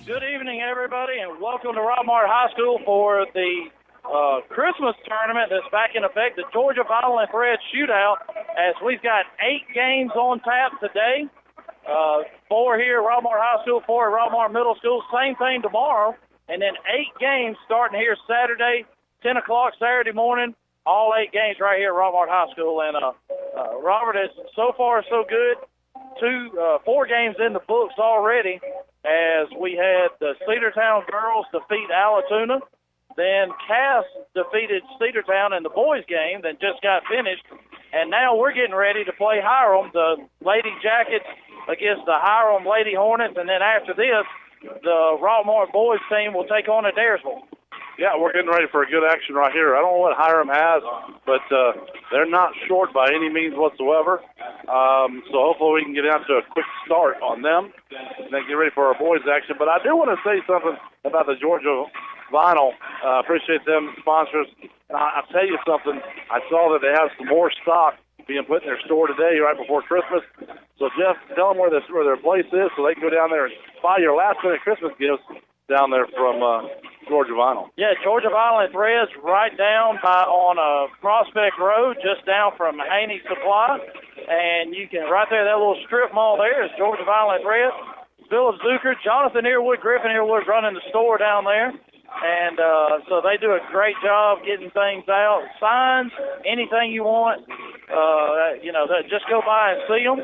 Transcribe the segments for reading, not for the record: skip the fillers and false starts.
Good evening, everybody, and welcome to Rockmart High School for the Christmas tournament that's back in effect, the Georgia Vinyl and Thread Shootout, as we've got 8 games on tap today. 4 here at Rockmart High School, 4 at Rockmart Middle School, same thing tomorrow, and then 8 games starting here Saturday, 10 o'clock Saturday morning, all 8 games right here at Rockmart High School. And Robert, is so far so good. 4 games in the books already, as we had the Cedartown girls defeat Allatoona. Then Cass defeated Cedartown in the boys game that just got finished. And now we're getting ready to play Hiram, the Lady Jackets against the Hiram Lady Hornets. And then after this, the Rockmart boys team will take on Adairsville. Yeah, we're getting ready for a good action right here. I don't know what Hiram has, but they're not short by any means whatsoever. So hopefully we can get out to a quick start on them and then get ready for our boys' action. But I do want to say something about the Georgia Vinyl. Appreciate them sponsors. I'll tell you something. I saw that they have some more stock being put in their store today right before Christmas. So, Jeff, tell them where their place is so they can go down there and buy your last-minute Christmas gifts down there from Georgia Vinyl. Yeah, Georgia Vinyl and Threads right down on Prospect Road, just down from Haney Supply. And you can, right there, that little strip mall there is Georgia Vinyl and Threads. Philip Zucker, Jonathan Earwood, Griffin Earwood running the store down there. And so they do a great job getting things out. Signs, anything you want, just go by and see them.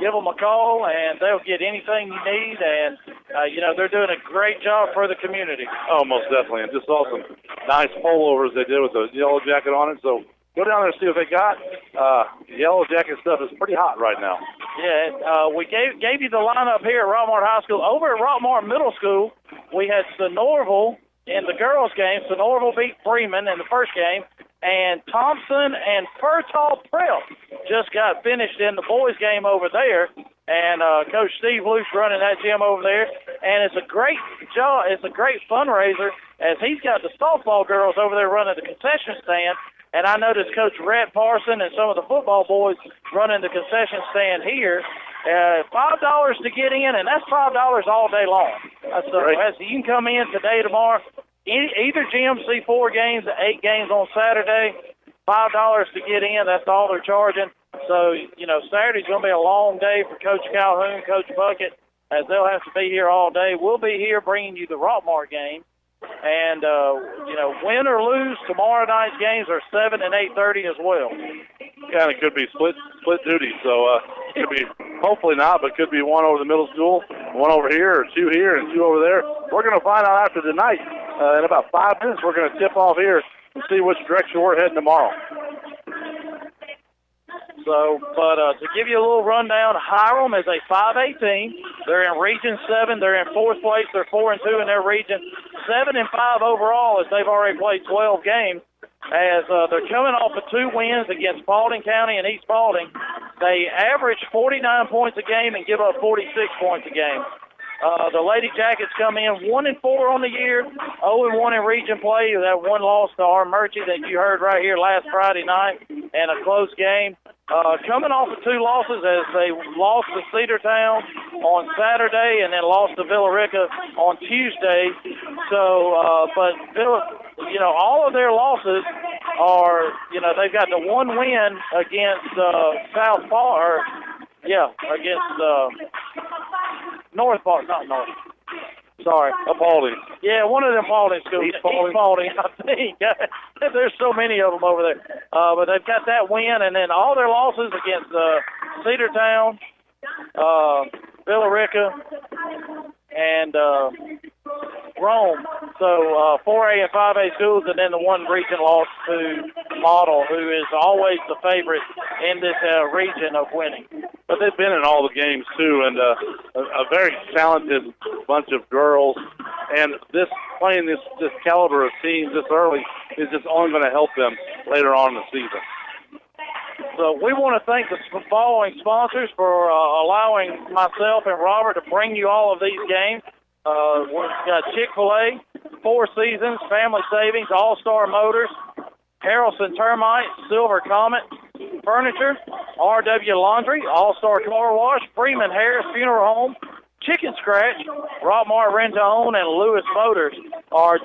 Give them a call, and they'll get anything you need. And, they're doing a great job for the community. Oh, most definitely. And just saw some nice pullovers they did with the yellow jacket on it. So go down there and see what they got. Yellow jacket stuff is pretty hot right now. Yeah, we gave you the lineup here at Rockmart High School. Over at Rockmart Middle School, we had Sonorville in the girls' game. Sonorville beat Freeman in the first game. And Thompson and Furtall Prep just got finished in the boys' game over there. And Coach Steve Luce running that gym over there. And it's a great job. It's a great fundraiser, as he's got the softball girls over there running the concession stand. And I noticed Coach Rhett Parson and some of the football boys running the concession stand here. $5 to get in, and that's $5 all day long. So you can come in today, tomorrow. Either gym, see 4 games, 8 games on Saturday, $5 to get in. That's all they're charging. So, Saturday's going to be a long day for Coach Calhoun, Coach Bucket, as they'll have to be here all day. We'll be here bringing you the Rockmart game. And, win or lose, tomorrow night's games are 7 and 8:30 as well. Yeah, and it could be split duty. So it could be, hopefully not, but could be one over the middle school, one over here, or 2 here and 2 over there. We're going to find out after tonight. In about 5 minutes, we're going to tip off here and see which direction we're heading tomorrow. So, to give you a little rundown, Hiram is a 5A team. They're in Region 7. They're in 4th place. They're 4-2 in their region. 7-5 overall, as they've already played 12 games. As they're coming off of 2 wins against Paulding County and East Paulding. They average 49 points a game and give up 46 points a game. The Lady Jackets come in 1-4 on the year, 0-1 in region play. That one loss to our Murchie that you heard right here last Friday night, and a close game. Coming off of 2 losses, as they lost to Cedartown on Saturday and then lost to Villarica on Tuesday. So, all of their losses are, they've got the 1 win against South Park, against North Park, not North. Sorry. Paulding. Yeah, one of them Paulding schools. East Paulding, I think. There's so many of them over there. But they've got that win, and then all their losses against Cedartown, Villarica, and Rome. So 4A and 5A schools, and then the one region loss to Model, who is always the favorite in this region of winning. But they've been in all the games, too, and a very talented bunch of girls. And playing this caliber of teams this early is just only going to help them later on in the season. So we want to thank the following sponsors for allowing myself and Robert to bring you all of these games. We've got Chick-fil-A, 4 Seasons, Family Savings, All-Star Motors, Harrelson Termite, Silver Comet Furniture, RW Laundry, All-Star Car Wash, Freeman Harris Funeral Home, Chicken Scratch, Rockmart Rent-to-Own, and Lewis Motors are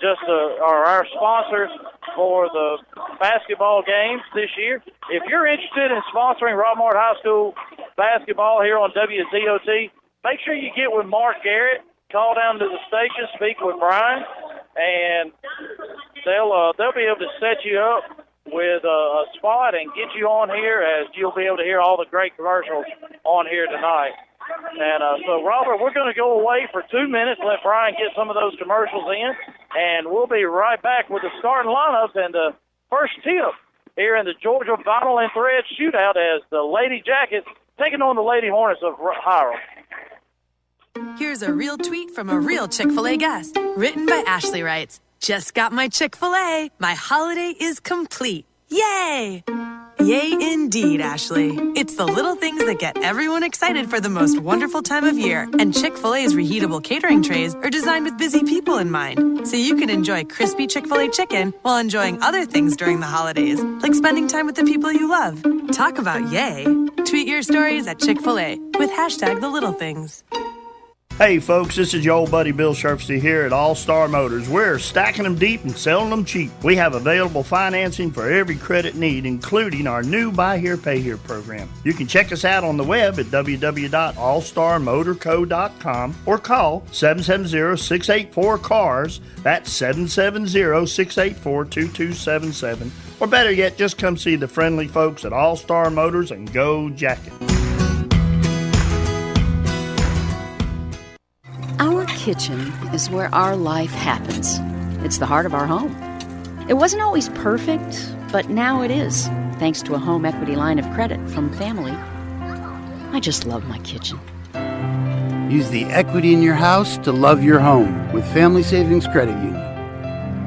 our sponsors for the basketball games this year. If you're interested in sponsoring Rockmart High School basketball here on WZOT, make sure you get with Mark Garrett. Call down to the station, speak with Brian, and they'll be able to set you up with a spot and get you on here, as you'll be able to hear all the great commercials on here tonight. And so, Robert, we're going to go away for 2 minutes, let Brian get some of those commercials in, and we'll be right back with the starting lineups and the first tip here in the Georgia Vinyl and Thread Shootout as the Lady Jackets taking on the Lady Hornets of Hiram. Here's a real tweet from a real Chick-fil-A guest. Written by Ashley writes, "Just got my Chick-fil-A. My holiday is complete. Yay!" Yay indeed, Ashley. It's the little things that get everyone excited for the most wonderful time of year. And Chick-fil-A's reheatable catering trays are designed with busy people in mind. So you can enjoy crispy Chick-fil-A chicken while enjoying other things during the holidays, like spending time with the people you love. Talk about yay. Tweet your stories at Chick-fil-A with #TheLittleThings. Hey folks, this is your old buddy Bill Sherfsey here at All Star Motors. We're stacking them deep and selling them cheap. We have available financing for every credit need, including our new Buy Here, Pay Here program. You can check us out on the web at www.allstarmotorco.com or call 770-684-CARS. That's 770-684-2277. Or better yet, just come see the friendly folks at All Star Motors and go Jacket. Our kitchen is where our life happens. It's the heart of our home. It wasn't always perfect, but now it is, thanks to a home equity line of credit from Family. I just love my kitchen. Use the equity in your house to love your home with Family Savings Credit Union.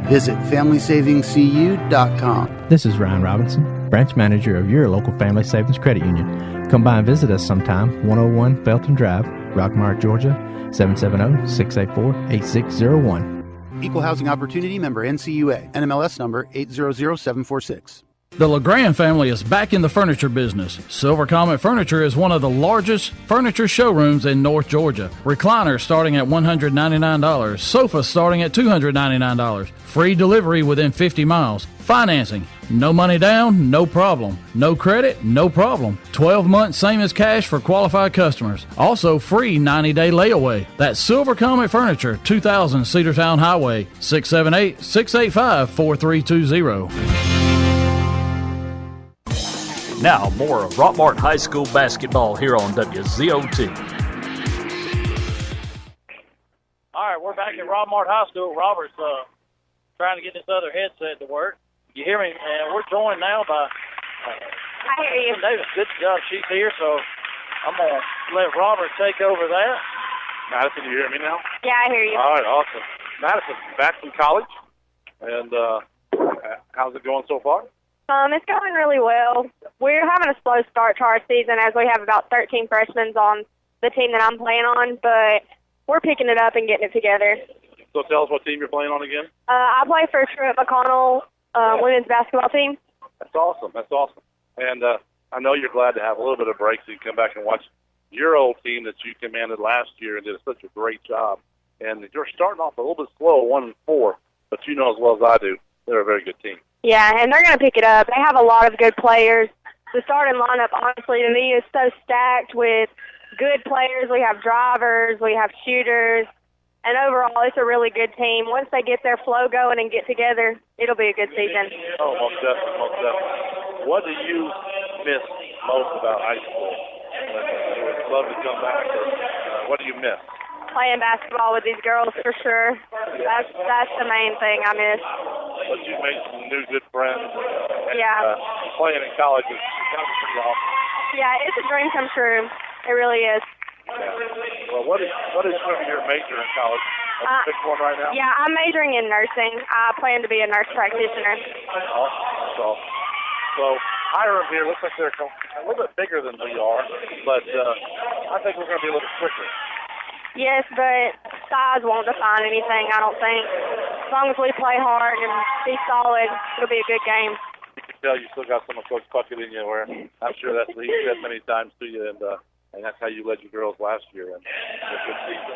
Visit FamilySavingsCU.com. This is Ryan Robinson, branch manager of your local Family Savings Credit Union. Come by and visit us sometime, 101 Felton Drive, Rockmart, Georgia, 770-684-8601. Equal Housing Opportunity member NCUA. NMLS number 800746. The LeGrand family is back in the furniture business. Silver Comet Furniture is one of the largest furniture showrooms in North Georgia. Recliners starting at $199. Sofas starting at $299. Free delivery within 50 miles. Financing. No money down, no problem. No credit, no problem. 12 months, same as cash for qualified customers. Also free 90-day layaway. That's Silver Comet Furniture, 2000 Cedartown Highway, 678-685-4320. Now, more of Rockmart High School basketball here on WZOT. All right, we're back at Rockmart High School. Robert's trying to get this other headset to work. You hear me? And we're joined now by I hear you. Davis. Good job. She's here, so I'm going to let Robert take over that. Madison, you hear me now? Yeah, I hear you. All right, awesome. Madison, back from college, and how's it going so far? It's going really well. We're having a slow start to our season as we have about 13 freshmen on the team that I'm playing on, but we're picking it up and getting it together. So tell us what team you're playing on again. I play for Truett McConnell women's basketball team. That's awesome. That's awesome. And I know you're glad to have a little bit of break so you can come back and watch your old team that you commanded last year and did such a great job. And you're starting off a little bit slow, 1-4, but you know as well as I do, they're a very good team. Yeah, and they're going to pick it up. They have a lot of good players. The starting lineup, honestly, to me, is so stacked with good players. We have drivers, we have shooters, and overall, it's a really good team. Once they get their flow going and get together, it'll be a good season. Oh, most definitely, most definitely. What do you miss most about high school? You would love to come back. What do you miss? Playing basketball with these girls, for sure. That's the main thing I miss. But you made some new good friends. And, yeah. Playing in college is kind of pretty awesome. Yeah, it's a dream come true. It really is. Yeah. Well, what is your major in college? Pick one right now? Yeah, I'm majoring in nursing. I plan to be a nurse practitioner. Awesome. So Hiram here looks like they're a little bit bigger than we are, but I think we're going to be a little bit quicker. Yes, but size won't define anything, I don't think. As long as we play hard and be solid, it'll be a good game. You can tell you still got some of Coach Puckett in you, where I'm sure that's what he said many times to you, and and that's how you led your girls last year. And it's a good season.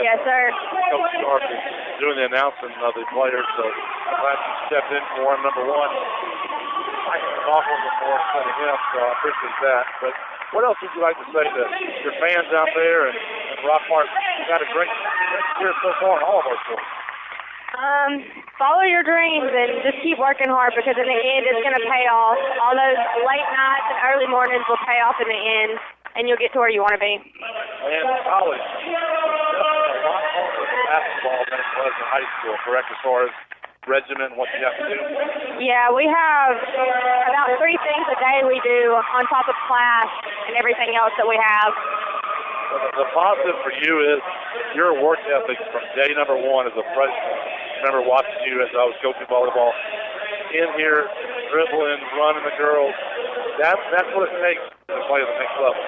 Yes, sir. Coach Stark is doing the announcing of the players, so I'm glad you stepped in for him, number one. I can talk a little bit more instead of him, so I appreciate that. But what else would you like to say to your fans out there and Rockmart? You've got a great year so far in all of our sports. Follow your dreams and just keep working hard, because in the end it's going to pay off. All those late nights and early mornings will pay off in the end, and you'll get to where you want to be. And college, definitely a lot harder basketball than it was in high school, correct, as far as regimen and what you have to do? Yeah, we have about 3 things a day we do on top of class and everything else that we have. The positive for you is your work ethic from day number one as a freshman. I remember watching you as I was coaching volleyball in here, dribbling, running the girls. That's what it takes to play at the next level.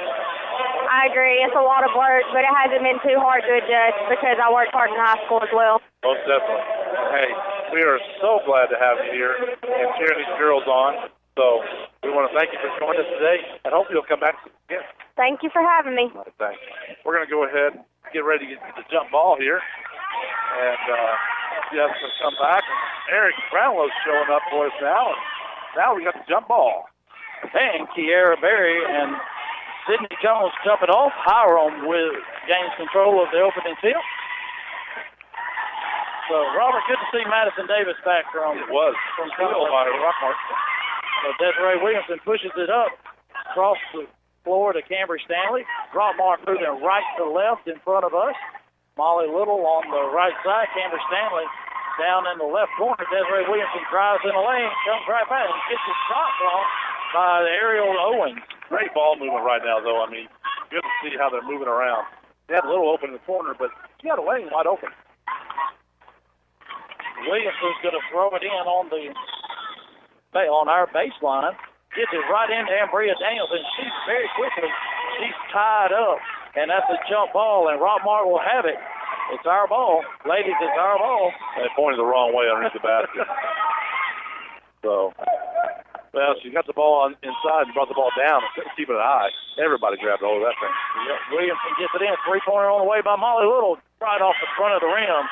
I agree. It's a lot of work, but it hasn't been too hard to adjust because I worked hard in high school as well. Most definitely. Hey, we are so glad to have you here and cheering these girls on. So we want to thank you for joining us today, and hope you'll come back again. Thank you for having me. Right, thanks. We're going to go ahead and get ready to get the jump ball here. And see how it's going to come back. And Eric Brownlow's showing up for us now. And now we got the jump ball. And Kiara Berry and Sydney Jones jumping off. Hiram gains control of the opening field. So, Robert, good to see Madison Davis back from school by Rockmart. So Desiree Williamson pushes it up across the floor to Cambry Stanley. Rockmart moving right to left in front of us. Molly Little on the right side. Cambry Stanley down in the left corner. Desiree Williamson drives in the lane, comes right back and gets his shot blocked by Ariel Owens. Great ball movement right now, though. I mean, good to see how they're moving around. They had a little open in the corner, but she had a lane wide open. Williamson's going to throw it in on our baseline. Gets it right into Ambria Daniels, and she's very quickly, she's tied up, and that's a jump ball, and Rockmart will have it. It's our ball. Ladies, it's our ball. They pointed the wrong way underneath the basket. So, well, she got the ball inside and brought the ball down and couldn't keep it high. Everybody grabbed hold of that thing. Yep. Williamson gets it in. Three-pointer on the way by Molly Little, right off the front of the rim.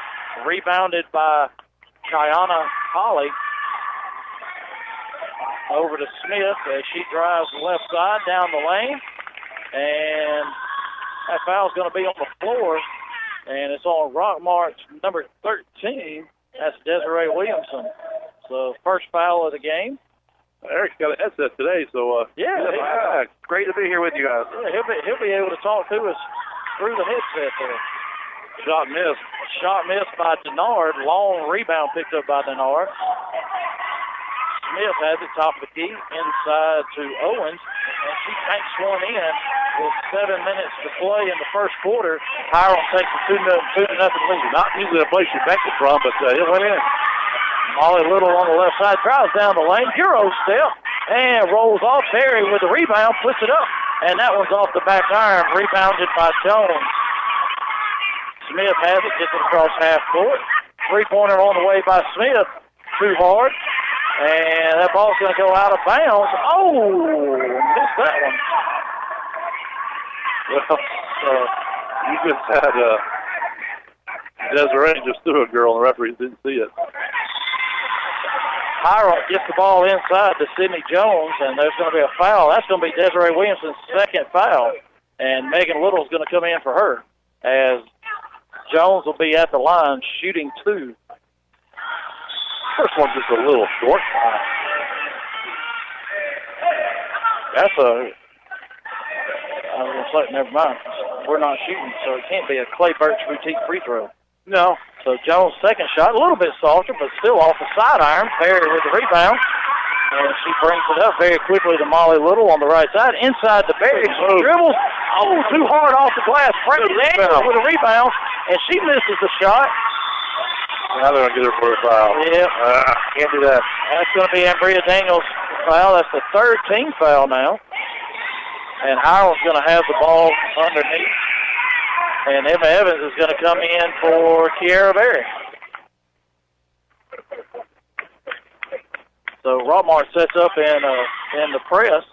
Rebounded by Kiana Holly. Over to Smith as she drives the left side down the lane. And that foul's going to be on the floor. And it's on Rockmart's number 13. That's Desiree Williamson. So first foul of the game. Eric's got a headset today, so yeah, great to be here with you guys. Yeah, he'll be able to talk to us through the headset there. Shot missed. Shot missed by Denard. Long rebound picked up by Denard. Smith has it top of the key inside to Owens, and she banks one in with 7 minutes to play in the first quarter. Hiram takes a 2-0 lead. Not usually a place you bank it from, but it went in. Molly Little on the left side drives down the lane, Euro step, and rolls off. Berry with the rebound, puts it up, and that one's off the back iron, rebounded by Jones. Smith has it, gets it across half court. Three-pointer on the way by Smith, too hard. And that ball's going to go out of bounds. Oh, missed that one. Well, you just had Desiree just threw a girl, and the referee didn't see it. Hiram gets the ball inside to Sydney Jones, and there's going to be a foul. That's going to be Desiree Williamson's second foul, and Megan Little's going to come in for her, as Jones will be at the line shooting two. First one's just a little short. That's I was going to say, never mind. We're not shooting, so it can't be a Clay Birch boutique free throw. No. So Jones' second shot, a little bit softer, but still off the side iron. Berry with the rebound. And she brings it up very quickly to Molly Little on the right side. Inside to Berry. She dribbles. Oh, too hard off the glass. Frankie Daniels with a rebound, and she misses the shot. Now they're going to get her for a foul. Yeah. Can't do that. That's going to be Ambria Daniels' foul. That's the third team foul now. And Hiram's going to have the ball underneath. And Emma Evans is going to come in for Kiara Berry. So Rockmart sets up in the press.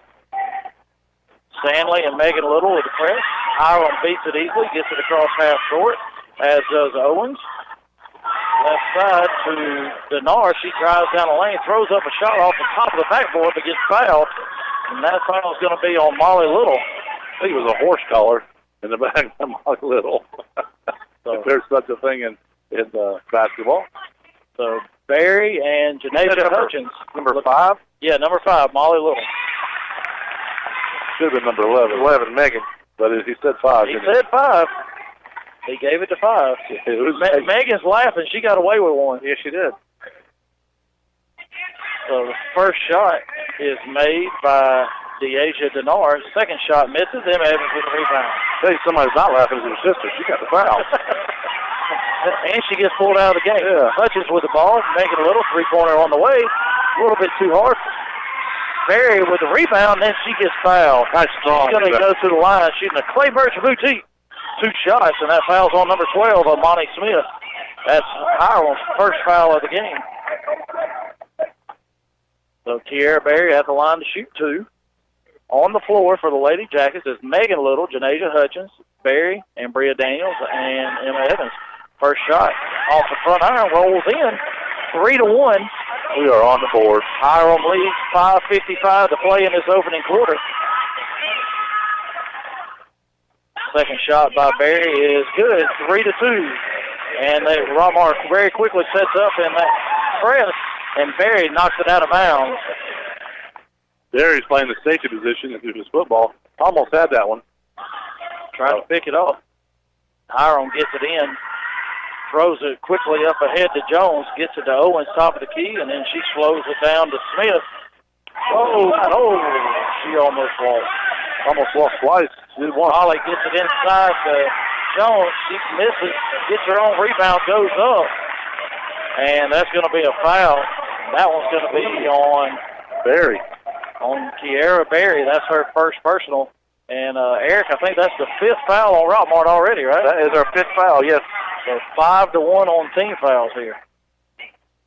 Stanley and Megan Little with the press. Hiram beats it easily, gets it across half court, as does Owens. Left side to Denard. She drives down the lane, throws up a shot off the top of the backboard, but gets fouled. And that foul is going to be on Molly Little. I think it was a horse collar in the back of Molly Little. So, if there's such a thing in basketball. So Barry and Janasia Hutchins. Number 5? Yeah, number 5, Molly Little. Should have been number 11, Megan. But he said 5. He said 5. He gave it to 5. Megan's laughing. She got away with one. Yes, she did. So the first shot is made by Deasia Denard. Second shot misses. Emma Evans with a rebound. Hey, somebody's not laughing at her sister. She got the foul. And she gets pulled out of the game. Yeah. Hutchins with the ball, making a little three-pointer on the way. A little bit too hard. Barry with the rebound, then she gets fouled. Nice strong. She's going to go to the line shooting a Clay Birch boutique. 2 shots, and that foul's on number 12 of Monty Smith. That's Hiram's first foul of the game. So Kiera Barry at the line to shoot 2. On the floor for the Lady Jackets is Megan Little, Janasia Hutchins, Barry, and Bria Daniels, and Emma Evans. First shot off the front iron, rolls in, 3-1. We are on the board. Hiram leads, 5:55 to play in this opening quarter. Second shot by Barry is good, 3-2. And Rockmart very quickly sets up in that press, and Barry knocks it out of bounds. Barry's playing the safety position in his football. Almost had that one. Trying to pick it off. Hiram gets it in, throws it quickly up ahead to Jones, gets it to Owens, top of the key, and then she slows it down to Smith. She almost lost. Almost lost twice. Holly gets it inside to Jones. She misses, gets her own rebound, goes up. And that's going to be a foul. That one's going to be on Barry. On Kiera Barry. That's her first personal. And, Eric, I think that's the 5th foul on Rockmart already, right? That is our 5th foul, yes. So 5-1 on team fouls here.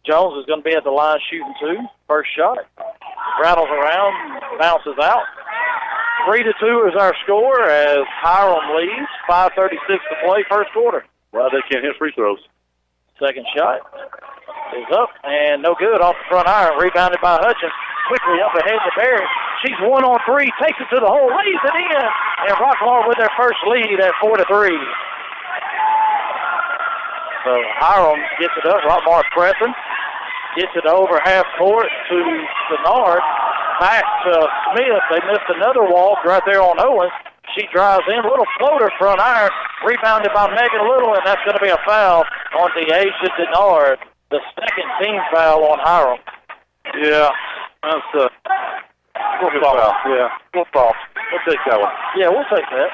Jones is going to be at the line shooting 2. First shot. Rattles around, bounces out. 3-2 is our score as Hiram leads. 5:36 to play, first quarter. Well, they can't hit free throws. Second shot is up and no good off the front iron. Rebounded by Hutchins. Quickly up ahead to Barry. She's 1 on 3, takes it to the hole, lays it in. And Rockmart with their first lead at 4-3. So Hiram gets it up. Rockmart pressing. Gets it over half court to Denard. Back to Smith. They missed another walk right there on Owens. She drives in. Little floater front iron. Rebounded by Megan Little, and that's going to be a foul on Deasia Denard. The second team foul on Hiram. Yeah. That's foul. Yeah. We'll take that one. Yeah, we'll take that.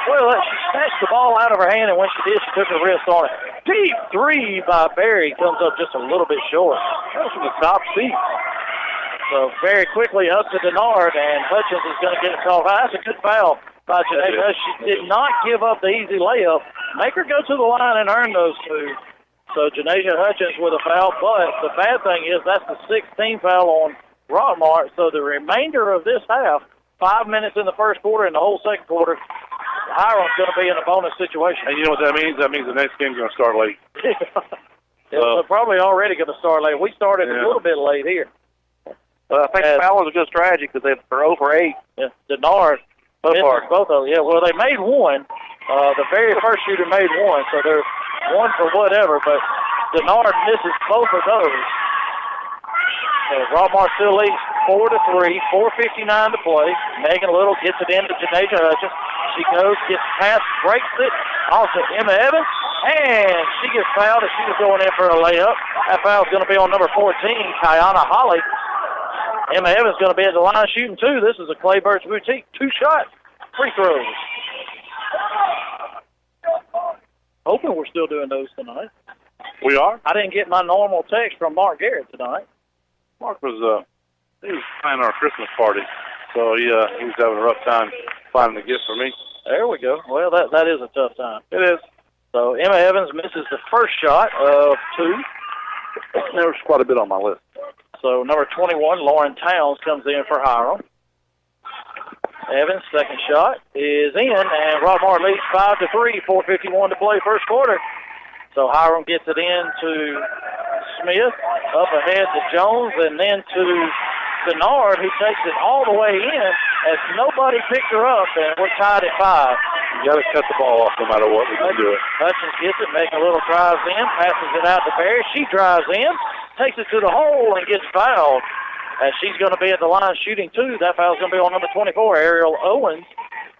Well, she snatched the ball out of her hand, and when she did, she took her wrist on it. Deep 3 by Barry comes up just a little bit short. That was from the top seat. So very quickly up to Denard, and Hutchins is going to get it called. That's a good foul by Janasia. She did not give up the easy layup. Make her go to the line and earn those 2. So Janasia Hutchins with a foul, but the bad thing is that's the 16th foul on Rockmart. So the remainder of this half, 5 minutes in the first quarter and the whole second quarter, Hiram's going to be in a bonus situation. And you know what that means? That means the next game's going to start late. It's probably already going to start late. We started a little bit late here. I think the foul was just tragic because they're 0 for 8. Yeah, Denard misses both of them. Yeah, well, they made one. The very first shooter made one, so they're 1 for whatever, but Denard misses both of those. So Rockmart still leads 4-3, 4:59 to play. Megan Little gets it into Janasia Hutchins. She goes, gets past, breaks it, off to Emma Evans, and she gets fouled as she was going in for a layup. That foul is going to be on number 14, Kiana Holly. Emma Evans is going to be at the line shooting 2. This is a Clay Birch boutique. 2 shots, free throws. Hoping we're still doing those tonight. We are? I didn't get my normal text from Mark Garrett tonight. Mark was he was planning our Christmas party, so he was having a rough time finding a gift for me. There we go. Well, that is a tough time. It is. So Emma Evans misses the first shot of 2. There was quite a bit on my list. So number 21, Lauren Towns, comes in for Hiram. Evans' second shot is in, and Rockmart leads 5-3, 4:51 to play first quarter. So Hiram gets it in to Smith, up ahead to Jones, and then to Denard, who takes it all the way in as nobody picked her up, and we're tied at 5. You got to cut the ball off no matter what we can do it. Hutchins gets it, making a little drives in, passes it out to Barry. She drives in, takes it to the hole, and gets fouled. As she's going to be at the line shooting 2. That foul's going to be on number 24, Ariel Owens.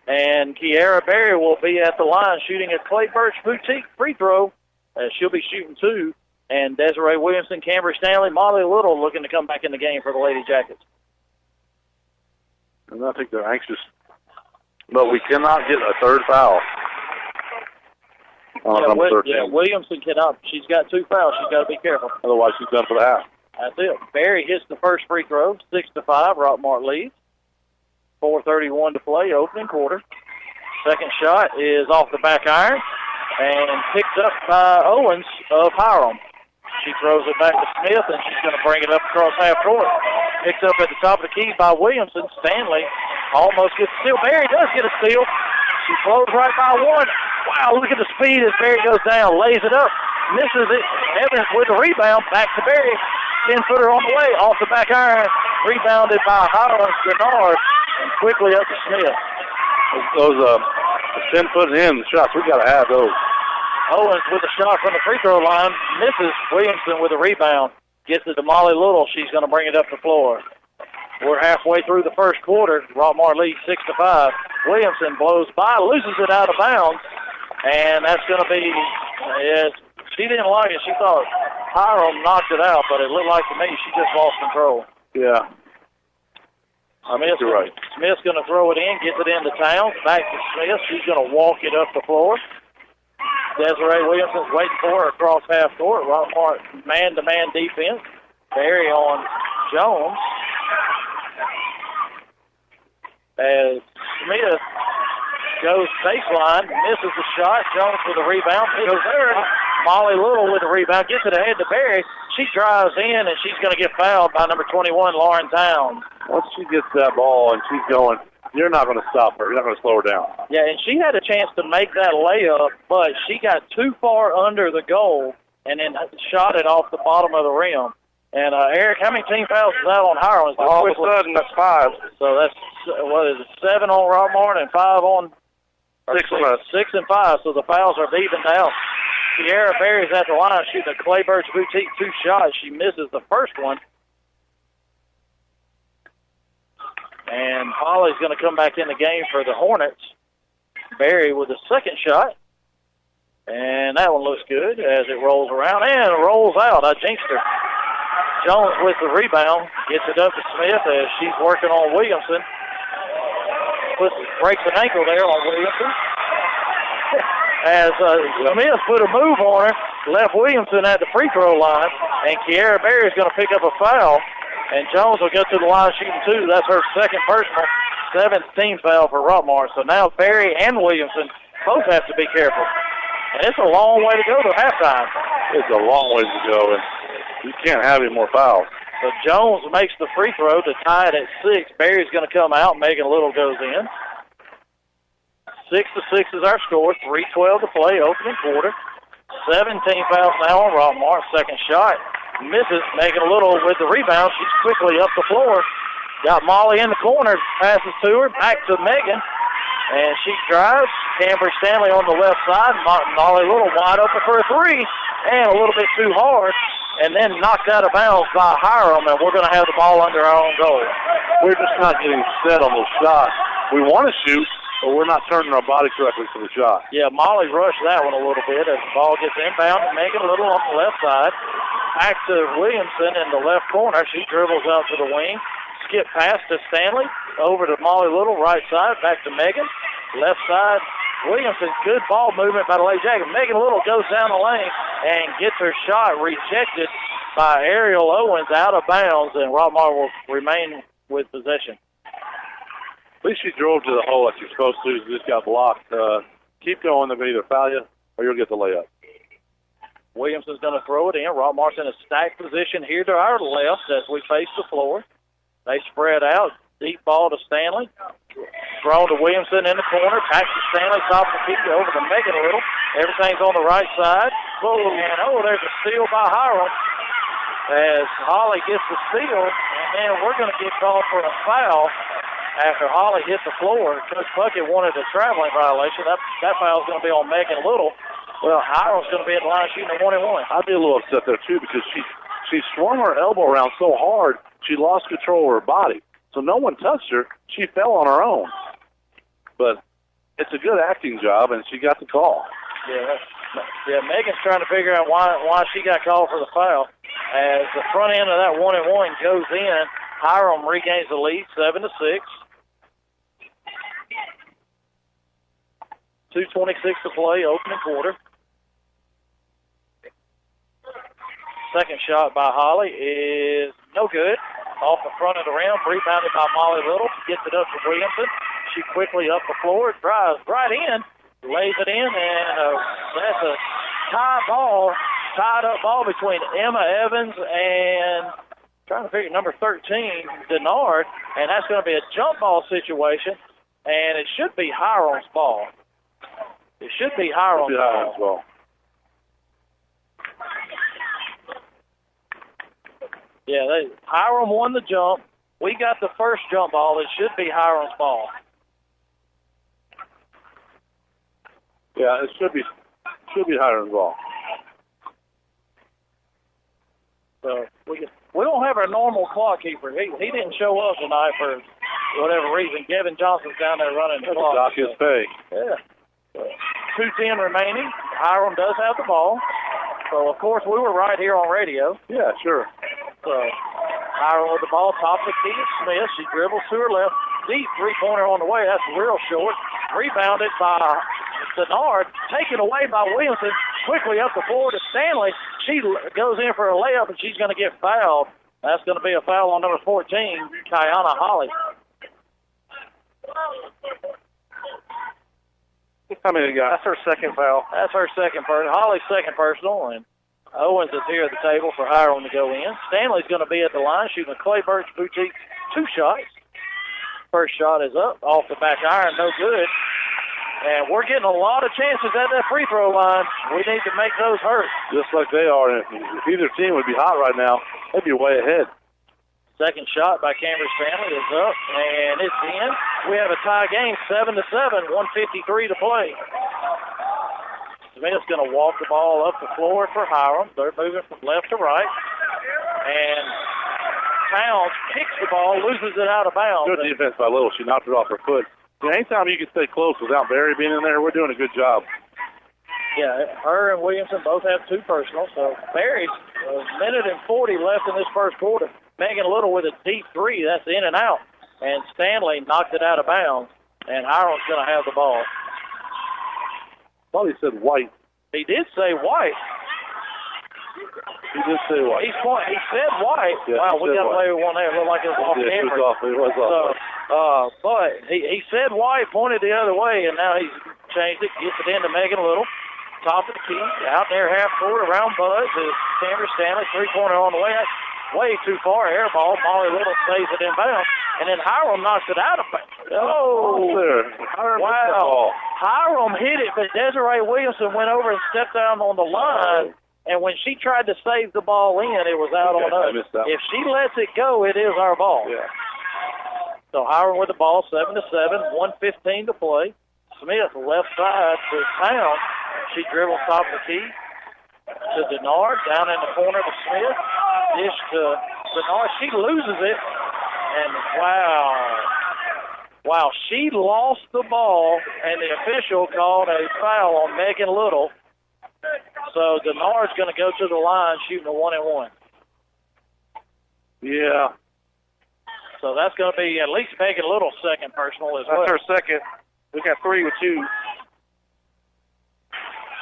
And Kiara Berry will be at the line shooting a Clay Birch Boutique free throw. She'll be shooting 2. And Desiree Williamson, Camber Stanley, Molly Little looking to come back in the game for the Lady Jackets. And I think they're anxious. But we cannot get a third foul. Number 13. Yeah, Williamson cannot. She's got 2 fouls. She's got to be careful. Otherwise, she's done for the half. That's it. Barry hits the first free throw, 6-5. Rockmart leads. 4:31 to play, opening quarter. Second shot is off the back iron and picked up by Owens of Hiram. She throws it back to Smith, and she's going to bring it up across half court. Picked up at the top of the key by Williamson. Stanley almost gets a steal. Barry does get a steal. She flows right by one. Wow, look at the speed as Barry goes down. Lays it up. Misses it. Evans with the rebound. Back to Barry. 10-footer on the way. Off the back iron. Rebounded by Hiram Denard. And quickly up to Smith. Those 10-foot in shots, we got to have those. Owens with a shot from the free throw line. Misses. Williamson with a rebound. Gets it to Molly Little. She's going to bring it up the floor. We're halfway through the first quarter. Rockmart leads 6-5. Williamson blows by, loses it out of bounds. And that's going to be, she didn't like it. She thought Hiram knocked it out, but it looked like to me she just lost control. Yeah. You're right. Smith's going to throw it in, gets it into Towns. Back to Smith. She's going to walk it up the floor. Desiree Williamson's waiting for her across half court. Rockmart man-to-man defense. Barry on Jones. As Smith goes baseline, misses the shot. Jones with a rebound. Goes there. Molly Little with a rebound. Gets it ahead to Barry. She drives in, and she's going to get fouled by number 21, Lauren Towns. Once she gets that ball and she's going, you're not going to stop her. You're not going to slow her down. Yeah, and she had a chance to make that layup, but she got too far under the goal and then shot it off the bottom of the rim. And, Eric, how many team fouls is that on Hiram? All of a sudden, that's 5. So that's, 7 on Rockmart and 5 on... 6 on us. 6 and 5, so the fouls are evened out. Sierra Berry's at the line shooting a Clay Birch Boutique 2 shots. She misses the first one. And Holly's going to come back in the game for the Hornets. Berry with the second shot. And that one looks good as it rolls around and rolls out. I jinxed her. Jones with the rebound. Gets it up to Smith as she's working on Williamson. Breaks an ankle there on Williamson. As Smith put a move on her, left Williamson at the free throw line, and Kiara Berry is going to pick up a foul. And Jones will go to the line shooting 2. That's her second personal, 7th team foul for Rockmart. So now Berry and Williamson both have to be careful. And it's a long way to go to halftime. It's a long way to go, and you can't have any more fouls. So Jones makes the free throw to tie it at 6. Berry's going to come out. Megan Little goes in. 6-6 is our score. 3:12 to play, opening quarter. 17 fouls now on Rockmart. Second shot. Misses. Megan Little with the rebound. She's quickly up the floor. Got Molly in the corner. Passes to her. Back to Megan. And she drives. Camber Stanley on the left side. Molly Little wide open for a 3. And a little bit too hard. And then knocked out of bounds by Hiram. And we're going to have the ball under our own goal. We're just not getting set on those shots. We want to shoot, but we're not turning our body correctly for the shot. Yeah, Molly rushed that one a little bit as the ball gets inbound. Megan Little on the left side. Back to Williamson in the left corner. She dribbles out to the wing. Skip pass to Stanley. Over to Molly Little, right side. Back to Megan. Left side, Williamson. Good ball movement by the Lady Jacket. Megan Little goes down the lane and gets her shot rejected by Ariel Owens out of bounds, and Rockmart will remain with possession. At least she drove to the hole like she's supposed to. She just got blocked. Keep going. They're going to either foul you or you'll get the layup. Williamson's going to throw it in. Rockmart's in a stacked position here to our left as we face the floor. They spread out. Deep ball to Stanley. Thrown to Williamson in the corner. Back to Stanley, top of the key, over to Megan a little. Everything's on the right side. And, there's a steal by Hiram as Holly gets the steal. And then we're going to get called for a foul after Holly hit the floor. Coach Puckett wanted a traveling violation. That foul's going to be on Megan Little. Well, Hiram's going to be at the line shooting a 1-and-1. I'd be a little upset there, too, because she swung her elbow around so hard, she lost control of her body. So no one touched her. She fell on her own. But it's a good acting job, and she got the call. Yeah, Megan's trying to figure out why she got called for the foul. As the front end of that 1-and-1 goes in, Hiram regains the lead, 7-6. 2:26 to play, opening quarter. Second shot by Holly is no good. Off the front of the rim, rebounded by Molly Little. Gets it up to Williamson. She quickly up the floor, drives right in, lays it in, and that's a tied up ball between Emma Evans and trying to figure number 13, Denard, and that's going to be a jump ball situation, and it should be Hiram's ball. It should be Hiram's ball. Yeah, Hiram won the jump. We got the first jump ball. It should be Hiram's ball. Yeah, it should be Hiram's ball. So we don't have our normal clock keeper. He didn't show up tonight for whatever reason. Kevin Johnson's down there running the clock. Dock his pay. Yeah. 2:10 remaining. Hiram does have the ball. So, of course, we were right here on radio. Yeah, sure. So, Hiram with the ball, top of the key. Smith, she dribbles to her left. Deep three-pointer on the way. That's real short. Rebounded by Denard. Taken away by Williamson. Quickly up the floor to Stanley. She goes in for a layup, and she's going to get fouled. That's going to be a foul on number 14, Kiana Holly. That's her second foul. That's her second personal. Holly's second personal, and Owens is here at the table for Hiram to go in. Stanley's going to be at the line shooting a Clay Birch Boutique 2 shots. First shot is up, off the back iron, no good. And we're getting a lot of chances at that free throw line. We need to make those hurt. Just like they are. If either team would be hot right now, they'd be way ahead. Second shot by Cambridge Stanley is up, and it's in. We have a tie game, 7-7, 1:53 to play. Smith's going to walk the ball up the floor for Hiram. They're moving from left to right. And Towns kicks the ball, loses it out of bounds. Good defense by Little. She knocked it off her foot. Anytime you can stay close without Barry being in there, we're doing a good job. Yeah, her and Williamson both have 2 personals. So Barry's a minute and 40 left in this first quarter. Megan Little with a deep 3. That's in and out. And Stanley knocked it out of bounds. And Hiram's going to have the ball. I thought he said white. He did say white. He did say white. He said white. Yeah, wow, we got away with one there. It looked like it was off camera. It was off. But he said white, pointed the other way, and now he's changed it, gets it into Megan Little. Top of the key, out there half court, around Buzz is Cambridge Stanley, 3-pointer on the way. That's way too far, air ball. Molly Little stays it in bounds, and then Hiram knocks it out of bounds. Oh, wow. Hiram hit it, but Desiree Williamson went over and stepped down on the line, and when she tried to save the ball in, it was out on us. If she lets it go, it is our ball. Yeah. So Hiram with the ball, 7-7, 1:15 to play. Smith left side to Towns. She dribbles top of the key to Denard, down in the corner to Smith. Dish to Denard. She loses it, and wow, she lost the ball, and the official called a foul on Megan Little. So Denard's going to go to the line shooting a 1-and-1. Yeah. So that's going to be at least Megan Little's second personal as well. That's her second. We got 3 with 2.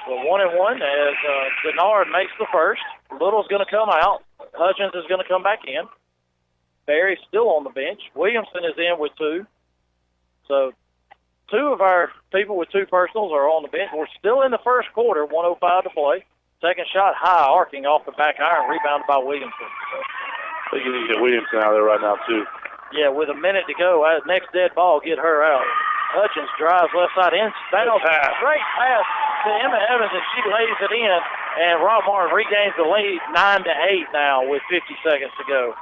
Well, 1-and-1 as Denard makes the first. Little's going to come out. Hutchins is going to come back in. Barry's still on the bench. Williamson is in with 2. So 2 of our people with 2 personals are on the bench. We're still in the first quarter, 1:05 to play. Second shot high, arcing off the back iron, rebounded by Williamson. I think you need to get Williamson out there right now, too. Yeah, with a minute to go, next dead ball, get her out. Hutchins drives left side in, bounce, straight pass to Emma Evans, and she lays it in. And Rockmart regains the lead 9-8 now with 50 seconds to go.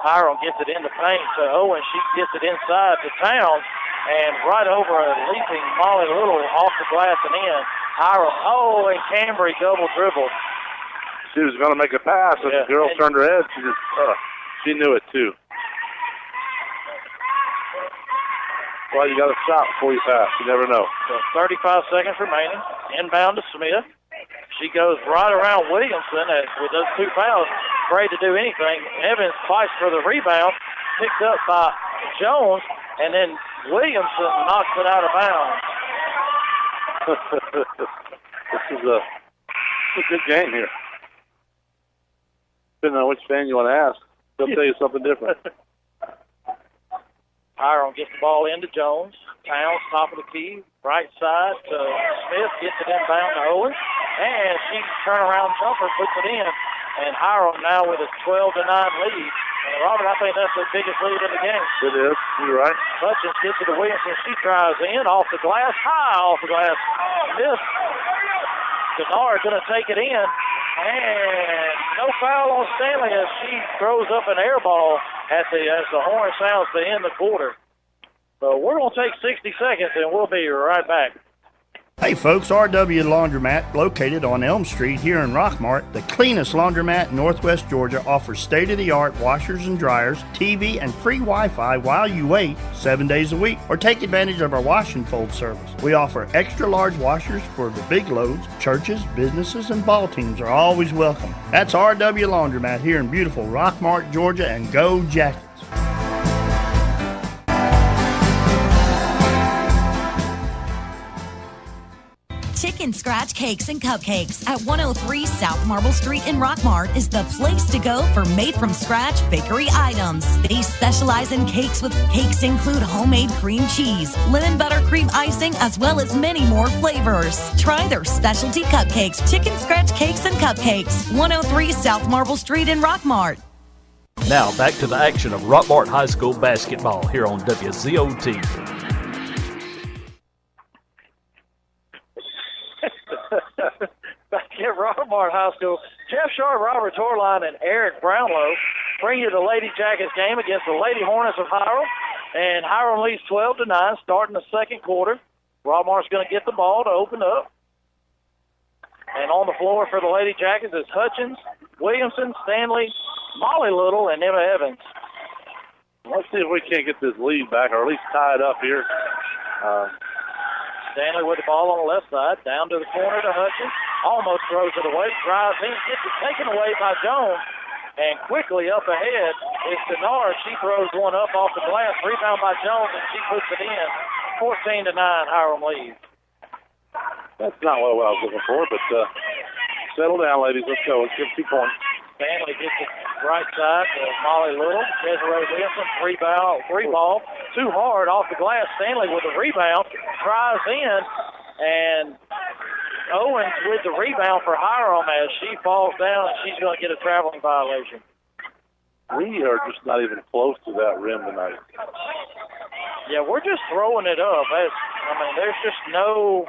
Hiram gets it in the paint to Owen. She gets it inside to Towns, and right over a leaping Molly Little off the glass and in. Hiram, and Cambry double dribbled. She was going to make a pass, and the girl turned her head. She knew it, too. Well, you got to stop before you pass. You never know. So 35 seconds remaining. Inbound to Smith. She goes right around Williamson with those two fouls. Afraid to do anything. Evans fights for the rebound. Picked up by Jones, and then Williamson knocks it out of bounds. This is a good game here. Depending on which fan you want to ask, they'll tell you something different. Hiram gets the ball into Jones. Towns, top of the key, right side to Smith, gets it inbound to Owen. And she turnaround jumper, puts it in. And Hiram now with a 12-9 lead. And Robert, I think that's the biggest lead in the game. It is. You're right. Hutchins gets it to Williamson. She drives in off the glass, high off the glass. Miss. Denard going to take it in. And no foul on Stanley as she throws up an air ball as the horn sounds to end the quarter. So we're going to take 60 seconds, and we'll be right back. Hey folks, RW Laundromat, located on Elm Street here in Rockmart, the cleanest laundromat in Northwest Georgia, offers state-of-the-art washers and dryers, TV, and free Wi-Fi while you wait 7 days a week, or take advantage of our wash and fold service. We offer extra large washers for the big loads. Churches, businesses, and ball teams are always welcome. That's RW Laundromat here in beautiful Rockmart, Georgia, and go Jackets. Chicken Scratch Cakes and Cupcakes at 103 South Marble Street in Rockmart is the place to go for made-from-scratch bakery items. They specialize in cakes cakes include homemade cream cheese, lemon buttercream icing, as well as many more flavors. Try their specialty cupcakes, Chicken Scratch Cakes and Cupcakes, 103 South Marble Street in Rockmart. Now back to the action of Rockmart High School basketball here on WZOT. Back at Rockmart High School, Jeff Sharp, Robert Torline, and Eric Brownlow bring you the Lady Jackets game against the Lady Hornets of Hiram. And Hiram leads 12-9, starting the second quarter. Rockmart's going to get the ball to open up. And on the floor for the Lady Jackets is Hutchins, Williamson, Stanley, Molly Little, and Emma Evans. Let's see if we can't get this lead back, or at least tie it up here. Stanley with the ball on the left side, down to the corner to Hutchins. Almost throws it away, drives in, gets it taken away by Jones. And quickly up ahead is Denard. She throws one up off the glass, rebound by Jones, and she puts it in. 14-9, Hiram leads. That's not what I was looking for, but settle down, ladies. Let's go. Let's get 2 points. Stanley gets it right side to Molly Little. Desiree Wilson, three ball, too hard off the glass. Stanley with the rebound, drives in, and Owens with the rebound for Hiram as she falls down, and she's going to get a traveling violation. We are just not even close to that rim tonight. Yeah, we're just throwing it up. There's just no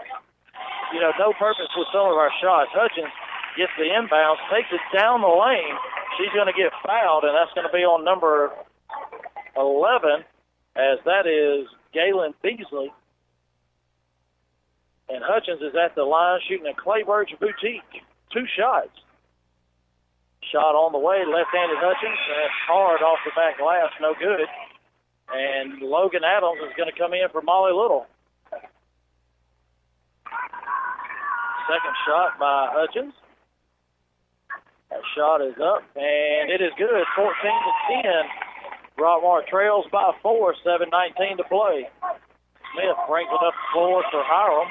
purpose with some of our shots. Hutchins gets the inbounds, takes it down the lane. She's going to get fouled, and that's going to be on number 11, as that is Galen Beasley. And Hutchins is at the line shooting a Clayburgh Boutique. 2 shots. Shot on the way, left-handed Hutchins. That's hard off the back glass, no good. And Logan Adams is going to come in for Molly Little. Second shot by Hutchins. That shot is up, and it is good. 14-10. Rockmart trails by 4, 7:19 to play. Smith brings it up the floor for Hiram.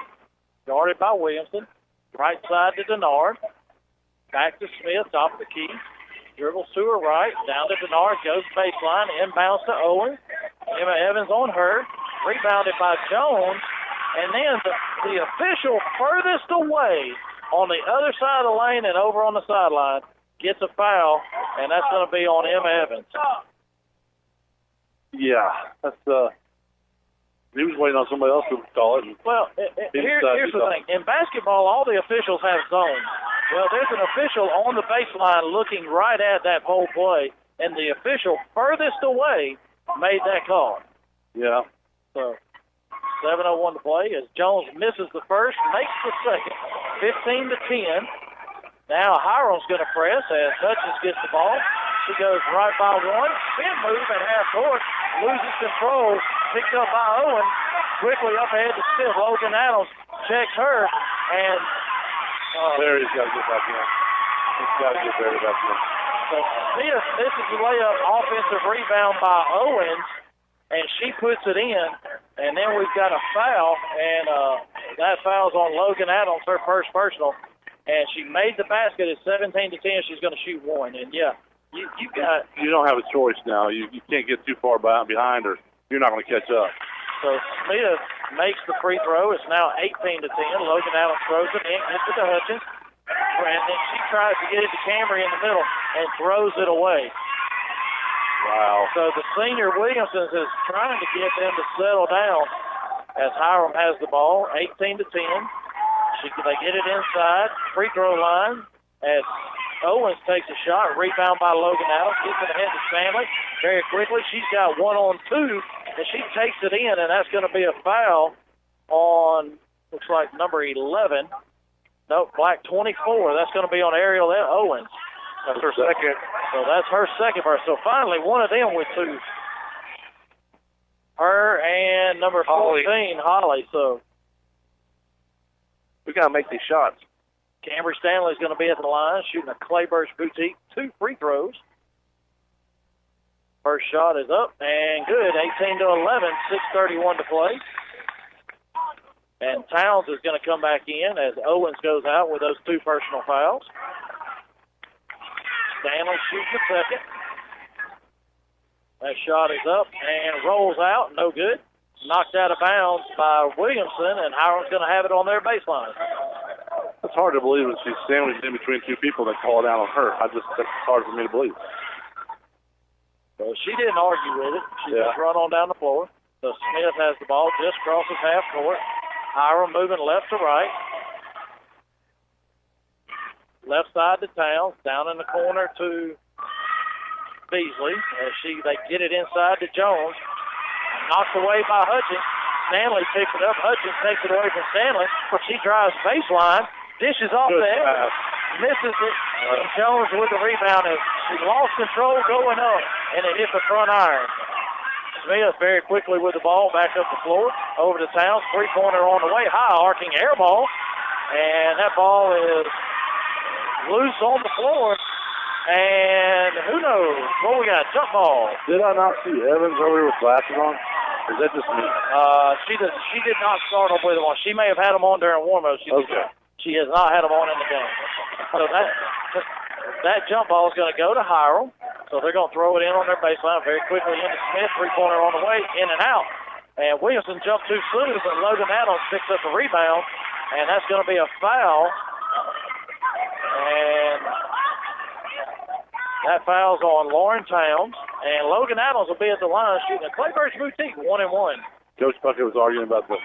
Guarded by Williamson. Right side to Denard. Back to Smith, top of the key. Dribbles to her right. Down to Denard. Goes baseline. Inbounds to Owen. Emma Evans on her. Rebounded by Jones. And then the official furthest away on the other side of the lane and over on the sideline gets a foul and that's going to be on Emma Evans. Yeah, that's he was waiting on somebody else to call it. Well, here's the thing. In basketball, all the officials have zones. Well, there's an official on the baseline looking right at that pole play, and the official furthest away made that call. Yeah. So 7:01 to play as Jones misses the first, makes the second, 15-10. Now Hiram's going to press as Hutchins gets the ball. She goes right by one, spin move at half court, loses control, picked up by Owen, quickly up ahead to Smith. Logan Adams checks her, and Barry's got to get back in. He's got to get Barry back in. So Smith misses the layup, offensive rebound by Owens, and she puts it in. And then we've got a foul, and that foul's on Logan Adams, her first personal. And she made the basket at 17-10. She's going to shoot one. And, yeah, you don't have a choice now. You can't get too far behind her. You're not going to catch up. So Smith makes the free throw. It's now 18-10. Logan Adams throws it in, gets it to Hutchins. And then she tries to get it to Camry in the middle and throws it away. Wow. So the senior Williamson is trying to get them to settle down as Hiram has the ball, 18-10. They get it inside, free throw line as Owens takes a shot, rebound by Logan Adams, gets it ahead to Stanley very quickly. She's got 1-on-2, and she takes it in, and that's going to be a foul on, looks like number 11. No, black 24. That's going to be on Ariel Owens. That's her second. So that's her second verse. So finally, one of them with two. Her and number 14, Holly. So we got to make these shots. Camry Stanley's going to be at the line, shooting a Clayburst Boutique, 2 free throws. First shot is up and good, 18-11, 6:31 to play. And Towns is going to come back in as Owens goes out with those 2 personal fouls. Stanley shoots the second. That shot is up and rolls out, no good. Knocked out of bounds by Williamson, and Hiram's going to have it on their baseline. It's hard to believe when she's sandwiched in between 2 people that call it out on her. That's hard for me to believe. So she didn't argue with it. She just run on down the floor. So Smith has the ball, just crosses half court. Hiram moving left to right. Left side to Towns, down in the corner to Beasley. As they get it inside to Jones. Knocked away by Hutchins. Stanley picks it up. Hutchins takes it away from Stanley. She drives baseline. Dishes off the head. Misses it. And Jones with the rebound. As she lost control going up. And it hit the front iron. Smith very quickly with the ball. Back up the floor. Over to Towns. 3-pointer on the way. High arcing air ball. And that ball is loose on the floor. And who knows? What we got? Jump ball. Did I not see Evans earlier with glasses on? Is that just me? She did not start off with them on. She may have had them on during warm-up. She has not had them on in the game. So that jump ball is going to go to Hiram. So they're going to throw it in on their baseline very quickly into Smith. 3-pointer on the way, in and out. And Williamson jumped too soon, but Logan Adams picks up the rebound. And that's going to be a foul. And that foul's on Lauren Towns, and Logan Adams will be at the line shooting a Clayburst Boutique 1-1. Coach Puckett was arguing about the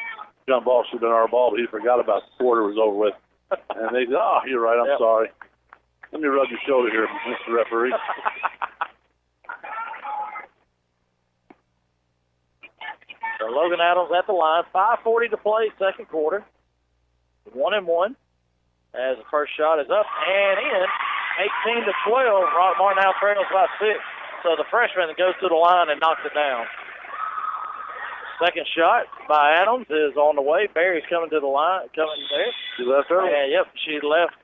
jump ball should have been our ball, but he forgot about the quarter was over with. And they said, you're right, I'm sorry. Let me rub your shoulder here, Mr. Referee. So Logan Adams at the line, 5:40 to play, second quarter. 1-1 as the first shot is up and in. 18-12, Rockmart now trails by 6. So the freshman goes to the line and knocks it down. Second shot by Adams is on the way. Barry's coming to the line, coming there. She left early? Yeah, she left.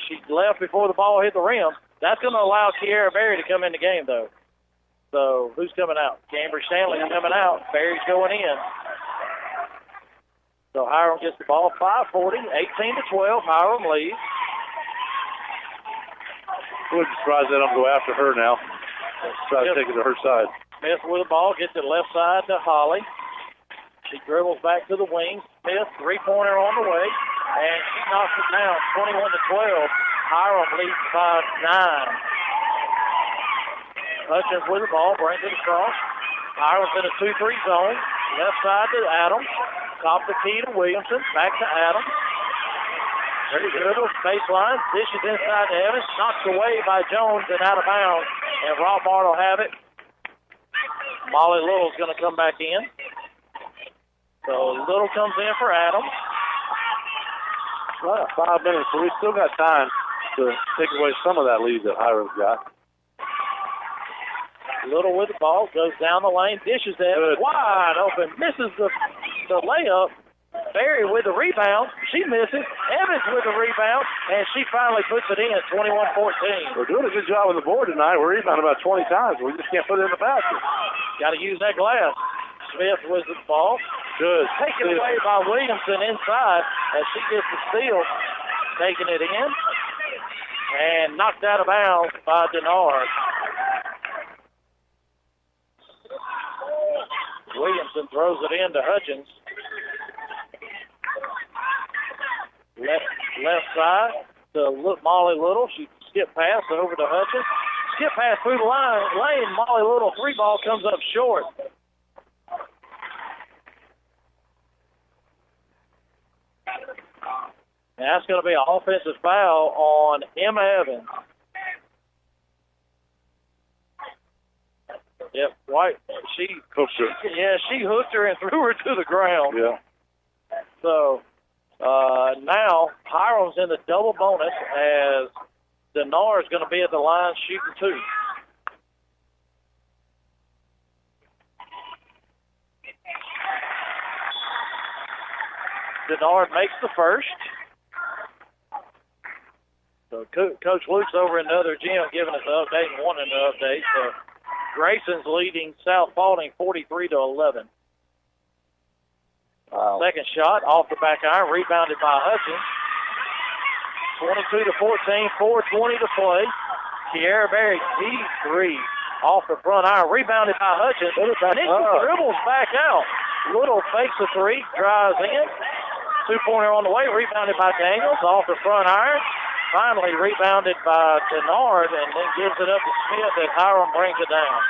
She left before the ball hit the rim. That's going to allow Kiara Barry to come in the game, though. So who's coming out? Camry Stanley's coming out. Barry's going in. So Hiram gets the ball. 5:40, 18-12. Hiram leads. I wouldn't be surprised they don't go after her now. Try to take it to her side. Smith with the ball, gets it left side to Holly. She dribbles back to the wing. Smith, 3-pointer on the way. And she knocks it down, 21-12. Hiram leads by 9. Hutchins with the ball, brings it across. Hiram's in a 2-3 zone. Left side to Adams. Top the key to Williamson. Back to Adams. Very good. Baseline. Dishes inside to Evans. Knocked away by Jones and out of bounds. And Rockmart will have it. Molly Little's going to come back in. So Little comes in for Adams. Well, 5 minutes, so we still got time to take away some of that lead that Hiram's got. Little with the ball, goes down the lane, dishes it wide open, misses the layup. Barry with the rebound, she misses. Evans with the rebound, and she finally puts it in, 21-14. We're doing a good job on the board tonight. We're rebounding about 20 times. We just can't put it in the basket. Got to use that glass. Smith with the ball. Good. Taken away by Williamson inside as she gets the steal, taking it in, and knocked out of bounds by Denard. Williamson throws it in to Hutchins. Left side to Molly Little. She skipped past over to Hutchins. Skip pass through the lane. Molly Little 3-ball comes up short. And that's going to be an offensive foul on Emma Evans. Yep, White. She hooked her. Yeah, she hooked her and threw her to the ground. Yeah. So now Hiram's in the double bonus as Denard is going to be at the line shooting 2. Denard makes the first. So Coach Luke's over in the other gym giving us an update and wanting an update. So Grayson's leading South Paulding 43-11. Wow. Second shot off the back iron, rebounded by Hutchins. 22-14, 4:20 to play. Kiara Berry, deep 3 off the front iron, rebounded by Hutchins. And then she dribbles back out. Little fakes a 3, drives in. 2-pointer on the way, rebounded by Daniels off the front iron. Finally rebounded by Denard and then gives it up to Smith as Hiram brings it down.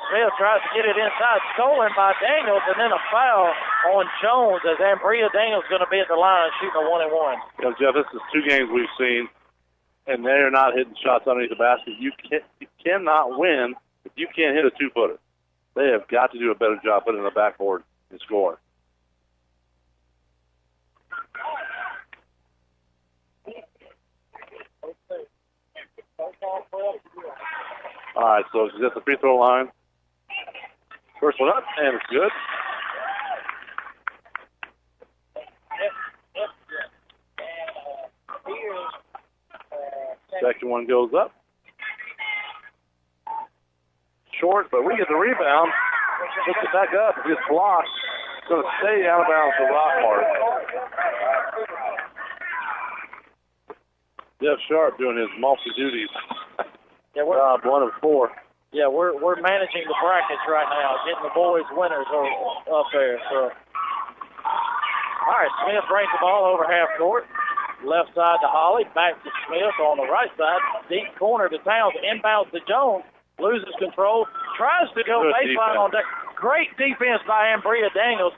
Smith tries to get it inside, stolen by Daniels, and then a foul on Jones as Ambria Daniels is going to be at the line shooting a 1-and-1. You know, Jeff, this is 2 games we've seen, and they're not hitting shots underneath the basket. You cannot win if you can't hit a 2-footer. They have got to do a better job putting it in the backboard and scoring. All right, so she's at the free throw line. First one up, and it's good. Second one goes up. Short, but we get the rebound. Puts it back up. It gets blocked. It's going to stay out of bounds for Rockmart. Jeff Sharp doing his multi-duties. Yeah, 1 of 4. Yeah, we're managing the brackets right now, getting the boys winners up there. So, all right, Smith brings the ball over half court. Left side to Holly, back to Smith on the right side. Deep corner to Towns, inbounds to Jones. Loses control, tries to go baseline on deck. Great defense by Ambria Daniels.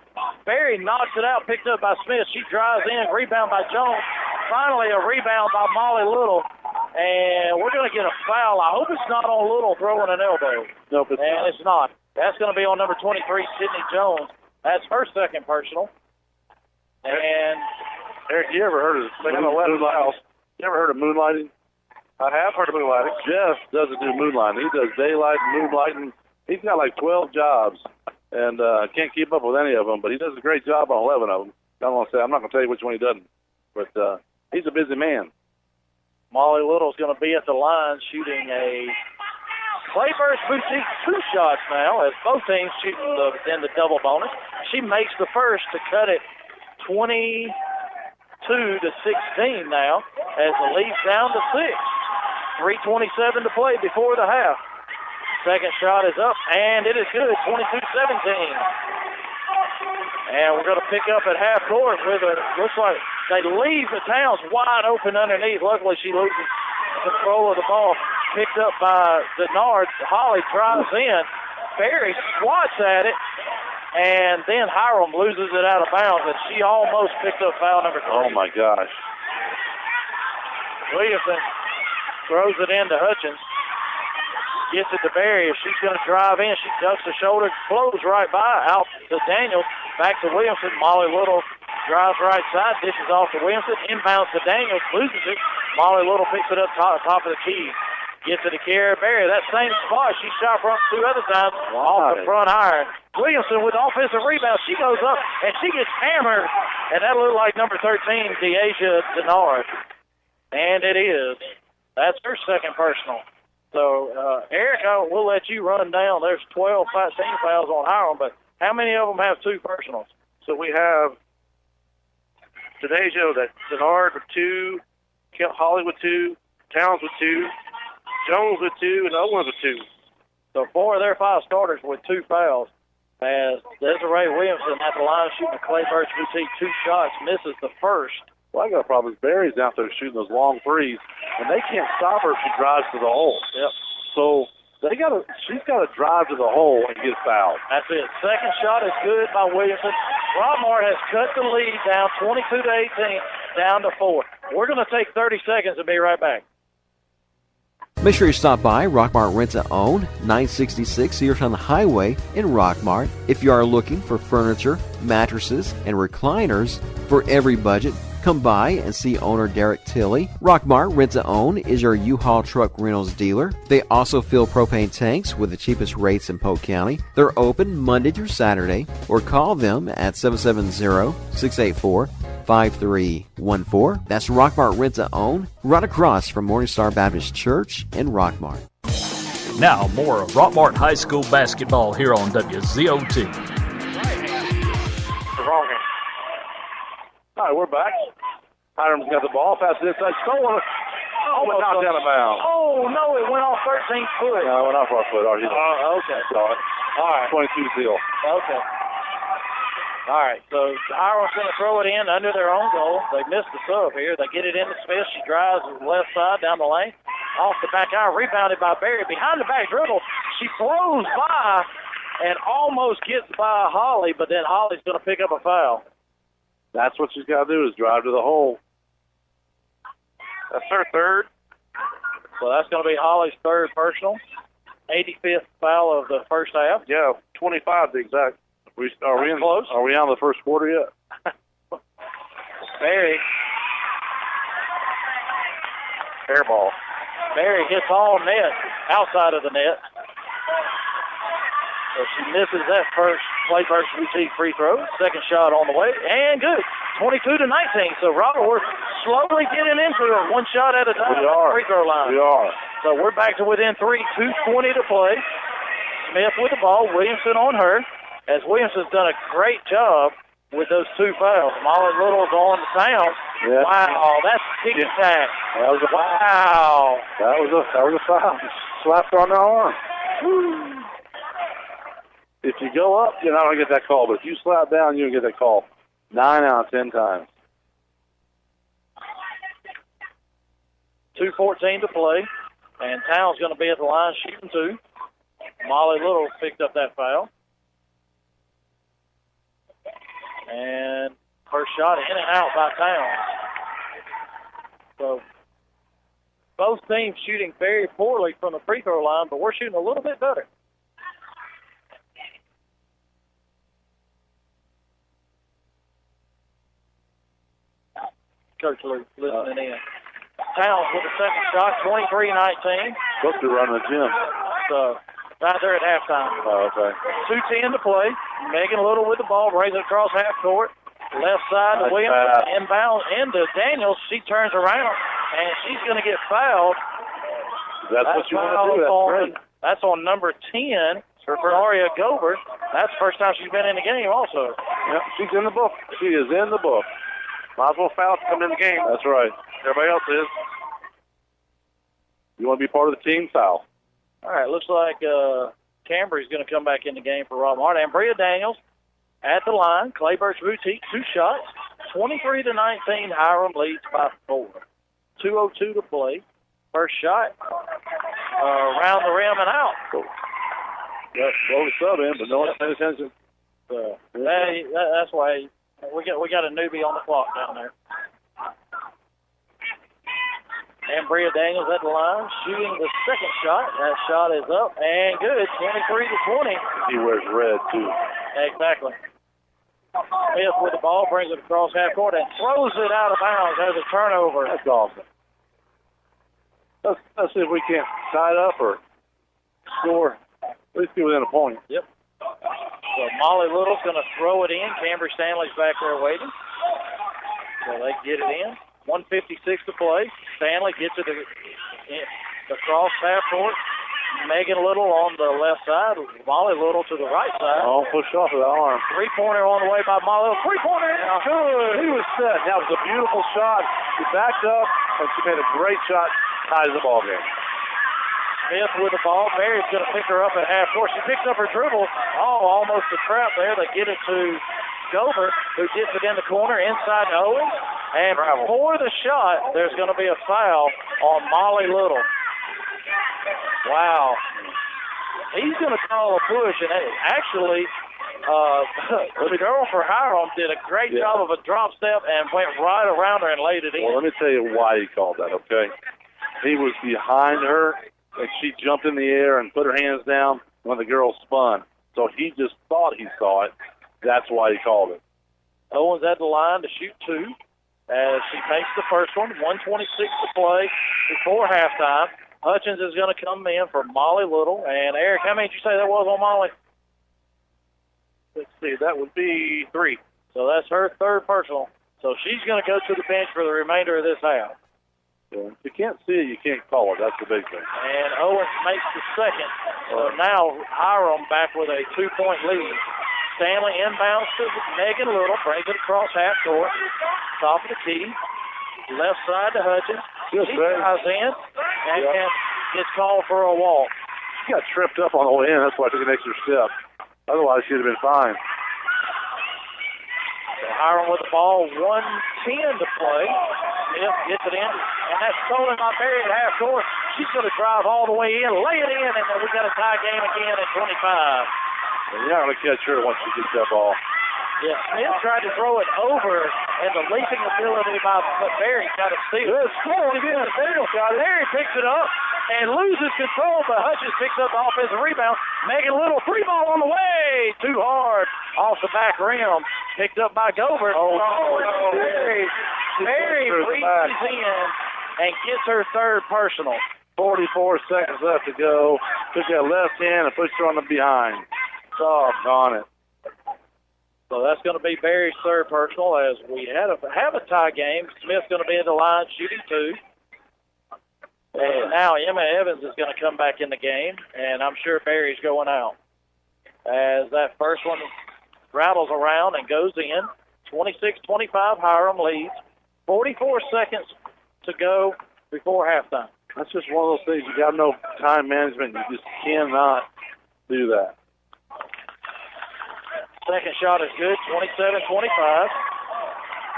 Barry knocks it out, picked up by Smith. She drives in, rebound by Jones. Finally, a rebound by Molly Little. And we're going to get a foul. I hope it's not on Little throwing an elbow. Nope, it's not. It's not. That's going to be on number 23, Sydney Jones. That's her second personal. And Eric, you ever heard of moonlighting? You ever heard of moonlighting? I have heard of moonlighting. Jeff doesn't do moonlighting. He does daylight, moonlighting. He's got like 12 jobs, and can't keep up with any of them, but he does a great job on 11 of them. I'm not going to tell you which one he doesn't, but he's a busy man. Molly Little's going to be at the line shooting a Clayburgh Boutique 2 shots now as both teams shoot in the double bonus. She makes the first to cut it 22-16 now as the lead's down to 6. 3:27 to play before the half. Second shot is up, and it is good, 22-17. And we're going to pick up at half court with looks like they leave the Towns wide open underneath. Luckily, she loses control of the ball. picked up by Denard. Holly drives in. Barry swats at it, and then Hiram loses it out of bounds, and she almost picked up foul number 3. Oh, my gosh. Williamson throws it into Hutchins. Gets it to Barry. If she's going to drive in, she ducks the shoulder, flows right by, out to Daniels, back to Williamson. Molly Little drives right side, dishes off to Williamson, inbounds to Daniels, loses it. Molly Little picks it up top of the key. Gets it to Kiara Barry. That same spot she shot from 2 other times off the front iron. Williamson with offensive rebound. She goes up, and she gets hammered. And that looked like number 13, Deasia Denard. And it is. That's her second personal. So, Eric, we'll let you run down. There's 12 team fouls on Hiram, but how many of them have 2 personals? So we have Deasia, that Denard with 2, Holly with 2, Towns with 2, Jones with 2, and Owens with 2. So 4 of their 5 starters with 2 fouls. As Desiree Williamson at the line shooting a Clay Birch boutique 2 shots, misses the first. Well, I got a problem. Barry's out there shooting those long threes, and they can't stop her if she drives to the hole. Yep. So she's got to drive to the hole and get fouled. That's it. Second shot is good by Williamson. Rockmart has cut the lead down 22-18, down to 4. We're going to take 30 seconds and be right back. Make sure you stop by Rockmart Rent to Own, 966 Seartown Highway in Rockmart. If you are looking for furniture, mattresses, and recliners for every budget, come by and see owner Derek Tilley. Rockmart Rent to Own is your U-Haul truck rentals dealer. They also fill propane tanks with the cheapest rates in Polk County. They're open Monday through Saturday, or call them at 770-684-5314. That's Rockmart Rent to Own, right across from Morningstar Baptist Church in Rockmart. Now more of Rockmart High School basketball here on WZOT. All right, we're back. Hiram's got the ball, passes inside, stolen it. Oh, but knocked out of bounds. Oh, no, it went off 13 foot. No, it went off our foot. Okay. Saw it. All right. 22 seal. Okay. All right, so Hiram's going to throw it in under their own goal. They missed the sub here. They get it into Smith. She drives to the left side down the lane. Off the back iron, rebounded by Barry. Behind the back dribble, she throws by and almost gets by Holly, but then Holly's going to pick up a foul. That's what she's got to do, is drive to the hole. That's her third. So that's going to be Holly's third personal. 85th foul of the first half. Yeah, 25 to be exact. Are we close? Are we on the first quarter yet? Barry. Fair ball. Barry hits all net, outside of the net. So she misses that first Clay Birch boutique free throw. Second shot on the way, and good. 22-19. So Rockmart slowly getting into it, 1 shot at a time. We are. Free throw line. We are. So we're back to within 3, 2:20 to play. Smith with the ball, Williamson on her. As Williamson's done a great job with those 2 fouls. Molly Little's on the sound. Yeah. Wow, that's ticky-tack. That was a foul. Wow. That was a foul. Slapped her on the arm. If you go up, you're not going to get that call. But if you slap down, you're going to get that call 9 out of 10 times. 2:14 to play. And Towns going to be at the line shooting 2. Molly Little picked up that foul. And first shot in and out by Towns. So both teams shooting very poorly from the free throw line, but we're shooting a little bit better. Coach Luke listening in. Towns with the second shot, 23-19. Supposed to be running the gym. So right there at halftime. Oh, okay. 2:10 to play. Megan Little with the ball, brings it across half court. Left side to Williams, inbound into Daniels. She turns around, and she's going to get fouled. That's what you want to do. That's great. That's on number 10 for Aria Gobert. That's the first time she's been in the game also. Yep, she's in the book. She is in the book. Might as well foul to come in the game. That's right. Everybody else is. You want to be part of the team, foul. All right, looks like Cambry's going to come back in the game for Rockmart. And Bria Daniels at the line. Clay Birch Boutique, 2 shots. 23-19, Hiram leads by 4. 2:02 to play. First shot around the rim and out. Yeah, slowly sub in, but no one's paying attention. That's why we got a newbie on the clock down there. And Bria Daniels at the line, shooting the second shot. That shot is up and good, 23-20. He wears red, too. Exactly. Smith with the ball, brings it across half court and throws it out of bounds. Has a turnover. That's awesome. Let's see if we can't tie it up or score. At least get within a point. Yep. So Molly Little's going to throw it in. Cambry Stanley's back there waiting. So they get it in. 1:56 to play. Stanley gets it across half court. Megan Little on the left side. Molly Little to the right side. Oh, push off of the arm. Three-pointer on the way by Molly Little. Three-pointer. Good. He was set. That was a beautiful shot. She backed up, and she made a great shot. Ties the ball game. Smith with the ball. Barry's going to pick her up at half court. She picks up her dribble. Oh, almost a trap there. They get it to Gover, who gets it in the corner inside to Owen. And before the shot, there's going to be a foul on Molly Little. Wow. He's going to call a push, and actually, the girl for Hiram did a great job of a drop step and went right around her and laid it in. Well, let me tell you why he called that, okay? He was behind her, and she jumped in the air and put her hands down when the girl spun. So he just thought he saw it. That's why he called it. Owens at the line to shoot two as she takes the first one. 1:26 to play before halftime. Hutchins is going to come in for Molly Little. And, Eric, how many did you say that was on Molly? Let's see, that would be 3. So that's her third personal. So she's going to go to the bench for the remainder of this half. Yeah. If you can't see it, you can't call it. That's the big thing. And Owens makes the second. So now Hiram back with a 2-point lead. Stanley inbounds to Megan Little, brings it across half court. Top of the key. Left side to Hutchins. He drives in and gets called for a walk. She got tripped up on the way in. That's why I took an extra step. Otherwise, she'd have been fine. So Hiram with the ball, 1:10 to play. Smith gets it in, and that's stolen by Berry at half court. She's going to drive all the way in, lay it in, and then we got a tie game again at 25. You're not going to catch her once she gets that ball. Yeah, Smith tried to throw it over, and the leaping ability by Berry got to steal. Good score again. Berry picks it up and loses control, but Hutchins picks up the offensive rebound. Megan Little, free ball on the way. Too hard off the back rim. Picked up by Gover. Berry reaches in and gets her third personal. 44 seconds left to go. Took that left hand and pushed her on the behind. Doggone it. So that's going to be Barry's third personal as we have a tie game. Smith's going to be in the line shooting two. And now Emma Evans is going to come back in the game, and I'm sure Barry's going out. As that first one rattles around and goes in, 26-25, Hiram leads. 44 seconds to go before halftime. That's just one of those things. You got no time management. You just cannot do that. Second shot is good, 27-25.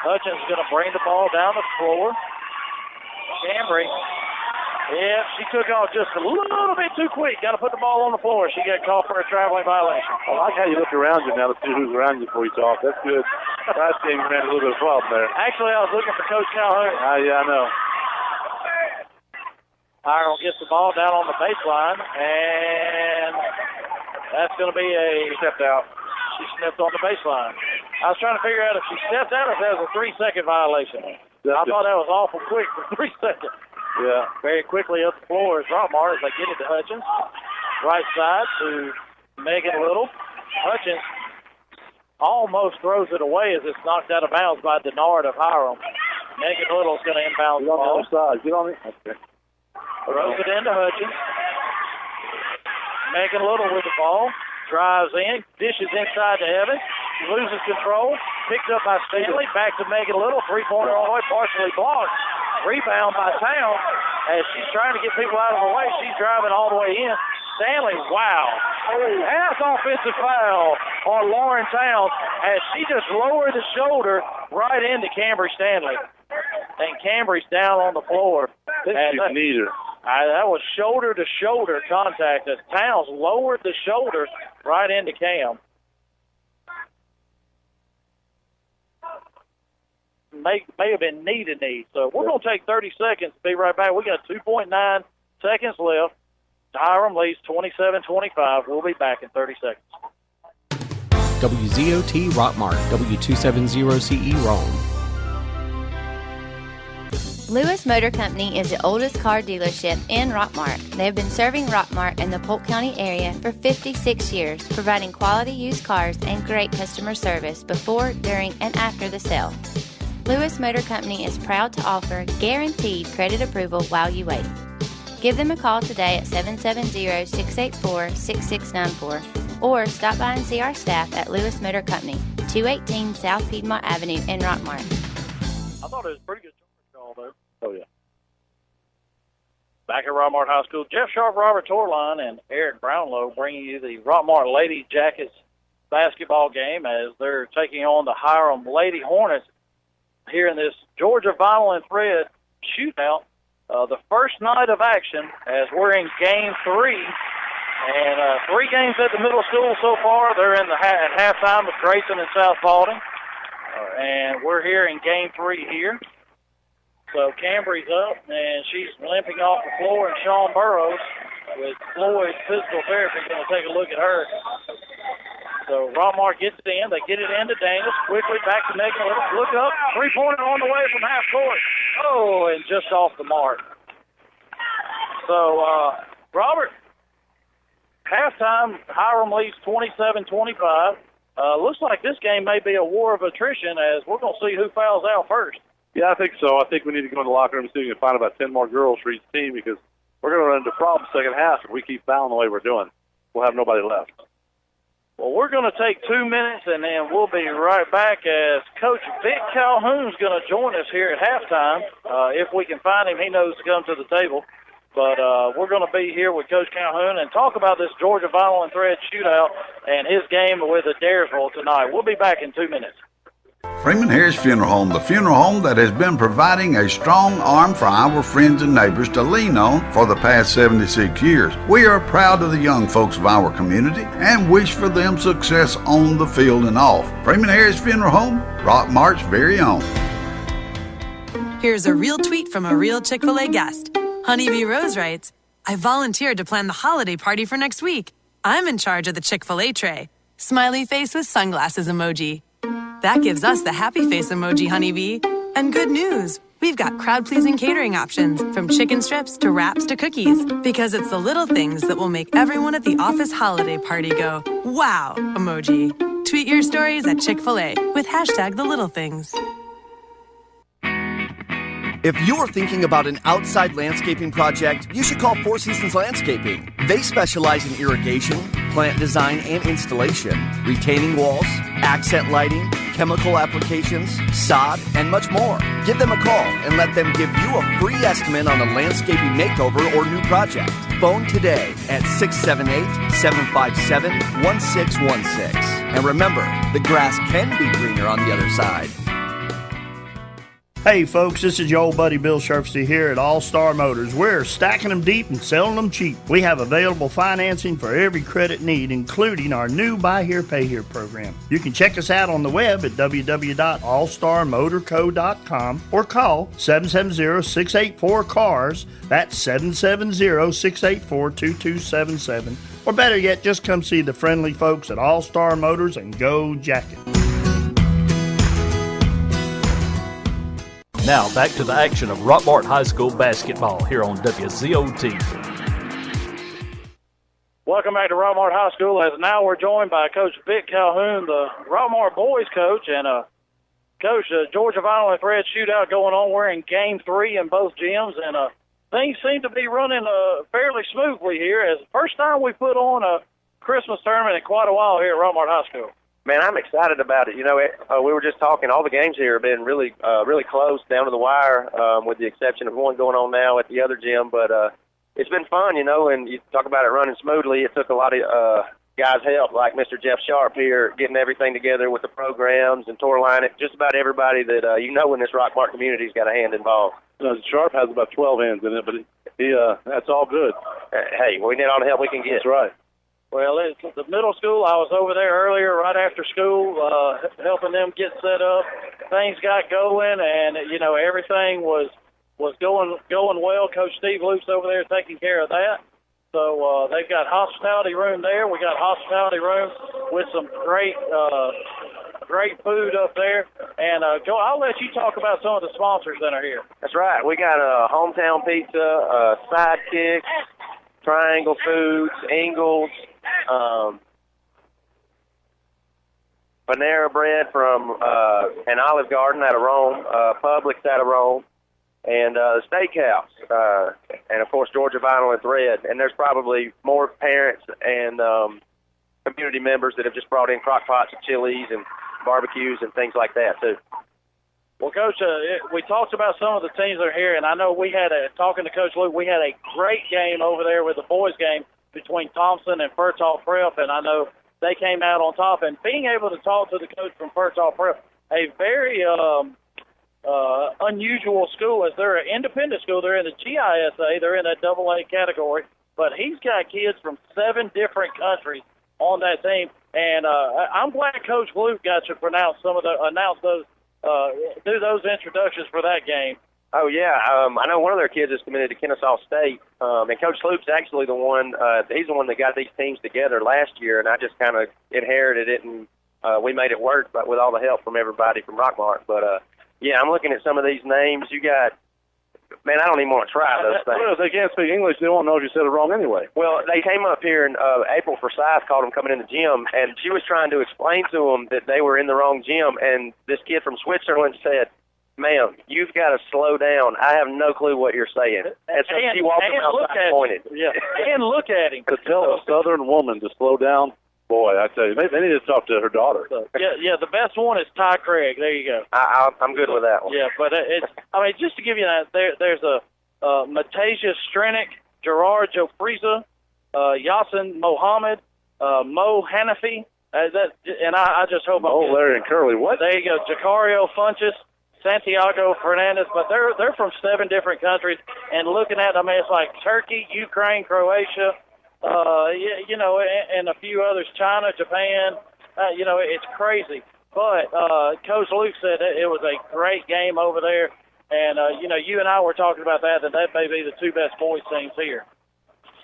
Hutchins is going to bring the ball down the floor. Cambry. Yeah, she took off just a little bit too quick. Got to put the ball on the floor. She got called for a traveling violation. I like how you look around you now to see who's around you before you talk. That's good. Last game you ran a little bit of problem there. Actually, I was looking for Coach Calhoun. Yeah, I know. Hiram gets the ball down on the baseline, and that's going to be a stepped out. She stepped on the baseline. I was trying to figure out if she stepped out or if that was a 3-second violation. I thought that was awful quick for 3 seconds. Yeah. Very quickly up the floor is Rockmart as they get it to Hutchins. Right side to Megan Little. Hutchins almost throws it away as it's knocked out of bounds by Denard of Hiram. Megan Little's going to inbound the ball. Get on the other side. Get on it. Okay. Throws it into Hutchins. Megan Little with the ball. Drives in, dishes inside to Evans, loses control, picked up by Stanley, back to Megan Little, three-pointer all the way, partially blocked. Rebound by Towns as she's trying to get people out of the way. She's driving all the way in. Stanley, wow. That's offensive foul on Lauren Towns as she just lowered the shoulder right into Cambry Stanley. And Cambry's down on the floor. She kneed her. That was shoulder-to-shoulder contact as Towns lowered the shoulder right into Cam. May have been knee to knee. So we're going to take 30 seconds. Be right back. We got 2.9 seconds left. Hiram leads 27-25. We'll be back in 30 seconds. WZOT Rockmart, W270CE Rome. Lewis Motor Company is the oldest car dealership in Rockmart. They have been serving Rockmart and the Polk County area for 56 years, providing quality used cars and great customer service before, during, and after the sale. Lewis Motor Company is proud to offer guaranteed credit approval while you wait. Give them a call today at 770-684-6694 or stop by and see our staff at Lewis Motor Company, 218 South Piedmont Avenue in Rockmart. I thought it was a pretty good call, though. Oh, yeah. Back at Rockmart High School, Jeff Sharp, Robert Torline, and Eric Brownlow bringing you the Rockmart Lady Jackets basketball game as they're taking on the Hiram Lady Hornets here in this Georgia Vinyl and Thread shootout. The first night of action as we're in Game 3. And 3 games at the middle school so far. They're in at halftime with Grayson and South Paulding. And we're here in Game 3 here. So Cambry's up, and she's limping off the floor, and Sean Burrows with Floyd's physical therapy going to take a look at her. So Rockmart gets it in. They get it into Daniels. Quickly back to Megan. Look up. 3-pointer on the way from half court. Oh, and just off the mark. So, Robert, halftime, Hiram leads 27-25. Looks like this game may be a war of attrition as we're going to see who fouls out first. Yeah, I think so. I think we need to go in the locker room and see if we can find about 10 more girls for each team because we're going to run into problems second half if we keep fouling the way we're doing. We'll have nobody left. Well, we're going to take 2 minutes, and then we'll be right back as Coach Vic Calhoun's going to join us here at halftime. If we can find him, he knows to come to the table. But we're going to be here with Coach Calhoun and talk about this Georgia Vinyl and Thread shootout and his game with Adairsville tonight. We'll be back in 2 minutes. Freeman Harris Funeral Home, the funeral home that has been providing a strong arm for our friends and neighbors to lean on for the past 76 years. We are proud of the young folks of our community and wish for them success on the field and off. Freeman Harris Funeral Home, Rockmart's very own. Here's a real tweet from a real Chick-fil-A guest. Honeybee Rose writes, I volunteered to plan the holiday party for next week. I'm in charge of the Chick-fil-A tray. Smiley face with sunglasses emoji. That gives us the happy face emoji, Honeybee. And good news, we've got crowd-pleasing catering options, from chicken strips to wraps to cookies, because it's the little things that will make everyone at the office holiday party go, wow, emoji. Tweet your stories at Chick-fil-A with #TheLittleThings. If you're thinking about an outside landscaping project, you should call Four Seasons Landscaping. They specialize in irrigation, plant design and installation, retaining walls, accent lighting, chemical applications, sod, and much more. Give them a call and let them give you a free estimate on a landscaping makeover or new project. Phone today at 678-757-1616. And remember, the grass can be greener on the other side. Hey folks, this is your old buddy Bill Sharpsty here at All Star Motors. We're stacking them deep and selling them cheap. We have available financing for every credit need, including our new Buy Here, Pay Here program. You can check us out on the web at www.allstarmotorco.com or call 770-684-CARS. That's 770-684-2277. Or better yet, just come see the friendly folks at All Star Motors and go Jacket. Now back to the action of Rockmart High School basketball here on WZOT. Welcome back to Rockmart High School as now we're joined by Coach Vic Calhoun, the Rockmart boys coach, and Coach, Georgia Vinyl and Thread shootout going on. We're in Game 3 in both gyms, and things seem to be running fairly smoothly here as the first time we put on a Christmas tournament in quite a while here at Rockmart High School. Man, I'm excited about it. You know, we were just talking. All the games here have been really close, down to the wire, with the exception of one going on now at the other gym. But it's been fun, you know, and you talk about it running smoothly. It took a lot of guys' help, like Mr. Jeff Sharp here, getting everything together with the programs and Torline. Just about everybody that you know in this Rockmart community's got a hand involved. Sharp has about 12 hands in it, but That's all good. Hey, we need all the help we can get. That's right. Well, it's the middle school. I was over there earlier, right after school, helping them get set up. Things got going, and everything was going well. Coach Steve Luke's over there taking care of that. So they've got hospitality room there. We got hospitality room with some great food up there. And Joe, I'll let you talk about some of the sponsors that are here. That's right. We got Hometown Pizza, Sidekicks, Triangle Foods, Ingles, Panera Bread from an Olive Garden out of Rome, Publix out of Rome, and the Steakhouse, and, of course, Georgia Vinyl and Thread. And there's probably more parents and community members that have just brought in crock pots and chilies and barbecues and things like that, too. Well, Coach, we talked about some of the teams that are here, and I know talking to Coach Luke, we had a great game over there with the boys' game between Thompson and Furtall Prep, and I know they came out on top. And being able to talk to the coach from Furtall Prep, a very unusual school, as they're an independent school. They're in the GISA. They're in that AA category. But he's got kids from 7 different countries on that team. And I'm glad Coach Luke got to do those introductions for that game. Oh, yeah. I know one of their kids is committed to Kennesaw State. And Coach Luke's actually the one, he's the one that got these teams together last year, and I just kind of inherited it, and we made it work but with all the help from everybody from Rockmart. But, yeah, I'm looking at some of these names. You got, man, I don't even want to try those things. Well, if they can't speak English, they won't know if you said it wrong anyway. Well, they came up here, and April Forsyth called them coming in the gym, and she was trying to explain to them that they were in the wrong gym, and this kid from Switzerland said, "Ma'am, you've got to slow down. I have no clue what you're saying." And so she walked him outside and pointed. Yeah, and look at him. To tell a Southern woman to slow down, boy, I tell you, they need to talk to her daughter. Yeah, the best one is Ty Craig. There you go. I'm good with that one. Yeah, but just to give you that, there's a Matasia Strenick, Gerard Jofriza, Yasin Mohammed, Mo Hanafi. And I just hope Larry and Curly, what? There you go. Jacario Funches, Santiago Fernandez, but they're from 7 different countries. And looking at them, it's like Turkey, Ukraine, Croatia, and a few others, China, Japan. It's crazy. But Coach Luke said it was a great game over there. And, you and I were talking about that may be the 2 best boys teams here.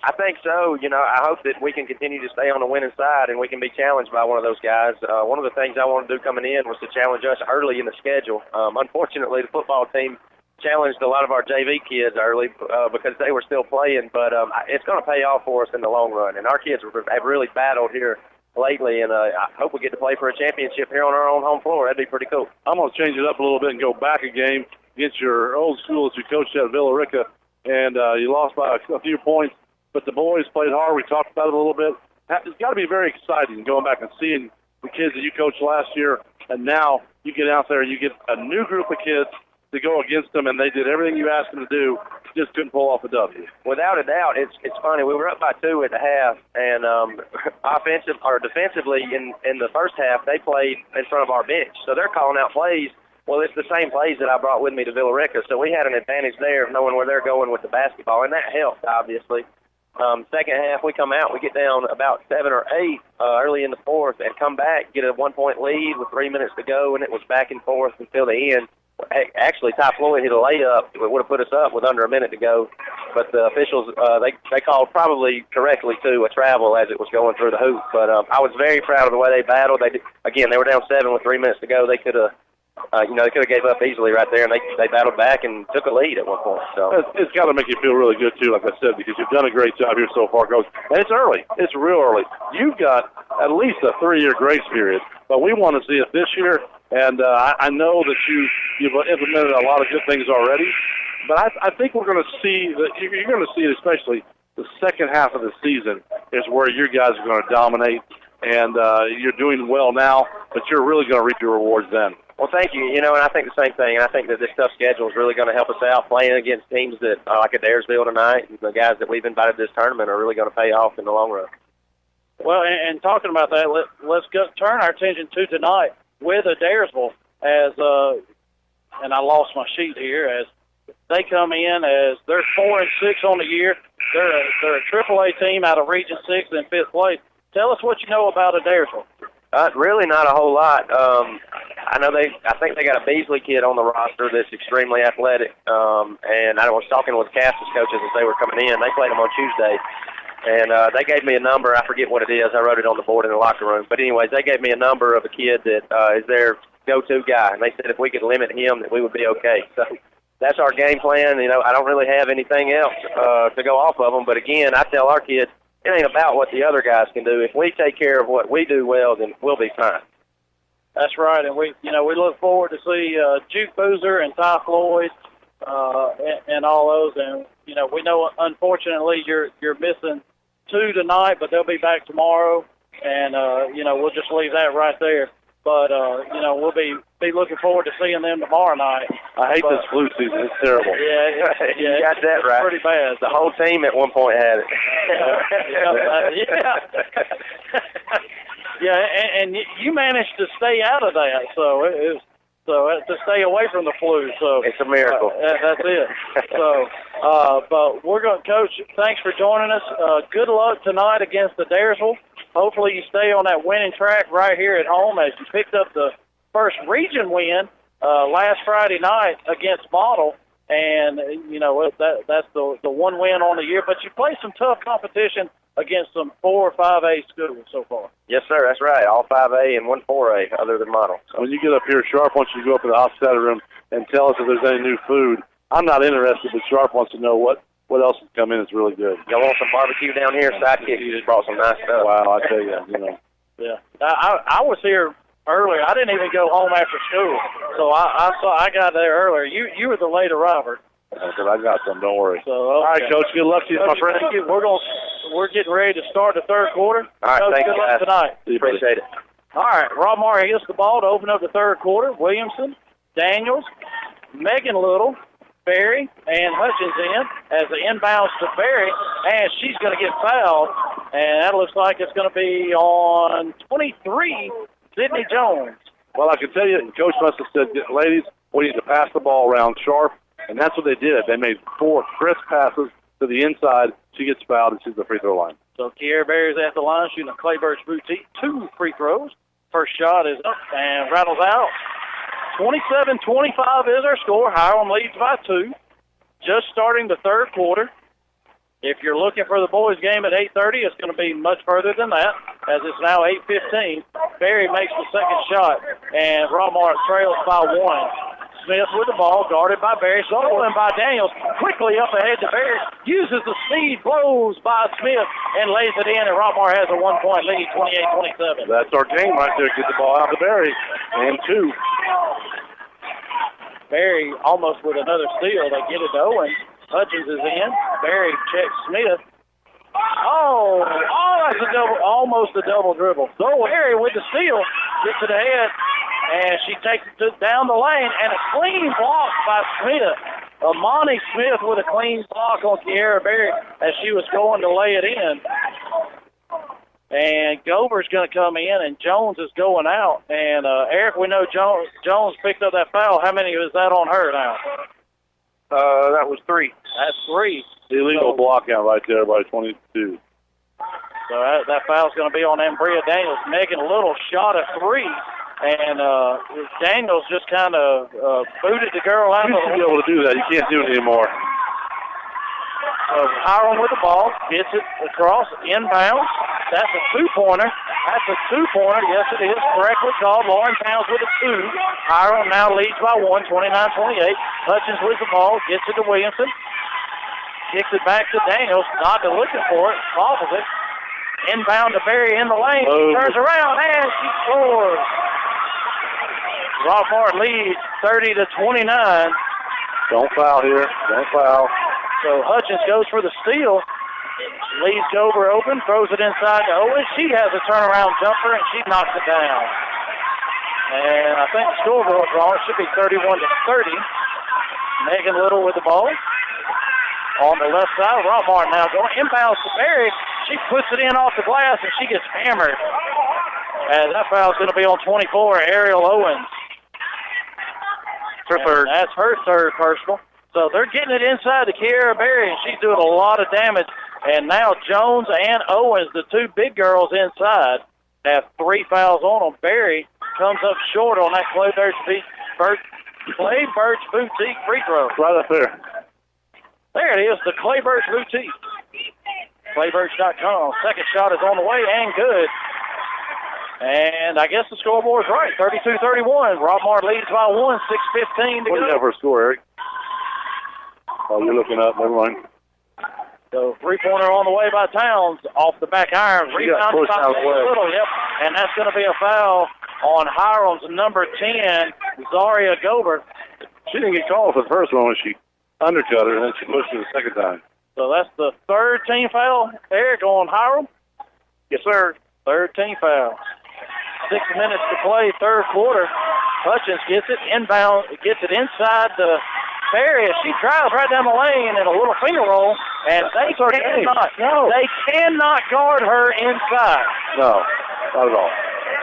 I think so. I hope that we can continue to stay on the winning side and we can be challenged by one of those guys. One of the things I wanted to do coming in was to challenge us early in the schedule. Unfortunately, the football team challenged a lot of our JV kids early because they were still playing, but it's going to pay off for us in the long run. And our kids have really battled here lately, and I hope we get to play for a championship here on our own home floor. That'd be pretty cool. I'm going to change it up a little bit and go back a game against your old school that you coached at Villa Rica, and you lost by a few points. But the boys played hard. We talked about it a little bit. It's got to be very exciting going back and seeing the kids that you coached last year, and now you get out there and you get a new group of kids to go against them, and they did everything you asked them to do, just couldn't pull off a W. Without a doubt, it's funny. We were up by 2 at the half, and defensively in the first half, they played in front of our bench. So they're calling out plays. Well, it's the same plays that I brought with me to Villa Rica, so we had an advantage there of knowing where they're going with the basketball, and that helped, obviously. Second half, we come out, we get down about 7 or 8 early in the fourth, and come back, get a 1-point lead with 3 minutes to go, and it was back and forth until the end. Actually, Ty Floyd hit a layup. It would have put us up with under a minute to go, but the officials they called probably correctly too a travel as it was going through the hoop. But I was very proud of the way they battled. They were down 7 with 3 minutes to go. They could have. They could have gave up easily right there, and they battled back and took a lead at one point. So it's got to make you feel really good too, like I said, because you've done a great job here so far, Coach. And it's early; it's real early. You've got at least a 3-year grace period, but we want to see it this year. And I know that you've implemented a lot of good things already, but I think we're going to see that you're going to see it, especially the second half of the season, is where your guys are going to dominate. And you're doing well now, but you're really going to reap your rewards then. Well, thank you. And I think the same thing. And I think that this tough schedule is really going to help us out playing against teams that, like at Dayersville tonight, and the guys that we've invited to this tournament are really going to pay off in the long run. Well, and talking about that, let's turn our attention to tonight with Dayersville and I lost my sheet here, as they come in as they're 4-6 on the year. They're a AAA team out of Region 6 in 5th place. Tell us what you know about Adairsville. Really not a whole lot. I think they got a Beasley kid on the roster that's extremely athletic. And I was talking with Cass's coaches as they were coming in. They played them on Tuesday. And they gave me a number. I forget what it is. I wrote it on the board in the locker room. But anyways, they gave me a number of a kid that is their go-to guy. And they said if we could limit him, that we would be okay. So that's our game plan. I don't really have anything else to go off of them. But, again, I tell our kids, it ain't about what the other guys can do. If we take care of what we do well, then we'll be fine. That's right, and we look forward to see Juke Boozer and Ty Floyd and all those. And we know unfortunately you're missing 2 tonight, but they'll be back tomorrow. And we'll just leave that right there. But we'll be looking forward to seeing them tomorrow night. I hate this flu season. It's terrible. Yeah, you got that right. Pretty bad. The whole team at one point had it. Yeah, and you managed to stay out of that, so to stay away from the flu. So it's a miracle. That's it. So, but we're going, Coach. Thanks for joining us. Good luck tonight against Adairsville. Hopefully, you stay on that winning track right here at home as you picked up the first region win last Friday night against Model. And, that's the one win on the year. But you played some tough competition against some 4 or 5A schools so far. Yes, sir, that's right. All 5A and 1 4A other than Model. When you get up here, Sharp wants you to go up in the hospitality room and tell us if there's any new food. I'm not interested, but Sharp wants to know what else has come in that's really good. Y'all want some barbecue down here? Sidekick, you just brought some nice stuff. Wow, I tell you, Yeah. I was here earlier. I didn't even go home after school, so I got there earlier. You were the late arriver. Okay, I got some. Don't worry. So, All right, Coach. Good luck to you, my friend. Thank you. We're getting ready to start the third quarter. All right, Coach, thank you, good luck guys. tonight. Appreciate it. All right, Rockmart gets the ball to open up the third quarter. Williamson, Daniels, Megan Little, Berry, and Hutchins in as the inbounds to Berry, and she's going to get fouled, and that looks like it's going to be on 23, Sydney Jones. Well, I can tell you, Coach must have said, ladies, we need to pass the ball around Sharp, and that's what they did. They made 4 crisp passes to the inside. She gets fouled, and she's the free throw line. So Kiera Berry's at the line shooting a Claybird's Boutique. 2 free throws. First shot is up and rattles out. 27-25 is our score. Hiram leads by 2. Just starting the third quarter. If you're looking for the boys' game at 8:30, it's going to be much further than that, as it's now 8:15. Berry makes the second shot, and Rockmart trails by 1. Smith with the ball, guarded by Berry, stolen by Daniels, quickly up ahead to Berry, uses the speed, blows by Smith, and lays it in, and Rockmart has a 1-point lead, 28-27. That's our game right there. Get the ball out to Berry, and 2. Berry almost with another steal. They get it to Owens. Hutchins is in. Berry checks Smith. Oh, that's almost a double dribble. So Berry with the steal, gets it ahead, and she takes it down the lane, and a clean block by Smith. Amani Smith with a clean block on Kiera Berry as she was going to lay it in. And Gover's going to come in, and Jones is going out. And, Eric, we know Jones picked up that foul. How many is that on her now? That was 3. That's 3. Illegal block out right there by 22. So that foul's going to be on Ambria Daniels. Megan Little shot a 3. And Daniels just kind of booted the girl out. You used to be able to do that. You can't do it anymore. Hiram with the ball, gets it across, inbounds. That's a 2-pointer. That's a 2-pointer. Yes, it is. Correctly called. Lauren Towns with a 2. Hiram now leads by 1, 29-28. Hutchins with the ball, gets it to Williamson. Kicks it back to Daniels. Not looking for it. Bobbles it. Inbound to Berry in the lane. She turns around and she scores. Rockmart leads 30-29. Don't foul here. Don't foul. So Hutchins goes for the steal. Leaves Gover open, throws it inside to Owens. She has a turnaround jumper, and she knocks it down. And I think the scoreboard's wrong. It should be 31-30. Megan Little with the ball. On the left side, Rockmart now going inbounds to Berry. She puts it in off the glass, and she gets hammered. And that foul's going to be on 24, Ariel Owens. Her third. That's her third personal. So they're getting it inside to Kiara Berry, and she's doing a lot of damage. And now Jones and Owens, the two big girls inside, have 3 fouls on them. Berry comes up short on that Clay Birch Boutique free throw. Right up there. There it is, the Clay Birch Boutique. ClayBirch.com. Second shot is on the way and good. And I guess the scoreboard's right, 32-31. Rockmart leads by 1, 6:15 to go. What do you have for a score, Eric? Oh, you're looking up. Never mind. So three-pointer on the way by Towns off the back iron. Rebound by Little, yep. And that's going to be a foul on Hiram's number 10, Zaria Gobert. She didn't get called for the first one when she undercut her, and then she pushed her the second time. So that's the third team foul, Eric, on Hiram? Yes, sir. Third team foul. 6 minutes to play, third quarter. Hutchins gets it inbound, gets it inside the Berry. She drives right down the lane in a little finger roll, and they cannot guard her inside. No, not at all.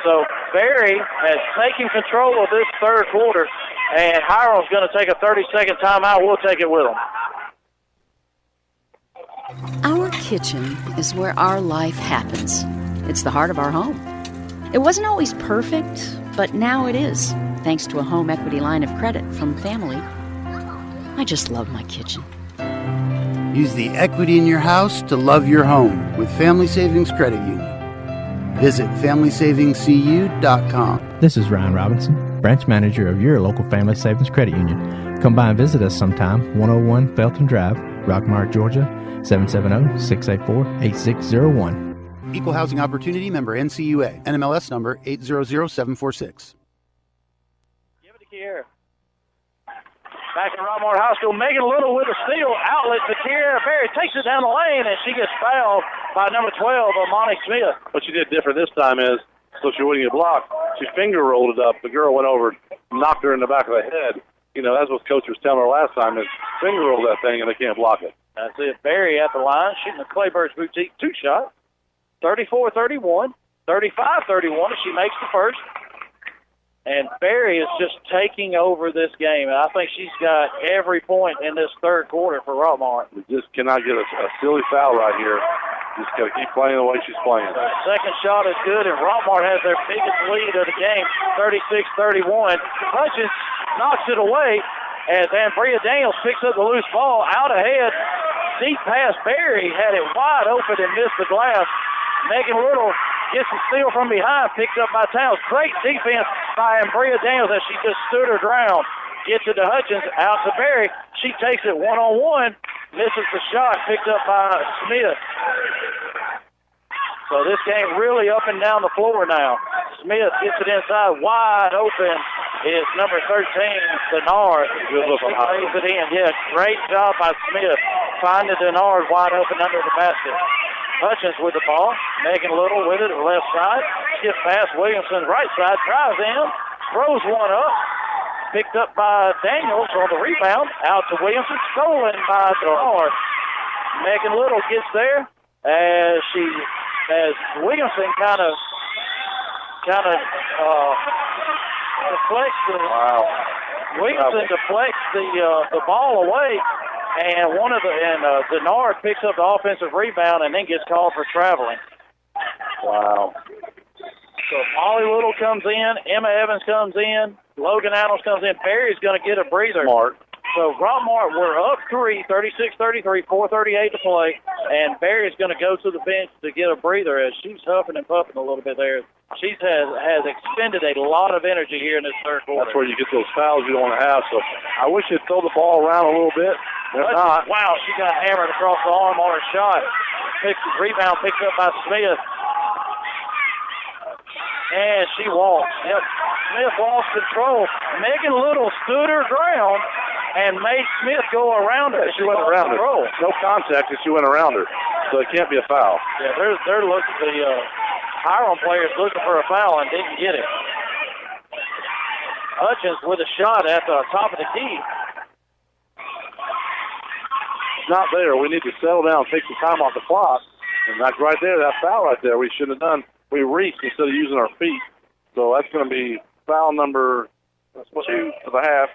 So Berry has taken control of this third quarter, and Hiram's going to take a 30-second timeout. We'll take it with them. Our kitchen is where our life happens. It's the heart of our home. It wasn't always perfect, but now it is, thanks to a home equity line of credit from Family. I just love my kitchen. Use the equity in your house to love your home with Family Savings Credit Union. Visit FamilySavingsCU.com. This is Ryan Robinson, branch manager of your local Family Savings Credit Union. Come by and visit us sometime, 101 Felton Drive, Rockmart, Georgia, 770-684-8601. Equal Housing Opportunity member NCUA. NMLS number 800746. Give it to Kiera. Back in Rockmart High School, Megan Little with a steal. Outlet to Kiera Berry. Takes it down the lane, and she gets fouled by number 12, Amani Smith. What she did different this time is, so she wouldn't get blocked, she finger rolled it up. The girl went over, knocked her in the back of the head. You know, that's what Coach was telling her last time, is finger roll that thing, and they can't block it. That's it. Berry at the line, shooting the Clay Birch Boutique 2-shot. 34-31, 35-31 if she makes the first. And Berry is just taking over this game. And I think she's got every point in this third quarter for Rockmart. We just cannot get a silly foul right here. Just got to keep playing the way she's playing. The second shot is good, and Rockmart has their biggest lead of the game, 36-31. Hutchins knocks it away as Ambria Daniels picks up the loose ball out ahead. Deep pass, Berry had it wide open and missed the glass. Megan Little gets the steal from behind, picked up by Towns. Great defense by Ambria Daniels as she just stood her ground. Gets it to Hutchins, out to Berry. She takes it one-on-one, misses the shot, picked up by Smith. So this game really up and down the floor now. Smith gets it inside, wide open is number 13, Denard. Good look on lays it in. Yeah, great job by Smith. Finding Denard wide open under the basket. Hutchins with the ball. Megan Little with it left side. Skip past Williamson right side. Drives in. Throws one up. Picked up by Daniels on the rebound. Out to Williamson. Stolen by Denard. Megan Little gets there as Williamson kind of deflects Williamson deflects the ball away. And Denard picks up the offensive rebound and then gets called for traveling. Wow. So Molly Little comes in, Emma Evans comes in, Logan Adams comes in. Berry's going to get a breather. Smart. So Rockmart, we're up 3, 36-33, 4:38 to play, and Berry's going to go to the bench to get a breather as she's huffing and puffing a little bit there. She has expended a lot of energy here in this third quarter. That's where you get those fouls you don't want to have. So I wish you'd throw the ball around a little bit. Not. Wow, she got hammered across the arm on her shot. Rebound picked up by Smith. And she walked. Yep. Smith lost control. Megan Little stood her ground and made Smith go around her. She went around her. No contact, and she went around her. So it can't be a foul. Yeah, they're looking. The Hiram players looking for a foul and didn't get it. Hutchins with a shot at the top of the key. Not there. We need to settle down, take some time off the clock. And that's right there, that foul right there. We should have done. We reached instead of using our feet. So that's going to be foul number 2 for the half.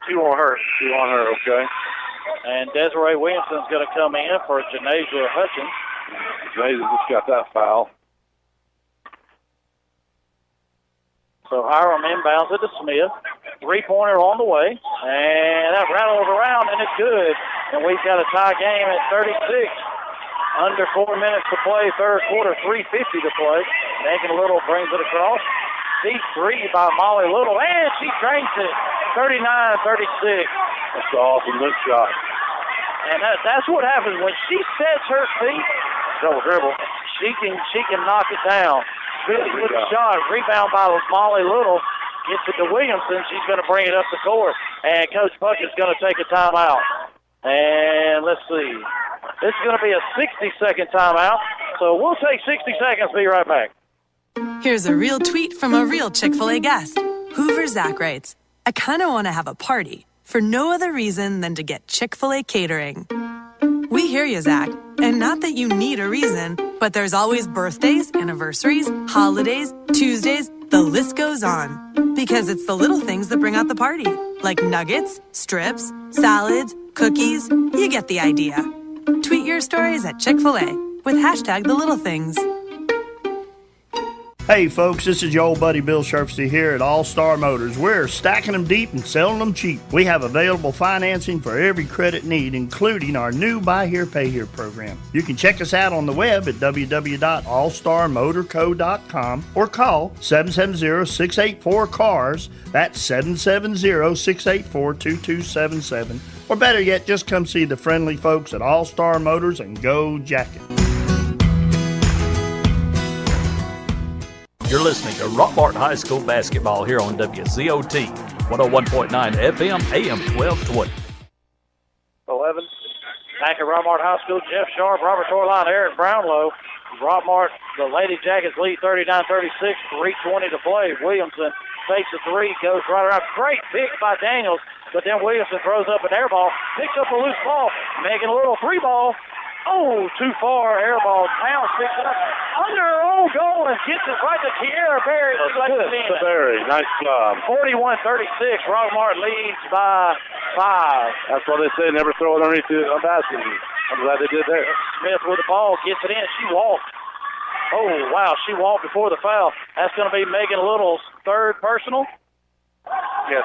You want her. Okay. And Desiree Williamson's going to come in for Janasia Hutchins. Janasia just got that foul. So Hiram inbounds it to Smith. Three-pointer on the way. And that rattles around, and it's good. And we've got a tie game at 36. Under 4 minutes to play, third quarter, 3:50 to play. Megan Little brings it across. Deep three by Molly Little, and she drains it. 39-36. That's an awesome look shot. And that's what happens when she sets her feet. Double dribble. She can knock it down. Good shot. Rebound by Molly Little. Gets it to Williamson. She's going to bring it up the court. And Coach Puckett's going to take a timeout. And let's see. This is going to be a 60-second timeout. So we'll take 60 seconds. Be right back. Here's a real tweet from a real Chick-fil-A guest. Hoover Zach writes, I kind of want to have a party for no other reason than to get Chick-fil-A catering. We hear you, Zach. And not that you need a reason, but there's always birthdays, anniversaries, holidays, Tuesdays, the list goes on. Because it's the little things that bring out the party. Like nuggets, strips, salads, cookies. You get the idea. Tweet your stories at Chick-fil-A with hashtag the little things. Hey folks, this is your old buddy Bill Sherfsey here at All Star Motors. We're stacking them deep and selling them cheap. We have available financing for every credit need, including our new Buy Here, Pay Here program. You can check us out on the web at www.allstarmotorco.com or call 770-684-CARS. That's 770-684-2277. Or better yet, just come see the friendly folks at All Star Motors and go Jacket. You're listening to Rockmart High School basketball here on WZOT 101.9 FM, AM 1220. 11. Back at Rockmart High School, Jeff Sharp, Robert Torline, Eric Brownlow. Rockmart, the Lady Jackets lead 39-36, 3:20 to play. Williamson fakes a three, goes right around. Great pick by Daniels, but then Williamson throws up an air ball, picks up a loose ball, making a little three ball. Oh, too far, air ball. Towns picks it up under her own goal and gets it right to Kiera Berry. Berry, nice job. 41-36, Rockmart leads by 5. That's what they say, never throw it underneath the basket. I'm glad they did that. Smith with the ball, gets it in. She walked. Oh, wow, she walked before the foul. That's going to be Megan Little's third personal. Yes.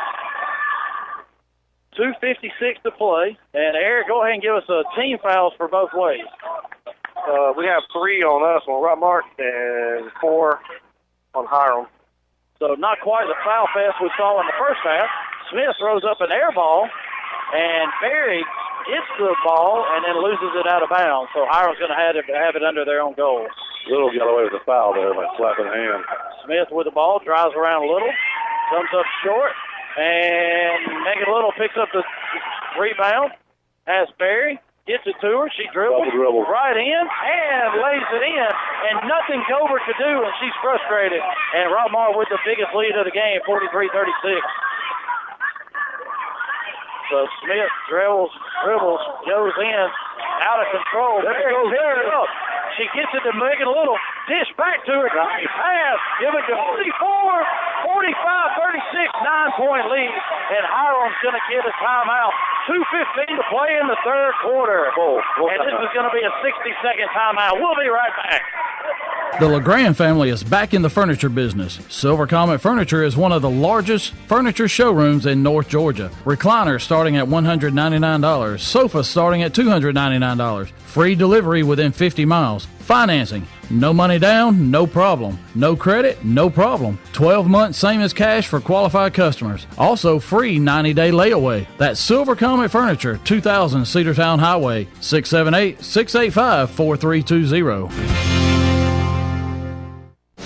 2:56 to play. And, Eric, go ahead and give us team fouls for both ways. We have 3 on us on Rockmart and 4 on Hiram. So not quite the foul fest we saw in the first half. Smith throws up an air ball, and Berry gets the ball and then loses it out of bounds. So Hiram's going to have it under their own goal. Little got away with the foul there by slapping the hand. Smith with the ball, drives around a little, comes up short. And Megan Little picks up the rebound, has Berry, gets it to her. She dribbles right in and lays it in, and nothing Gilbert could do, and she's frustrated. And Rockmart with the biggest lead of the game, 43-36. So Smith dribbles, goes in, out of control. Berry goes up. She gets it to Megan Little. Dish back to her. Pass. Give it to 44, 45-36, 9-point lead. And Hiram's going to get a timeout. 2:15 to play in the third quarter. And this is going to be a 60-second timeout. We'll be right back. The LeGrand family is back in the furniture business. Silver Comet Furniture is one of the largest furniture showrooms in North Georgia. Recliners starting at $199. Sofas starting at $299. Free delivery within 50 miles. Financing. No money down, no problem. No credit, no problem. 12 months, same as cash for qualified customers. Also free 90-day layaway. That's Silver Comet Furniture, 2000 Cedartown Highway, 678-685-4320.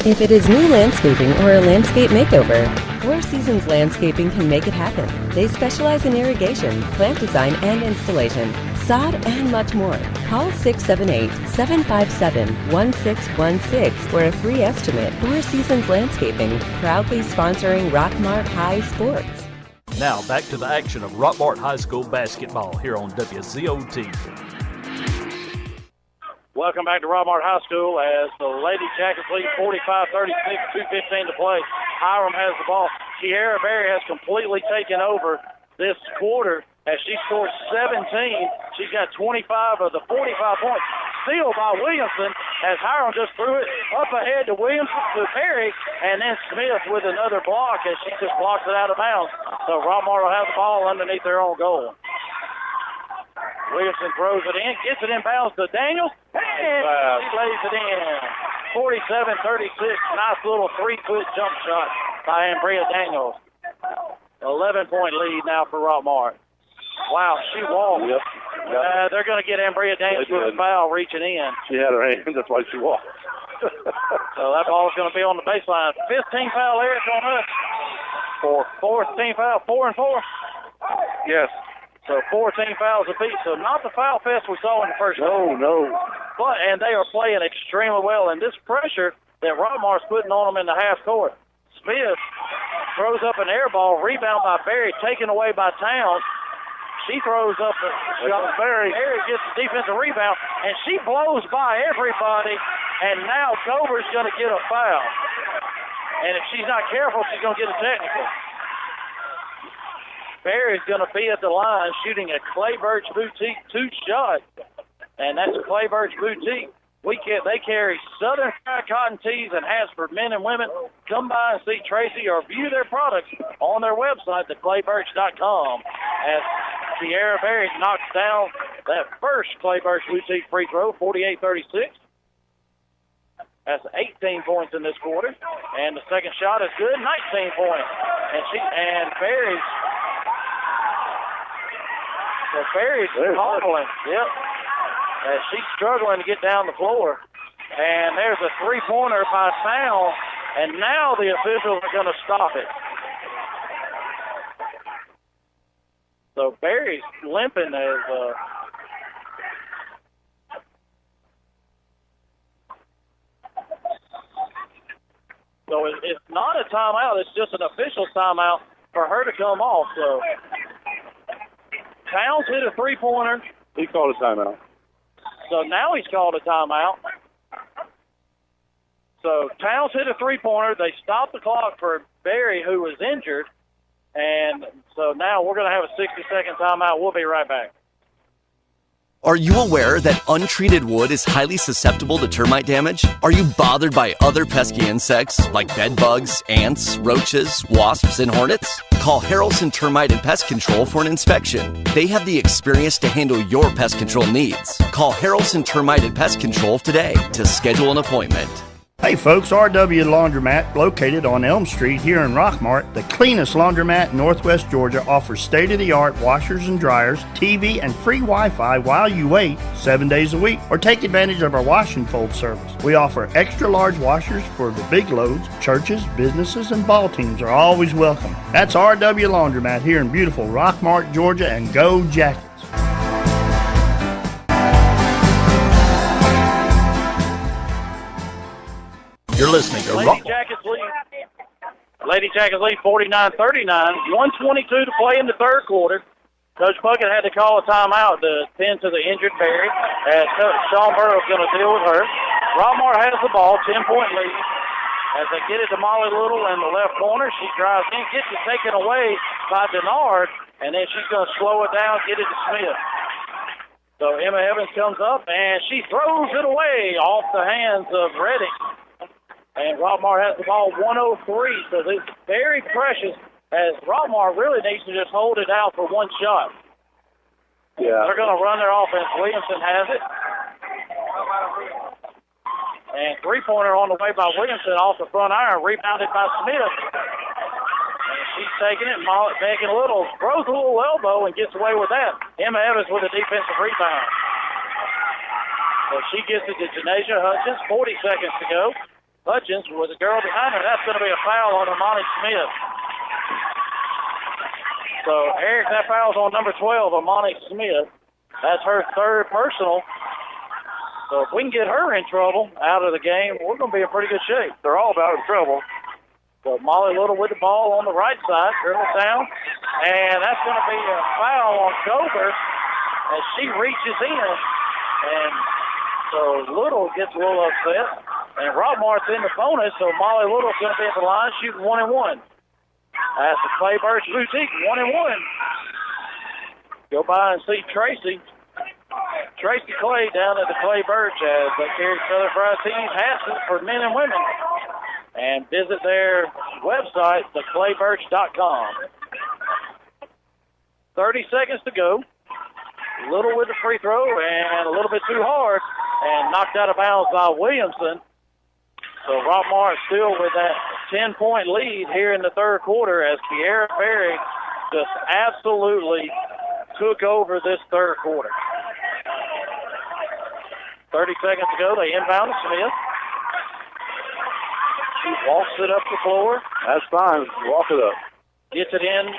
If it is new landscaping or a landscape makeover, Four Seasons Landscaping can make it happen. They specialize in irrigation, plant design and installation, sod, and much more. Call 678-757-1616 for a free estimate. Four Seasons Landscaping, proudly sponsoring Rockmart High Sports. Now back to the action of Rockmart High School basketball here on WZOT. Welcome back to Rockmart High School as the Lady Jackets lead 45-36, 2:15 to play. Hiram has the ball. Kiera Berry has completely taken over this quarter as she scored 17. She's got 25 of the 45 points. Steal by Williamson as Hiram just threw it up ahead to Williamson to Perry, and then Smith with another block as she just blocks it out of bounds. So Rockmart will have the ball underneath their own goal. Williamson throws it in, gets it in bounds to Daniels, and she lays it in. 47-36, nice little 3-foot jump shot by Ambria Daniels. 11-point lead now for Rockmart. Wow, she walked. Yep. They're going to get Ambria Daniels with a foul reaching in. She had her hand, that's why she walked. So that ball's going to be on the baseline. 15 foul, Eric, on us. Fourth team foul, 4 and 4. Yes. So 14 fouls apiece. So not the foul fest we saw in the first game. No. And they are playing extremely well. And this pressure that Rockmart's putting on them in the half court. Smith throws up an air ball, rebound by Berry, taken away by Towns. She throws up a shot. Berry gets the defensive rebound, and she blows by everybody. And now Dover's going to get a foul. And if she's not careful, she's going to get a technical. Berry's going to be at the line shooting a Clay Birch Boutique 2-shot. And that's a Clay Birch Boutique. They carry Southern Fried Cotton tees and hats for men and women. Come by and see Tracy or view their products on their website, theclaybirch.com. As Sierra Berry knocks down that first Clay Birch Boutique free throw, 48-36. That's 18 points in this quarter. And the second shot is good, 19 points. And Berry's hobbling. Yep. As she's struggling to get down the floor. And there's a three-pointer by Sound, and now the officials are going to stop it. So Berry's limping as so it's not a timeout, it's just an official timeout for her to come off. So Towns hit a three-pointer. He called a timeout. So now he's called a timeout. So Towns hit a three-pointer. They stopped the clock for Berry, who was injured. And so now we're going to have a 60-second timeout. We'll be right back. Are you aware that untreated wood is highly susceptible to termite damage? Are you bothered by other pesky insects like bed bugs, ants, roaches, wasps, and hornets? Call Harrelson Termite and Pest Control for an inspection. They have the experience to handle your pest control needs. Call Harrelson Termite and Pest Control today to schedule an appointment. Hey folks, RW Laundromat, located on Elm Street here in Rockmart, the cleanest laundromat in Northwest Georgia, offers state-of-the-art washers and dryers, TV, and free Wi-Fi while you wait 7 days a week, or take advantage of our wash and fold service. We offer extra large washers for the big loads. Churches, businesses, and ball teams are always welcome. That's RW Laundromat here in beautiful Rockmart, Georgia, and go Jackets. You're listening to Lady Jackets lead 49-39. 1:22 to play in the third quarter. Coach Puckett had to call a timeout to tend to the injured Berry, as Sean Burrow's going to deal with her. Rockmart has the ball, 10-point lead. As they get it to Molly Little in the left corner, she drives in, gets it taken away by Denard, and then she's going to slow it down, get it to Smith. So Emma Evans comes up, and she throws it away off the hands of Reddick. And Rockmart has the ball, 1:03, so this is very precious, as Rockmart really needs to just hold it out for one shot. Yeah. They're going to run their offense. Williamson has it. And three-pointer on the way by Williamson off the front iron, rebounded by Smith. And she's taking it, making a little, throws a little elbow and gets away with that. Emma Evans with a defensive rebound. So she gets it to Janasia Hutchins, 40 seconds to go. Hutchins with a girl behind her. That's going to be a foul on Amani Smith. So, Eric, that foul's on number 12, Amani Smith. That's her third personal. So if we can get her in trouble out of the game, we're going to be in pretty good shape. They're all about in trouble. So Molly Little with the ball on the right side, dribbles down. And that's going to be a foul on Dover as she reaches in. And so Little gets a little upset. And Rockmart's in the bonus, so Molly Little's going to be at the line shooting 1-1. That's the Clay Birch Boutique, 1-1. go by and see Tracy Clay down at the Clay Birch as they carry Southern Fried Tees hats for men and women. And visit their website, theclaybirch.com. 30 seconds to go. Little with the free throw and a little bit too hard and knocked out of bounds by Williamson. So Rockmart still with that 10-point lead here in the third quarter as Kiara Berry just absolutely took over this third quarter. 30 seconds to go. They inbound to Smith. She walks it up the floor. That's fine. Walk it up. Gets it in.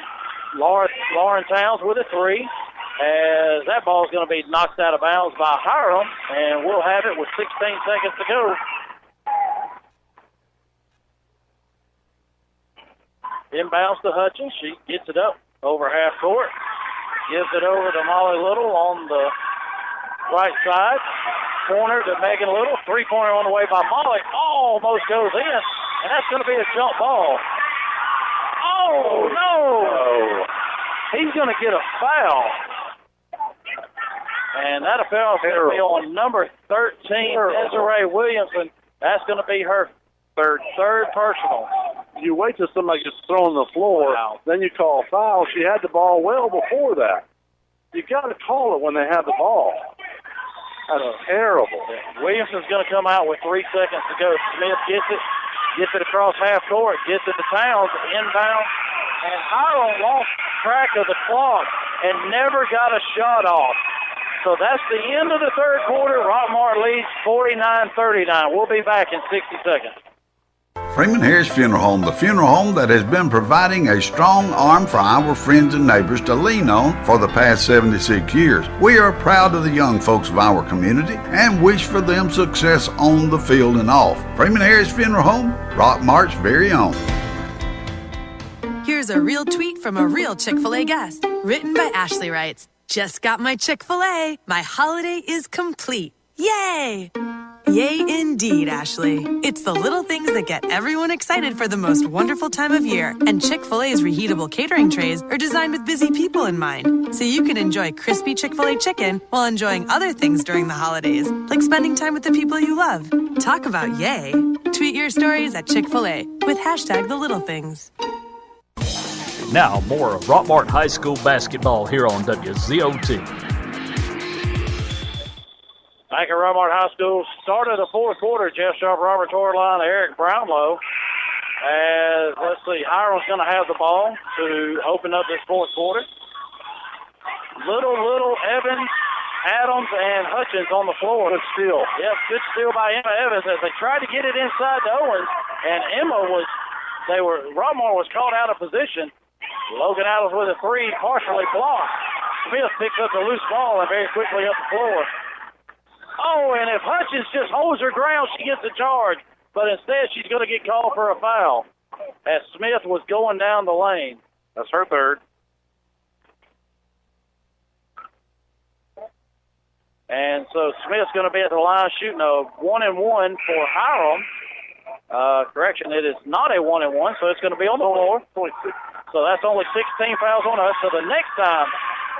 Lauren Towns with a three. As that ball is going to be knocked out of bounds by Hiram, and we'll have it with 16 seconds to go. Inbounds to Hutchins. She gets it up over half court. Gives it over to Molly Little on the right side. Corner to Megan Little. Three-pointer on the way by Molly. Almost goes in, and that's going to be a jump ball. Oh, no! He's going to get a foul. And that foul is going to be on number 13, Desiree Williamson. That's going to be her third personal. You wait till somebody gets thrown on the floor, then you call a foul. She had the ball well before that. You got to call it when they have the ball. That's terrible. Williamson's going to come out with 3 seconds to go. Smith gets it across half court, gets it to Towns, inbound, and Hiram lost track of the clock and never got a shot off. So that's the end of the third quarter. Rockmart leads 49-39. We'll be back in 60 seconds. Freeman Harris Funeral Home, the funeral home that has been providing a strong arm for our friends and neighbors to lean on for the past 76 years. We are proud of the young folks of our community and wish for them success on the field and off. Freeman Harris Funeral Home, Rockmart's very own. Here's a real tweet from a real Chick-fil-A guest, written by Ashley Writes. Just got my Chick-fil-A. My holiday is complete. Yay! Yay indeed, Ashley. It's the little things that get everyone excited for the most wonderful time of year. And Chick-fil-A's reheatable catering trays are designed with busy people in mind. So you can enjoy crispy Chick-fil-A chicken while enjoying other things during the holidays, like spending time with the people you love. Talk about yay. Tweet your stories at Chick-fil-A with #TheLittleThings. Now, more of Rockmart High School basketball here on WZOT. Back at Rockmart High School, start of the fourth quarter. Jeff Sharp, Robert Torline, Eric Brownlow. As, let's see, Hiram's going to have the ball to open up this fourth quarter. Little, Evans, Adams, and Hutchins on the floor. Good steal. Yep, good steal by Emma Evans as they tried to get it inside to Owens. And Rockmart was caught out of position. Logan Adams with a three, partially blocked. Smith picks up the loose ball and very quickly up the floor. Oh, and if Hutchins just holds her ground, she gets a charge. But instead, she's going to get called for a foul as Smith was going down the lane. That's her third. And so Smith's going to be at the line shooting a 1-and-1 for Hiram. Correction, it is not a 1-and-1, so it's going to be on the floor. So that's only 16 fouls on us. So the next time,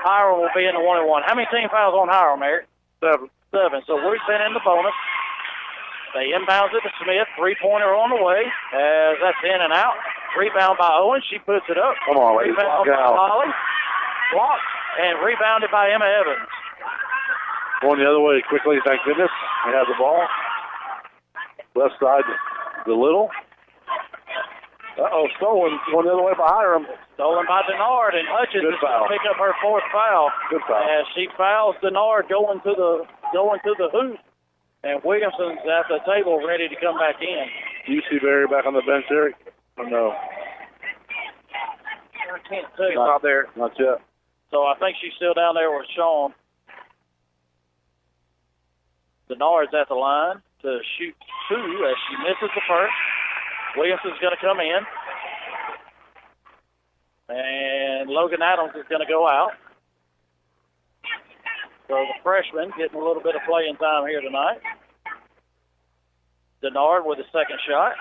Hiram will be in the 1-and-1. How many team fouls on Hiram, Eric? 7. So we've been in the bonus. They inbounds it to Smith. Three-pointer on the way. As that's in and out. Rebound by Owens. She puts it up. Come on, ladies. Rebound by Holly. Blocked and rebounded by Emma Evans. Going the other way quickly, thank goodness. They have the ball. Left side to Little. Stolen. Going the other way by Hiram. Stolen by Denard, and Hutchins is going to pick up her fourth foul. Good foul. As she fouls Denard going to the hoop. And Williamson's at the table ready to come back in. Do you see Barry back on the bench, Eric? Or no? I can't tell you. Not there. Not yet. So I think she's still down there with Sean. Denard's at the line to shoot two as she misses the first. Williamson's going to come in. And Logan Adams is going to go out. So the freshman getting a little bit of playing time here tonight. Denard with the second shot.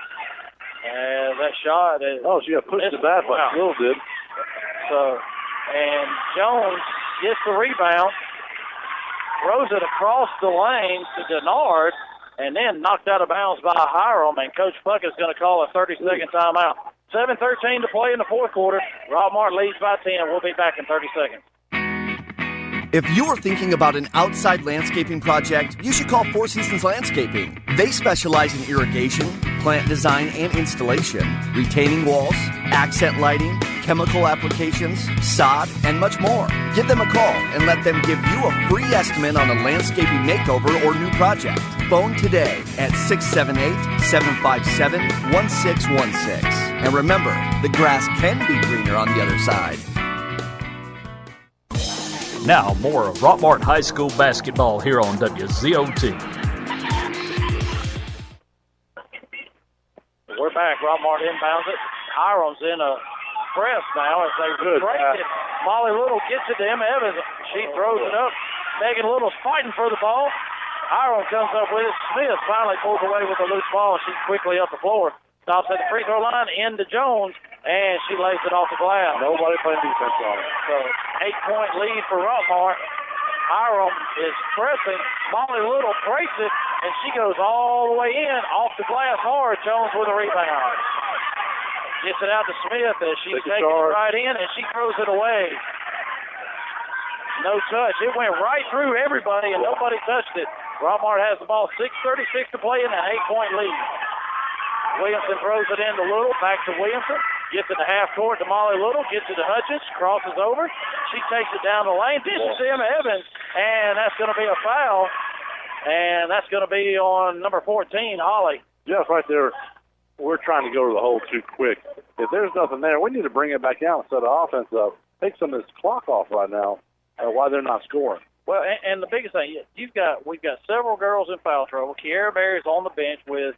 And that shot is... she got pushed to the bat like Will did. So, and Jones gets the rebound, throws it across the lane to Denard, and then knocked out of bounds by Hiram, and Coach Puckett's going to call a 30-second timeout. 7:13 to play in the fourth quarter. Rockmart leads by 10. We'll be back in 30 seconds. If you are thinking about an outside landscaping project, you should call Four Seasons Landscaping. They specialize in irrigation, plant design and installation, retaining walls, accent lighting, chemical applications, sod, and much more. Give them a call and let them give you a free estimate on a landscaping makeover or new project. Phone today at 678-757-1616. And remember, the grass can be greener on the other side. Now, more of Rockmart High School basketball here on WZOT. We're back. Rockmart inbounds it. Hiram's in a press now as they break it. Molly Little gets it to Emma Evans. She throws it up. Megan Little's fighting for the ball. Hiram comes up with it. Smith finally pulls away with a loose ball. She's quickly up the floor. Stops at the free throw line into Jones, and she lays it off the glass. Nobody playing defense on it. So 8-point lead for Rockmart. Hiram is pressing. Molly Little breaks it, and she goes all the way in, off the glass hard. Jones with a rebound. Gets it out to Smith as she takes it right in, and she throws it away. No touch. It went right through everybody, and nobody touched it. Rockmart has the ball. 6:36 to play in an 8-point lead. Williamson throws it into Little. Back to Williamson. Gets it to half court to Molly Little. Gets it to Hutchins. Crosses over. She takes it down the lane. This is Emma Evans, and that's going to be a foul. And that's going to be on number 14, Holly. Yes, right there. We're trying to go to the hole too quick. If there's nothing there, we need to bring it back out and set the offense up. Take some of this clock off right now while they're not scoring. Well, and the biggest thing, we've got several girls in foul trouble. Kiara Berry's on the bench with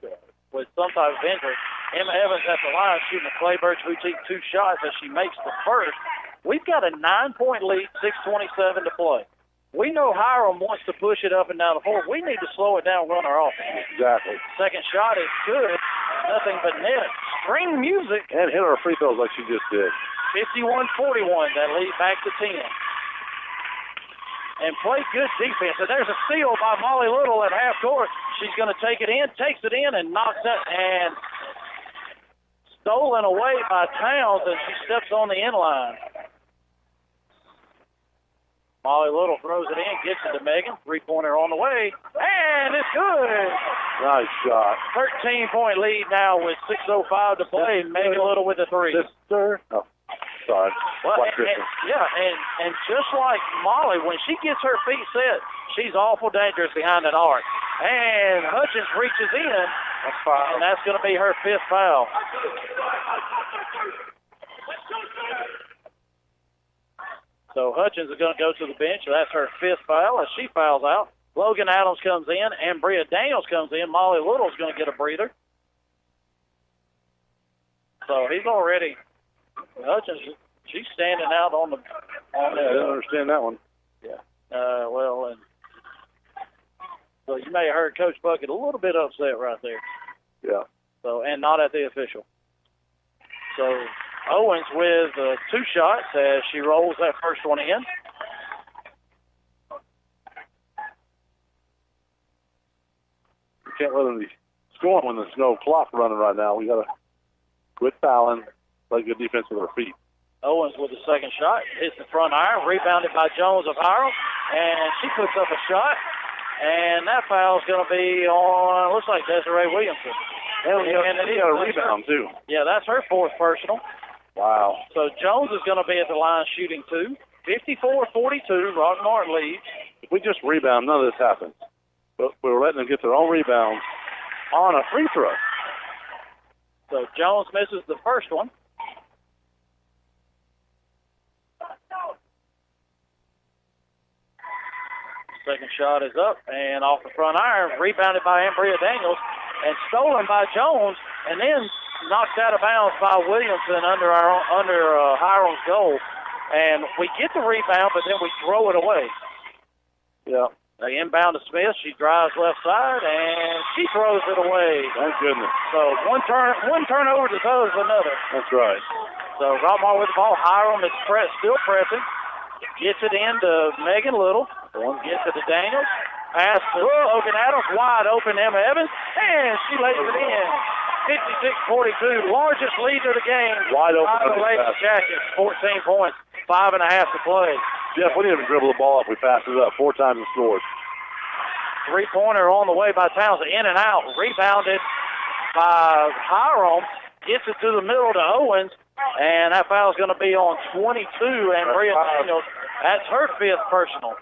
some type of injury. Emma Evans at the line shooting a Clayburgh boutique 2 shots as she makes the first. We've got a 9-point lead, 6:27 to play. We know Hiram wants to push it up and down the floor. We need to slow it down, run our offense. Exactly. Second shot is good. Nothing but net. String music. And hit her free throws like she just did. 51-41. That lead back to 10. And play good defense. And there's a steal by Molly Little at half court. She's going to take it in, takes it in, and knocks it. And stolen away by Towns, and she steps on the end line. Molly Little throws it in, gets it to Megan. 3-pointer on the way, and it's good. Nice shot. 13-point lead now with 6:05 to play. Megan Little with a 3. Sister. Oh, sorry. Well, and just like Molly, when she gets her feet set, she's awful dangerous behind that arc. And Hutchins reaches in, and that's going to be her 5th foul. So Hutchins is going to go to the bench. That's her 5th foul as she fouls out. Logan Adams comes in, and Bria Daniels comes in. Molly Little's going to get a breather. So he's already, Hutchins, she's standing out on the. I didn't understand that one. Yeah. So you may have heard Coach Bucket a little bit upset right there. Yeah. So, and not at the official. So Owens with 2 shots as she rolls that first one in. You can't let them be scoring when there's no clock running right now. We got to quit fouling, play good defense with our feet. Owens with the second shot, hits the front iron, rebounded by Jones of Hiram, and she puts up a shot, and that foul's going to be on, looks like Desiree Williamson. And he got a rebound, too. Yeah, that's her 4th personal. Wow. So Jones is going to be at the line shooting 2. 54-42, Rockmart leads. If we just rebound, none of this happens. But we're letting them get their own rebounds on a free throw. So Jones misses the first one. Second shot is up and off the front iron, rebounded by Ambria Daniels and stolen by Jones, and then knocked out of bounds by Williamson under Hiram's goal. And we get the rebound, but then we throw it away. Yeah. They inbound to Smith. She drives left side, and she throws it away. Thank goodness. So one turnover deserves another. That's right. So Rockmart with the ball. Hiram is still pressing. Gets it into Megan Little. Gets it to Daniels. Pass to Logan Adams. Wide open, Emma Evans. And she lays it in. 56-42. Largest lead of the game. Wide open. By the Lady Jackets. 14 points. 5.5 to play. Jeff, we didn't even dribble the ball up. We passed it up 4 times and scored. Three-pointer on the way by Townsend. In and out. Rebounded by Hiram. Gets it to the middle to Owens. And that foul's going to be on 22. And Bria Daniels, that's her 5th personal.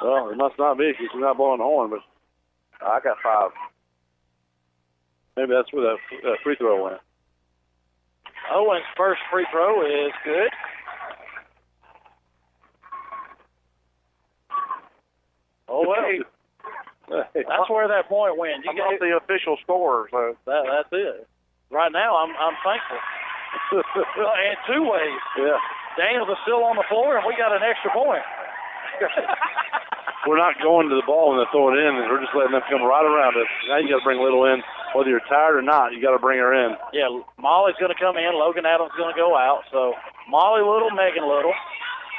Well, it must not be because she's not blowing the horn, but I got 5. Maybe that's where that free throw went. Owens' first free throw is good. Oh, wait. That's where that point went. I'm not the official scorer, so that's it. Right now, I'm thankful. And 2 ways. Yeah. Daniels is still on the floor, and we got an extra point. We're not going to the ball when they throw it in, and we're just letting them come right around us. Now you got to bring Little in. Whether you're tired or not, you got to bring her in. Yeah, Molly's going to come in. Logan Adams is going to go out. So Molly Little, Megan Little,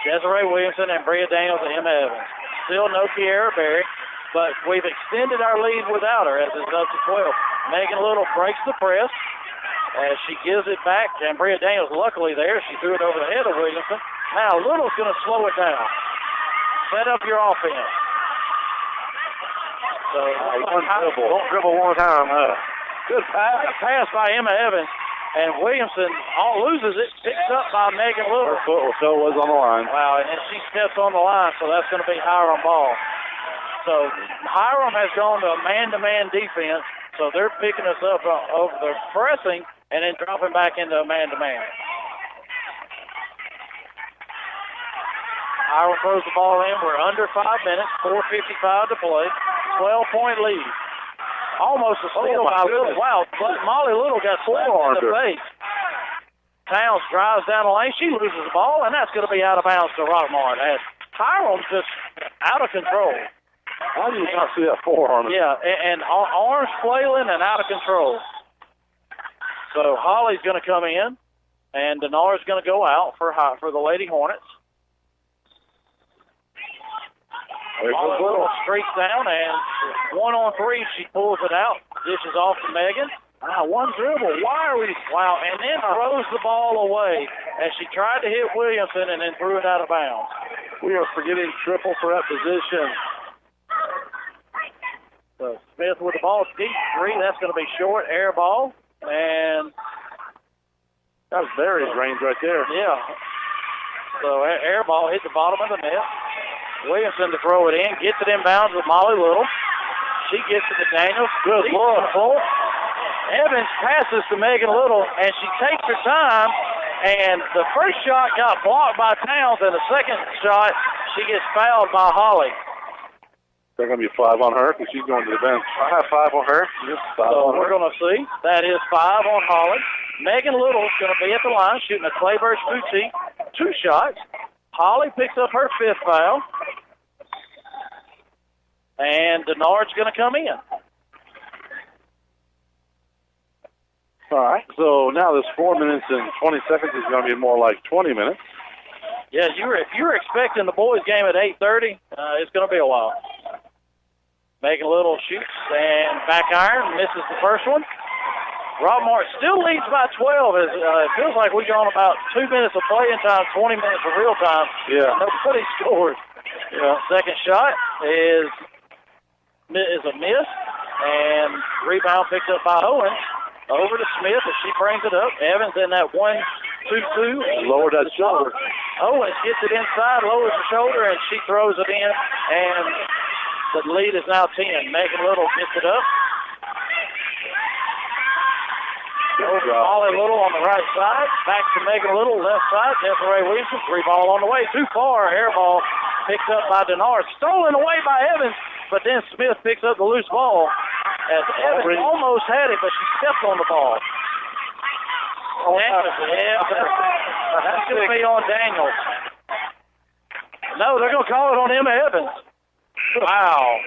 Desiree Williamson, and Bria Daniels and Emma Evans. Still no Kiara Berry, but we've extended our lead without her as it's up to 12. Megan Little breaks the press as she gives it back, and Bria Daniels luckily there. She threw it over the head of Williamson. Now Little's going to slow it down. Set up your offense. So don't dribble one time. Good pass by Emma Evans, and Williamson loses it. Picked up by Megan Little. Her foot was on the line. Wow, and she steps on the line, so that's going to be Hiram ball. So Hiram has gone to a man-to-man defense, so they're picking us up over the pressing and then dropping back into a man-to-man. Hiram throws the ball in. We're under 5 minutes, 4:55 to play. 12-point lead. Almost a steal by Little. Wow, but Molly Little got slammed in the face. Towns drives down the lane. She loses the ball, and that's going to be out of bounds to Rockmart. As Hiram's just out of control. How do you not see that forearm? Yeah, and arms flailing and out of control. So Holly's going to come in, and Denard's going to go out for the Lady Hornets. Molly Little streaks down, and 1-on-3, she pulls it out. Dishes off to Megan. One dribble. Why are we? Wow, and then throws the ball away as she tried to hit Williamson and then threw it out of bounds. We are forgetting triple threat position. So Smith with the ball, deep 3. That's going to be short, air ball. And that was Barry's range right there. Yeah. So air ball hit the bottom of the net. Williamson to throw it in, gets it inbounds with Molly Little. She gets it to Daniels. Good look. Evans passes to Megan Little, and she takes her time. And the first shot got blocked by Towns, and the second shot, she gets fouled by Holly. They're going to be 5 on her because she's going to the bench. I have 5 on her. So we're going to see. That is 5 on Holly. Megan Little's going to be at the line shooting a Clayburgh boutique. 2 shots. Holly picks up her 5th foul. And Denard's going to come in. All right. So now this 4 minutes and 20 seconds is going to be more like 20 minutes. Yeah, if you were expecting the boys' game at 8:30, it's going to be a while. Megan Little shoots and back iron, misses the first one. Rockmart still leads by 12. It feels like we've gone about 2 minutes of playing time, 20 minutes of real time. Yeah. Nobody scored. Yeah. Second shot is a miss, and rebound picked up by Owens. Over to Smith as she brings it up. Evans in that 1-2-2. Lowered that shoulder. Owens gets it inside, lowers the shoulder, and she throws it in, and the lead is now 10. Megan Little gets it up. Molly Little on the right side. Back to Megan Little, left side. Desiree Williamson, 3 ball on the way. Too far. Air ball picked up by Denard. Stolen away by Evans, but then Smith picks up the loose ball. As Evans almost had it, but she stepped on the ball. That's going to be on Daniels. No, they're going to call it on Emma Evans. Wow.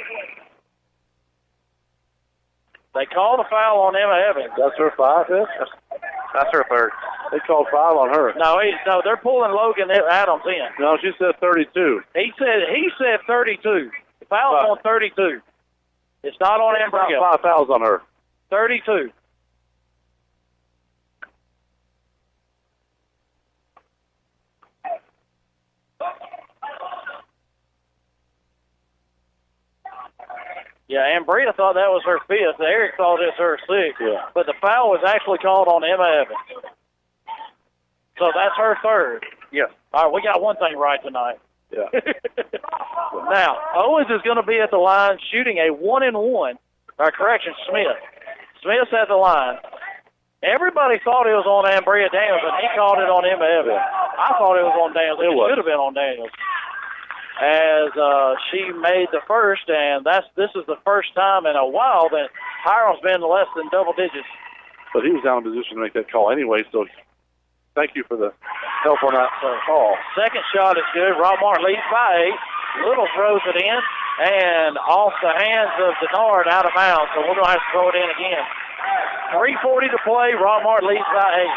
They called a foul on Emma Evans. That's her 5th? That's her 3rd. They called 5 on her. No, they're pulling Logan Adams in. No, she said 32. He said 32. The foul's on 32. It's not on Ambrio. 5 fouls on her. 32. Yeah, Ambria thought that was her 5th. Eric thought it was her 6th. Yeah. But the foul was actually called on Emma Evans. So that's her 3rd. Yes. All right, we got one thing right tonight. Yeah. Now, Owens is going to be at the line shooting a 1-and-1. Smith. Smith's at the line. Everybody thought it was on Ambria Daniels, and he called it on Emma Evans. I thought it was on Daniels. It should have been on Daniels. As she made the first, and this is the first time in a while that Hiram's been less than double digits. But he was down in position to make that call anyway, so thank you for the help on that call. Second shot is good. Rockmart leads by 8. Little throws it in, and off the hands of Denard out of bounds, so we're going to have to throw it in again. 3:40 to play. Rockmart leads by 8.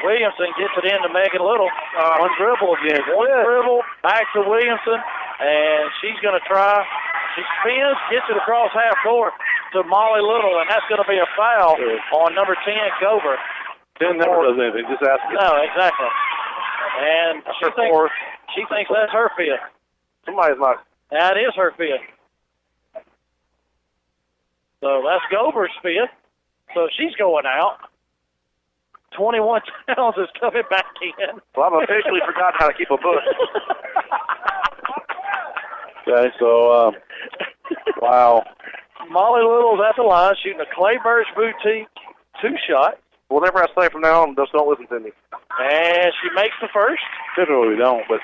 Williamson gets it in to Megan Little. One dribble again. One dribble, back to Williamson, and she's going to try. She spins, gets it across half court to Molly Little, and that's going to be a foul on number 10, Gober. 10 never does anything. Just ask her. No, exactly. And she thinks that's her 5th. Somebody's not. That is her 5th. So that's Gober's 5th. So she's going out. 21 Towns is coming back in. Well, I've officially forgotten how to keep a book. Okay, so, wow. Molly Little's at the line shooting a Clay Birch Boutique 2-shot. Whatever I say from now on, just don't listen to me. And she makes the first. Typically we don't, but.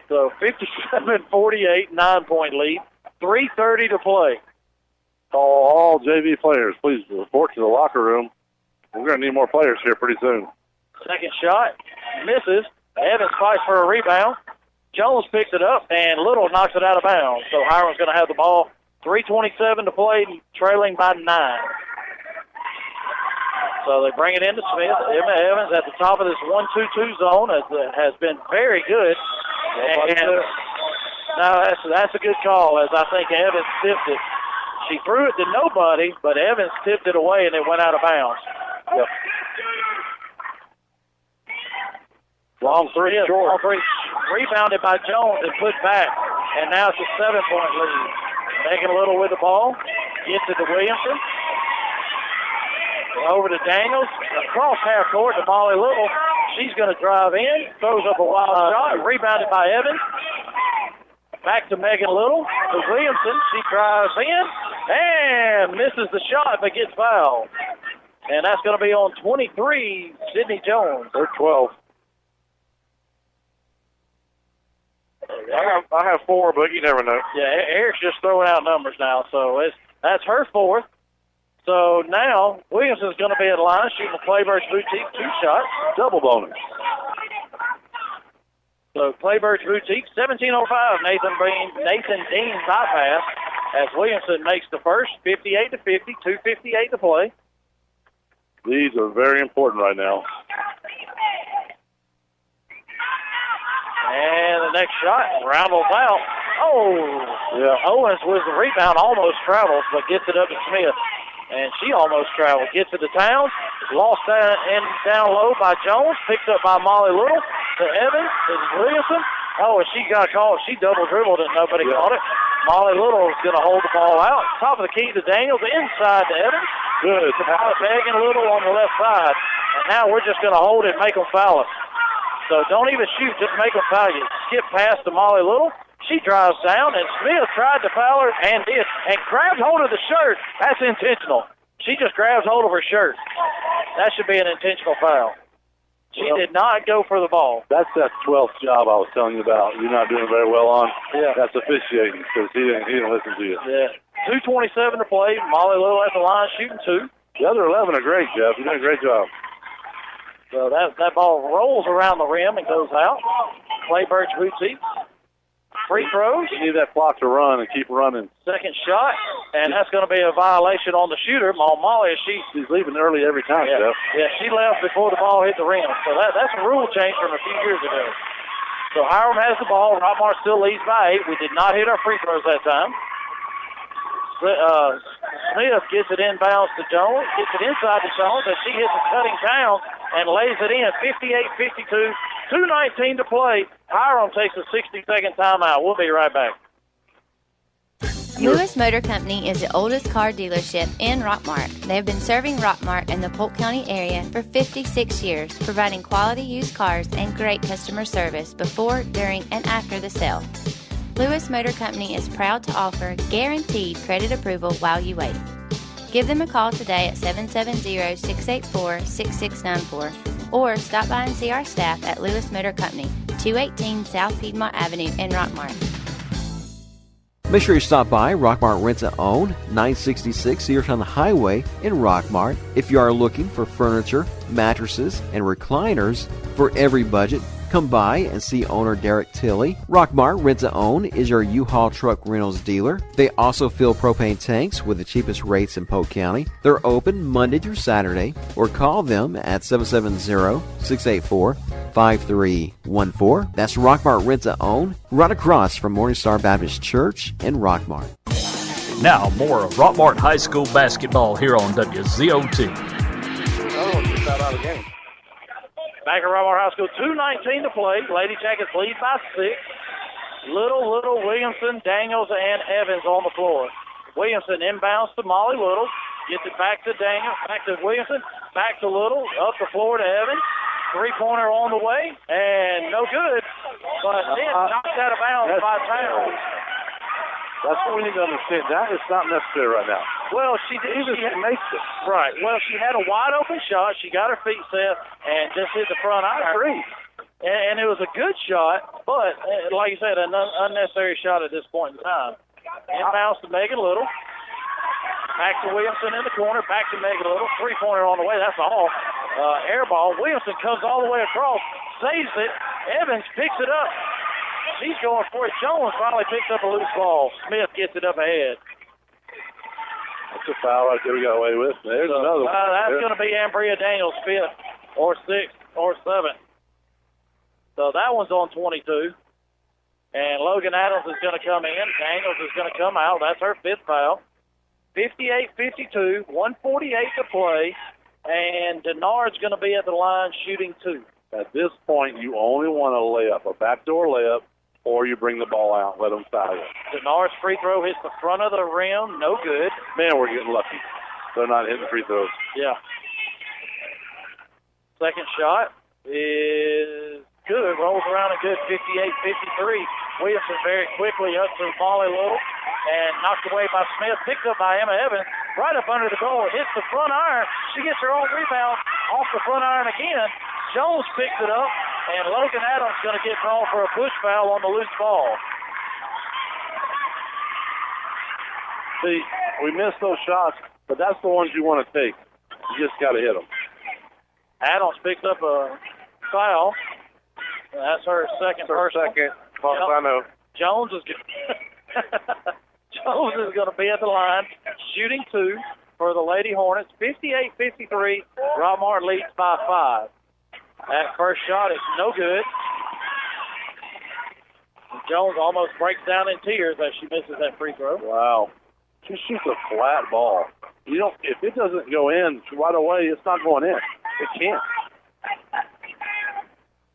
So 57-48, 9-point lead. 3:30 to play. All JV players, please report to the locker room. We're going to need more players here pretty soon. Second shot misses. Evans fights for a rebound. Jones picks it up, and Little knocks it out of bounds. So Hiram's going to have the ball. 3:27 to play, trailing by 9. So they bring it into Smith. Emma Evans at the top of this 1-2-2 zone has been very good. And no, that's a good call, as I think Evans tipped it. She threw it to nobody, but Evans tipped it away, and it went out of bounds. Yep. Long three, short. Long three. Rebounded by Jones and put back. And now it's a 7-point lead. Megan Little with the ball. Gets it to Williamson. Over to Daniels. Across half court to Molly Little. She's going to drive in. Throws up a wild shot. Rebounded by Evans. Back to Megan Little. To Williamson. She drives in. And misses the shot but gets fouled. And that's going to be on 23, Sydney Jones. They're 12. I have 4, but you never know. Yeah, Eric's just throwing out numbers now. So that's her 4th. So now Williamson's going to be at the line shooting a Clay Birch Boutique 2 shots. Double bonus. So Clay Birch Boutique, 17:05. Nathan Dean bypass as Williamson makes the first, 58-50, 2:58 to play. These are very important right now. And the next shot roundels out. Oh, yeah. Owens with the rebound almost travels, but gets it up to Smith. And she almost traveled. Gets it to Towns. Lost down low by Jones. Picked up by Molly Little. To Evans. Is Williamson. Oh, and she got caught. She double dribbled and nobody caught it. Molly Little is going to hold the ball out. Top of the key to Daniels. Inside to Evans. Good. Megan Little on the left side. And now we're just going to hold it and make them foul us. So don't even shoot. Just make them foul you. Skip past to Molly Little. She drives down, and Smith tried to foul her and did, and grabbed hold of the shirt. That's intentional. She just grabs hold of her shirt. That should be an intentional foul. She did not go for the ball. That's that 12th job I was telling you about. You're not doing very well on. Yeah. That's officiating because he didn't listen to you. Yeah. 2:27 to play. Molly Little at the line shooting 2. The other 11 are great, Jeff. You're doing a great job. So that ball rolls around the rim and goes out. Clay Birch Boutique. free throws. You need that clock to run and keep running. Second shot, and that's going to be a violation on the shooter, on Molly. She's leaving early every time, Jeff. Yeah, she left before the ball hit the rim. So that's a rule change from a few years ago. So Hiram has the ball. Rockmart still leads by 8. We did not hit our free throws that time. Smith gets it inbounds to Jones, gets it inside to Jones, and she hits a cutting down and lays it in. 58-52, 2:19 to play. Hiram takes a 60-second timeout. We'll be right back. Lewis Motor Company is the oldest car dealership in Rockmart. They have been serving Rockmart and the Polk County area for 56 years, providing quality used cars and great customer service before, during, and after the sale. Lewis Motor Company is proud to offer guaranteed credit approval while you wait. Give them a call today at 770-684-6694 or stop by and see our staff at Lewis Motor Company, 218 South Piedmont Avenue in Rockmart. Make sure you stop by Rockmart Rent to Own, 966 Seartown Highway in Rockmart. If you are looking for furniture, mattresses, and recliners for every budget, come by and see owner Derek Tilley. Rockmart Rent to Own is your U-Haul truck rentals dealer. They also fill propane tanks with the cheapest rates in Polk County. They're open Monday through Saturday, or call them at 770-684-5314. That's Rockmart Rent to Own, right across from Morningstar Baptist Church in Rockmart. Now more of Rockmart High School basketball here on WZOT. Oh, just out of the game. Back at Rockmart High School, 2:19 to play. Lady Jackets lead by 6. Little, Williamson, Daniels, and Evans on the floor. Williamson inbounds to Molly Little. Gets it back to Daniels, back to Williamson, back to Little, up the floor to Evans. Three-pointer on the way, and no good. But then knocked out of bounds by Towns. That's what we need to understand. That is not necessary right now. Well, she makes it. Right. Well, she had a wide-open shot. She got her feet set and just hit the front iron. And it was a good shot, but, like you said, an unnecessary shot at this point in time. Inbounds to Megan Little. Back to Williamson in the corner. Back to Megan Little. Three-pointer on the way. That's all. Air ball. Williamson comes all the way across. Saves it. Evans picks it up. She's going for it. Jones finally picks up a loose ball. Smith gets it up ahead. That's a foul right there we got away with. There's another one. That's going to be Ambria Daniels' 5th or 6th or 7th. So that one's on 22. And Logan Adams is going to come in. Daniels is going to come out. That's her 5th foul. 58-52, 1:48 to play. And Denard's going to be at the line shooting 2. At this point, you only want a layup, a backdoor layup, or you bring the ball out, let them foul you. Denard's free throw hits the front of the rim, no good. Man, we're getting lucky. They're not hitting free throws. Yeah. Second shot is good. Rolls around a good 58-53. Williamson very quickly up to Molly Little and knocked away by Smith. Picked up by Emma Evans. Right up under the goal. Hits the front iron. She gets her own rebound off the front iron again. Jones picks it up, and Logan Adams going to get called for a push foul on the loose ball. See, we missed those shots, but that's the ones you want to take. You just got to hit them. Adams picks up a foul. That's her second personal. I know. Jones is going to be at the line, shooting 2 for the Lady Hornets. 58-53. Rockmart leads by 5. That first shot is no good. Jones almost breaks down in tears as she misses that free throw. Wow. She shoots a flat ball. You know, if it doesn't go in right away, it's not going in. It can't.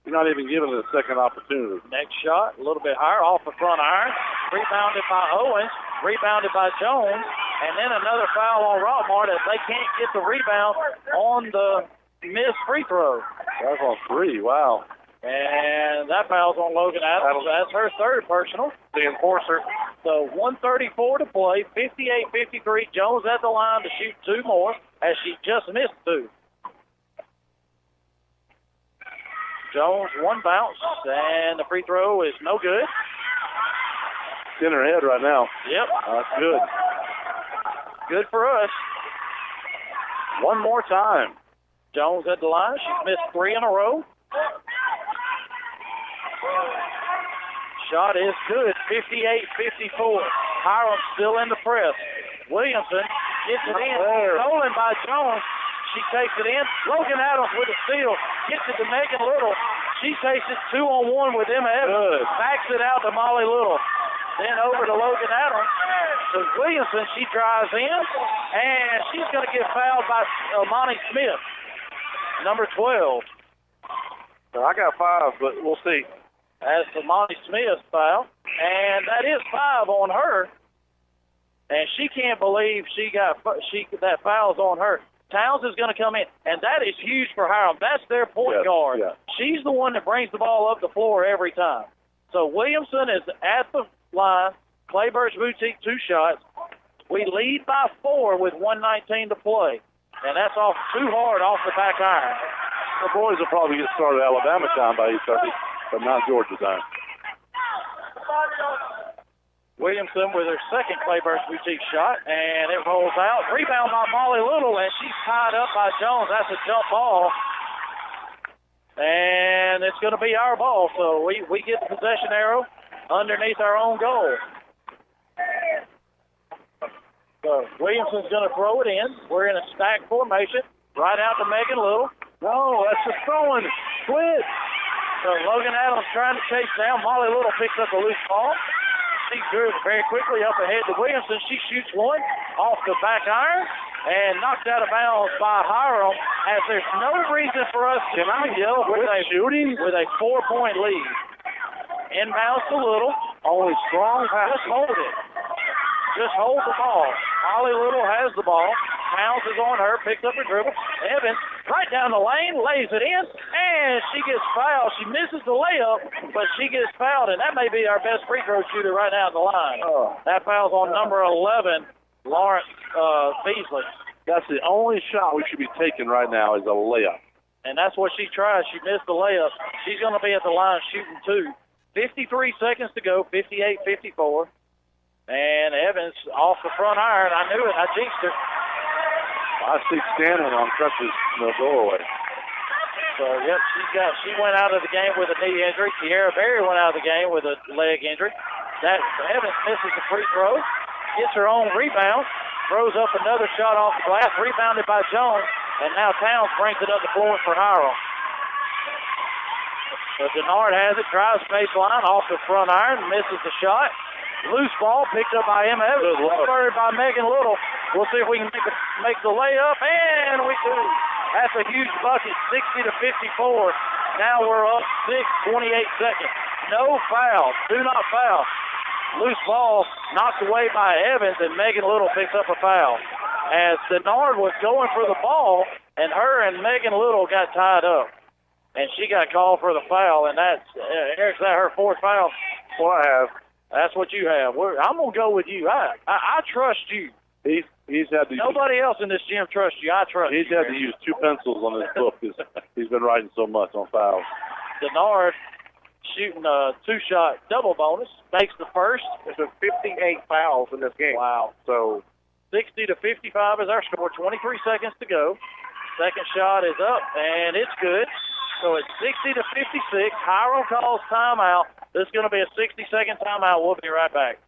You're not even giving it a second opportunity. Next shot, a little bit higher, off the front iron. Rebounded by Owens. Rebounded by Jones. And then another foul on Rockmart as they can't get the rebound on the missed free throw. That's on 3, wow. And that foul's on Logan Adams. That's her 3rd personal. The enforcer. So 1:34 to play, 58-53. Jones at the line to shoot 2 more as she just missed 2. Jones, 1 bounce, and the free throw is no good. It's in her head right now. Yep. That's good. Good for us. One more time. Jones at the line. She's missed 3 in a row. Shot is good, 58-54. Hiram still in the press. Williamson gets it in, stolen by Jones. She takes it in. Logan Adams with a steal. Gets it to Megan Little. She takes it 2-on-1 with Emma Evans. Backs it out to Molly Little. Then over to Logan Adams. To Williamson, she drives in, and she's going to get fouled by Monty Smith, number 12. So I got 5, but we'll see. That's the Monty Smith foul, and that is 5 on her. And she can't believe that foul's on her. Towns is going to come in, and that is huge for Hiram. That's their point guard. Yeah. She's the one that brings the ball up the floor every time. So Williamson is at the line. Clayburgh Boutique 2 shots. We lead by 4 with 1:19 to play, and that's off too hard off the back iron. The boys will probably get started Alabama time by 8:30, but not Georgia time. Williamson with her second Clayburgh Boutique shot, and it rolls out. Rebound by Molly Little, and she's tied up by Jones. That's a jump ball. And it's going to be our ball, so we get the possession arrow underneath our own goal. So Williamson's going to throw it in. We're in a stack formation. Right out to Megan Little. No, that's just throwing. Switch. So Logan Adams trying to chase down. Molly Little picks up a loose ball. She drew it very quickly up ahead to Williamson. She shoots one off the back iron and knocked out of bounds by Hiram, as there's no reason for us to yell with a 4-point lead. Inbounds to Little. Only strong pass. Just hold it. Just hold the ball. Molly Little has the ball. Towns is on her, picks up her dribble. Evans right down the lane, lays it in, and she gets fouled. She misses the layup, but she gets fouled, and that may be our best free throw shooter right now at the line. That foul's on number 11, Lawrence Beasley. That's the only shot we should be taking right now is a layup. And that's what she tried. She missed the layup. She's going to be at the line shooting 2. 53 seconds to go, 58-54. And Evans off the front iron. I knew it. I jinxed her. I see standing on crutches in the doorway. So, yep, she went out of the game with a knee injury. Kiara Berry went out of the game with a leg injury. Evans misses the free throw, gets her own rebound, throws up another shot off the glass, rebounded by Jones, and now Towns brings it up the floor for Hiram. So Denard has it, drives baseline off the front iron, misses the shot. Loose ball picked up by Emma Evans, converted by Megan Little. We'll see if we can make the layup, and we do. That's a huge bucket, 60-54. Now we're up 6, 28 seconds. No foul. Do not foul. Loose ball knocked away by Evans, and Megan Little picks up a foul. As Denard was going for the ball, and her and Megan Little got tied up. And she got called for the foul, and that's Eric's that her 4th foul. Well, I have. That's what you have. I'm gonna go with you. I trust you. He's had to. Nobody else in this gym trusts you. I trust. He's had to use 2 pencils on his book because he's been writing so much on fouls. Denard shooting a 2-shot double bonus, makes the first. There's been 58 fouls in this game. Wow. So 60-55 is our score. 23 seconds to go. Second shot is up, and it's good. So it's 60-56. Hiram calls timeout. This is going to be a 60-second timeout. We'll be right back.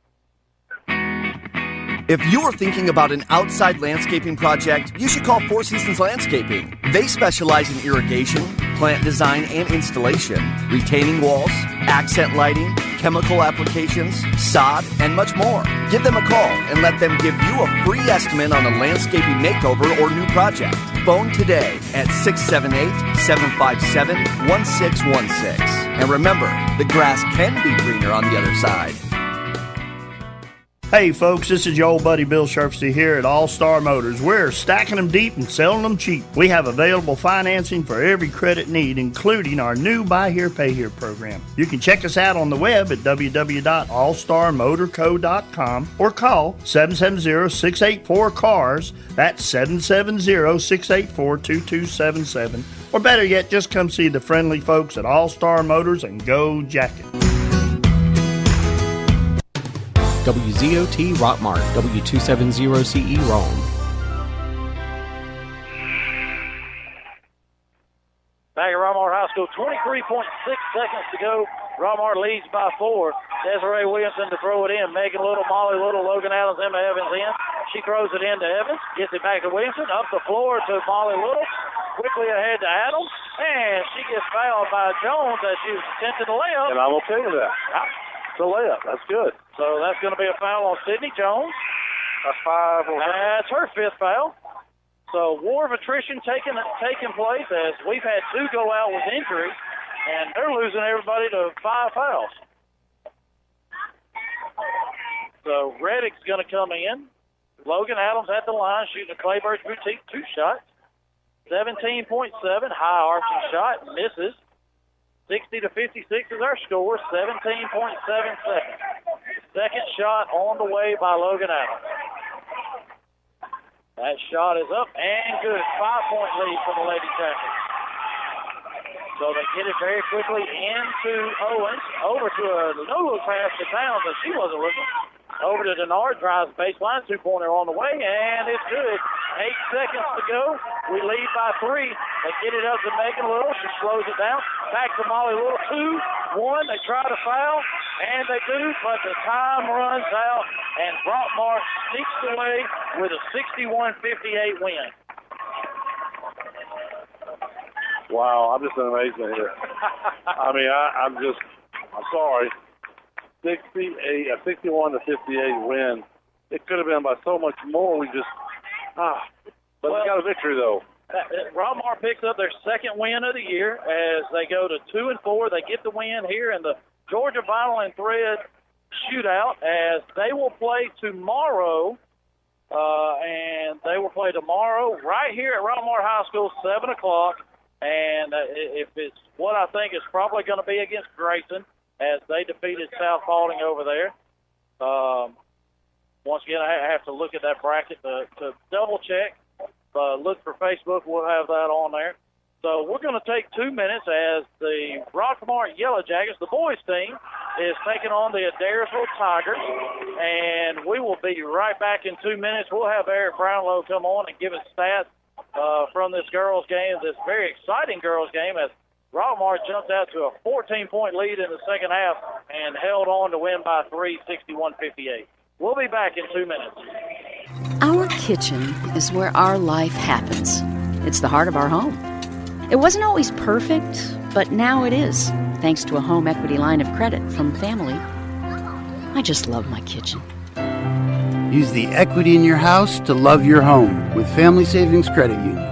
If you're thinking about an outside landscaping project, you should call Four Seasons Landscaping. They specialize in irrigation, plant design and installation, retaining walls, accent lighting, chemical applications, sod, and much more. Give them a call and let them give you a free estimate on a landscaping makeover or new project. Phone today at 678-757-1616. And remember, the grass can be greener on the other side. Hey folks, this is your old buddy Bill Sharfsty here at All Star Motors. We're stacking them deep and selling them cheap. We have available financing for every credit need, including our new Buy Here, Pay Here program. You can check us out on the web at www.allstarmotorco.com or call 770-684-CARS. That's 770-684-2277. Or better yet, just come see the friendly folks at All Star Motors and go jacket. WZOT Rockmart, W270CE Rome. Back at Rockmart High School. 23.6 seconds to go. Rockmart leads by 4. Desiree Williamson to throw it in. Megan Little, Molly Little, Logan Adams, Emma Evans in. She throws it in to Evans. Gets it back to Williamson. Up the floor to Molly Little. Quickly ahead to Adams. And she gets fouled by Jones as she was attempting the layup. And I'm okay with that. It's a layup. That's good. So that's going to be a foul on Sydney Jones. That's 5. That's her 5th foul. So war of attrition taking place as we've had 2 go out with injury, and they're losing everybody to 5 fouls. So Reddick's going to come in. Logan Adams at the line shooting a Clayburgh Boutique 2 shots. 17.7, high arching shot, misses. 60 to 56 is our score, 17.7 seconds. Second shot on the way by Logan Adams. That shot is up and good. 5-point lead for the Lady Jackets. So they get it very quickly into Owens. Over to a no-look pass to Towns, but she wasn't looking. Over to Denard, drives baseline, 2-pointer on the way, and it's good. 8 seconds to go. We lead by 3. They get it up to Megan Little. She slows it down. Back to Molly Little. 2-1. They try to foul, and they do, but the time runs out, and Rockmart sneaks away with a 61-58 win. Wow, I'm just in amazement here. I mean, I'm sorry. 61 to 58 win. It could have been by so much more. But we got a victory though. Rockmart picks up their 2nd win of the year as they go to 2-4. They get the win here in the Georgia Vinyl and Thread shootout as they will play tomorrow. Right here at Rockmart High School, 7 o'clock. And if it's what I think is probably going to be against Grayson, as they defeated South Paulding over there. Once again, I have to look at that bracket to double-check. Look for Facebook. We'll have that on there. So we're going to take 2 minutes as the Rockmart Yellow Jackets, the boys team, is taking on the Adairsville Tigers. And we will be right back in 2 minutes. We'll have Eric Brownlow come on and give us stats from this girls' game, this very exciting girls' game, as Rockmart jumped out to a 14-point lead in the second half and held on to win by 3, 61-58. We'll be back in 2 minutes. Our kitchen is where our life happens. It's the heart of our home. It wasn't always perfect, but now it is, thanks to a home equity line of credit from family. I just love my kitchen. Use the equity in your house to love your home with Family Savings Credit Union.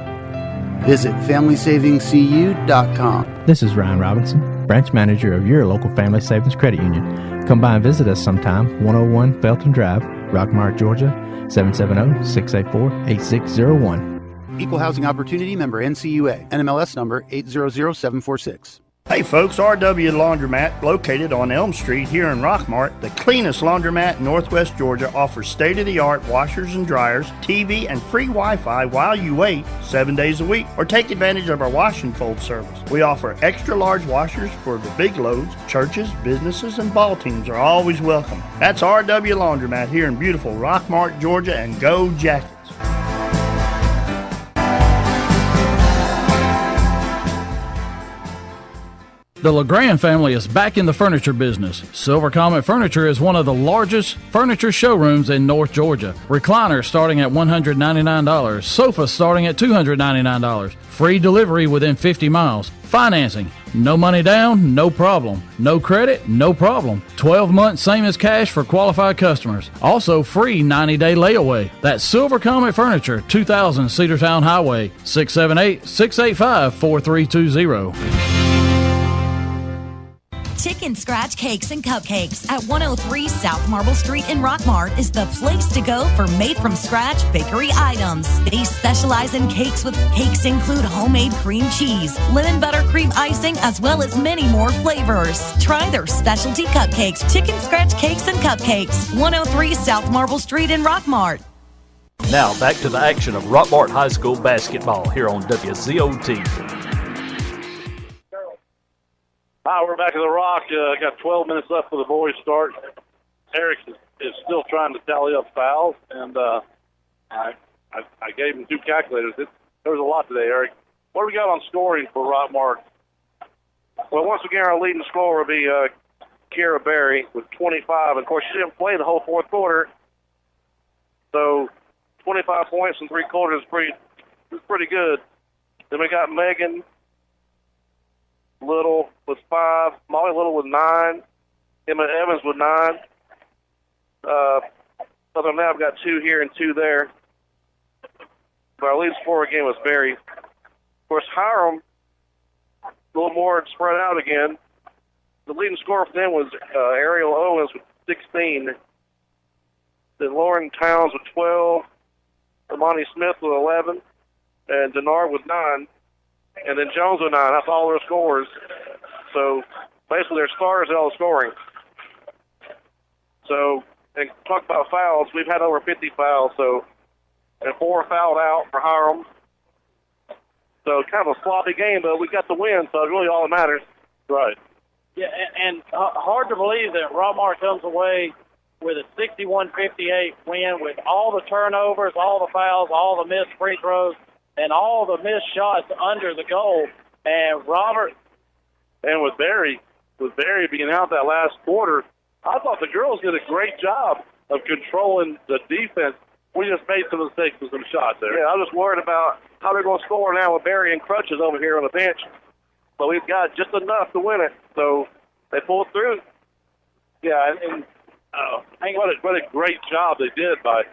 Visit FamilySavingsCU.com. This is Ryan Robinson, branch manager of your local Family Savings Credit Union. Come by and visit us sometime, 101 Felton Drive, Rockmart, Georgia, 770-684-8601. Equal Housing Opportunity member NCUA, NMLS number 800746. Hey folks, RW Laundromat, located on Elm Street here in Rockmart, the cleanest laundromat in Northwest Georgia, offers state-of-the-art washers and dryers, TV, and free Wi-Fi while you wait 7 days a week, or take advantage of our wash and fold service. We offer extra large washers for the big loads. Churches, businesses, and ball teams are always welcome. That's RW Laundromat here in beautiful Rockmart, Georgia, and go Jackets. The LeGrand family is back in the furniture business. Silver Comet Furniture is one of the largest furniture showrooms in North Georgia. Recliners starting at $199. Sofas starting at $299. Free delivery within 50 miles. Financing. No money down, no problem. No credit, no problem. 12 months, same as cash for qualified customers. Also free 90-day layaway. That's Silver Comet Furniture, 2000 Cedartown Highway, 678-685-4320. Chicken Scratch Cakes and Cupcakes at 103 South Marble Street in Rockmart is the place to go for made-from-scratch bakery items. They specialize in cakes include homemade cream cheese, lemon buttercream icing, as well as many more flavors. Try their specialty cupcakes, Chicken Scratch Cakes and Cupcakes, 103 South Marble Street in Rockmart. Now back to the action of Rockmart High School basketball here on WZOT. Hi, we're back at the Rock. Got 12 minutes left for the boys' start. Eric is still trying to tally up fouls, and I gave him 2 calculators. There was a lot today, Eric. What do we got on scoring for Rockmart Well, once again, our leading scorer will be Kiera Berry with 25. Of course, she didn't play the whole fourth quarter, so 25 points in 3 quarters is pretty good. Then we got Megan Little with 5, Molly Little with 9, Emma Evans with 9. Other than that, I've got 2 here and 2 there. But our leading scorer again was Berry. Of course, Hiram, a little more spread out again. The leading scorer for them was Ariel Owens with 16. Then Lauren Towns with 12. Amani Smith with 11. And Denard with 9. And then Jones with 9. That's all their scores. So basically their starters at all the scoring. So, and talk about fouls, we've had over 50 fouls, so, and 4 fouled out for Hiram. So kind of a sloppy game, but we got the win, so it's really all that matters. Right. Yeah, and hard to believe that Rockmart comes away with a 61-58 win with all the turnovers, all the fouls, all the missed free throws, and all the missed shots under the goal. And Robert, and with Barry being out that last quarter, I thought the girls did a great job of controlling the defense. We just made some mistakes with some shots there. Yeah, I was just worried about how they're going to score now with Barry and Crutches over here on the bench. But we've got just enough to win it, so they pulled through. Yeah, and what a great job they did by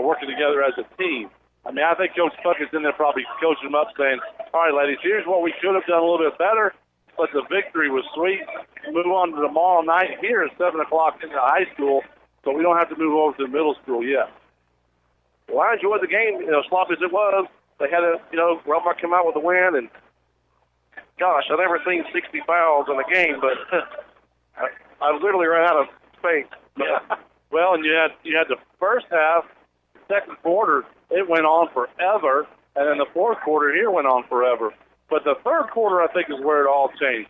working together as a team. I mean, I think Coach Puckett's in there probably coaching them up saying, all right, ladies, here's what we could have done a little bit better, but the victory was sweet. Move on to tomorrow night here at 7 o'clock in the high school, so we don't have to move over to the middle school yet. Well, I enjoyed the game, sloppy as it was. They had Rockmart come out with a win, and gosh, I've never seen 60 fouls in a game, but I literally ran out of space. Yeah. Well, and you had the first half, second quarter, it went on forever, and then the fourth quarter here went on forever. But the third quarter, I think, is where it all changed.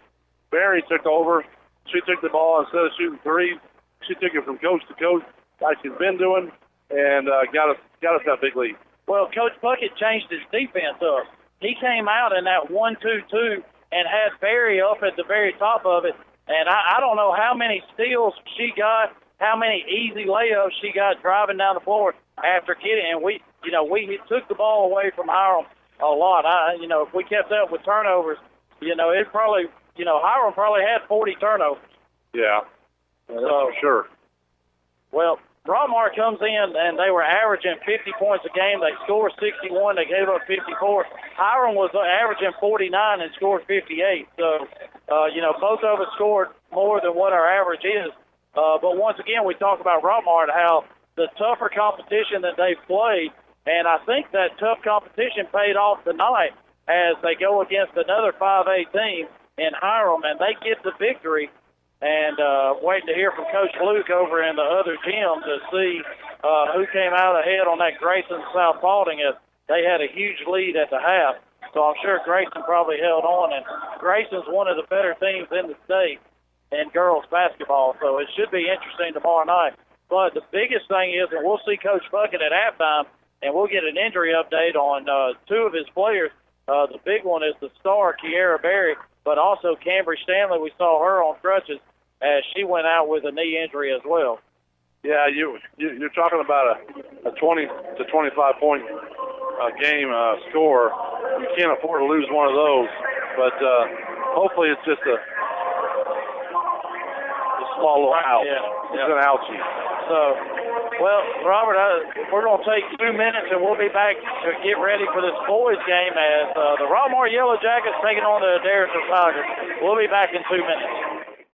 Barry took over. She took the ball instead of shooting threes. She took it from coast to coast, like she's been doing, and got us that big lead. Well, Coach Puckett changed his defense up. He came out in that 1-2-2 and had Barry up at the very top of it. And I don't know how many steals she got, how many easy layups she got driving down the floor after getting. And we took the ball away from Hiram a lot. If we kept up with turnovers, it probably, Hiram probably had 40 turnovers. Yeah, that's for sure. Well, Rockmart comes in, and they were averaging 50 points a game. They scored 61. They gave up 54. Hiram was averaging 49 and scored 58. So, both of us scored more than what our average is. But once again, we talk about Rockmart, how the tougher competition that they've played, and I think that tough competition paid off tonight as they go against another 5A team in Hiram, and they get the victory. And waiting to hear from Coach Luke over in the other gym to see who came out ahead on that Grayson South Paulding. They had a huge lead at the half, so I'm sure Grayson probably held on. And Grayson's one of the better teams in the state in girls basketball, so it should be interesting tomorrow night. But the biggest thing is, and we'll see Coach Puckett at halftime, and we'll get an injury update on 2 of his players. The big one is the star, Kiera Berry, but also Cambry Stanley. We saw her on crutches as she went out with a knee injury as well. Yeah, you're talking about a 20 to 25 point game score. You can't afford to lose one of those, but hopefully it's just a small little ouch. Yeah. It's an ouchie. So, well, Robert, we're going to take 2 minutes, and we'll be back to get ready for this boys game as the Rockmart Yellow Jackets taking on the Adair Tigers. We'll be back in 2 minutes.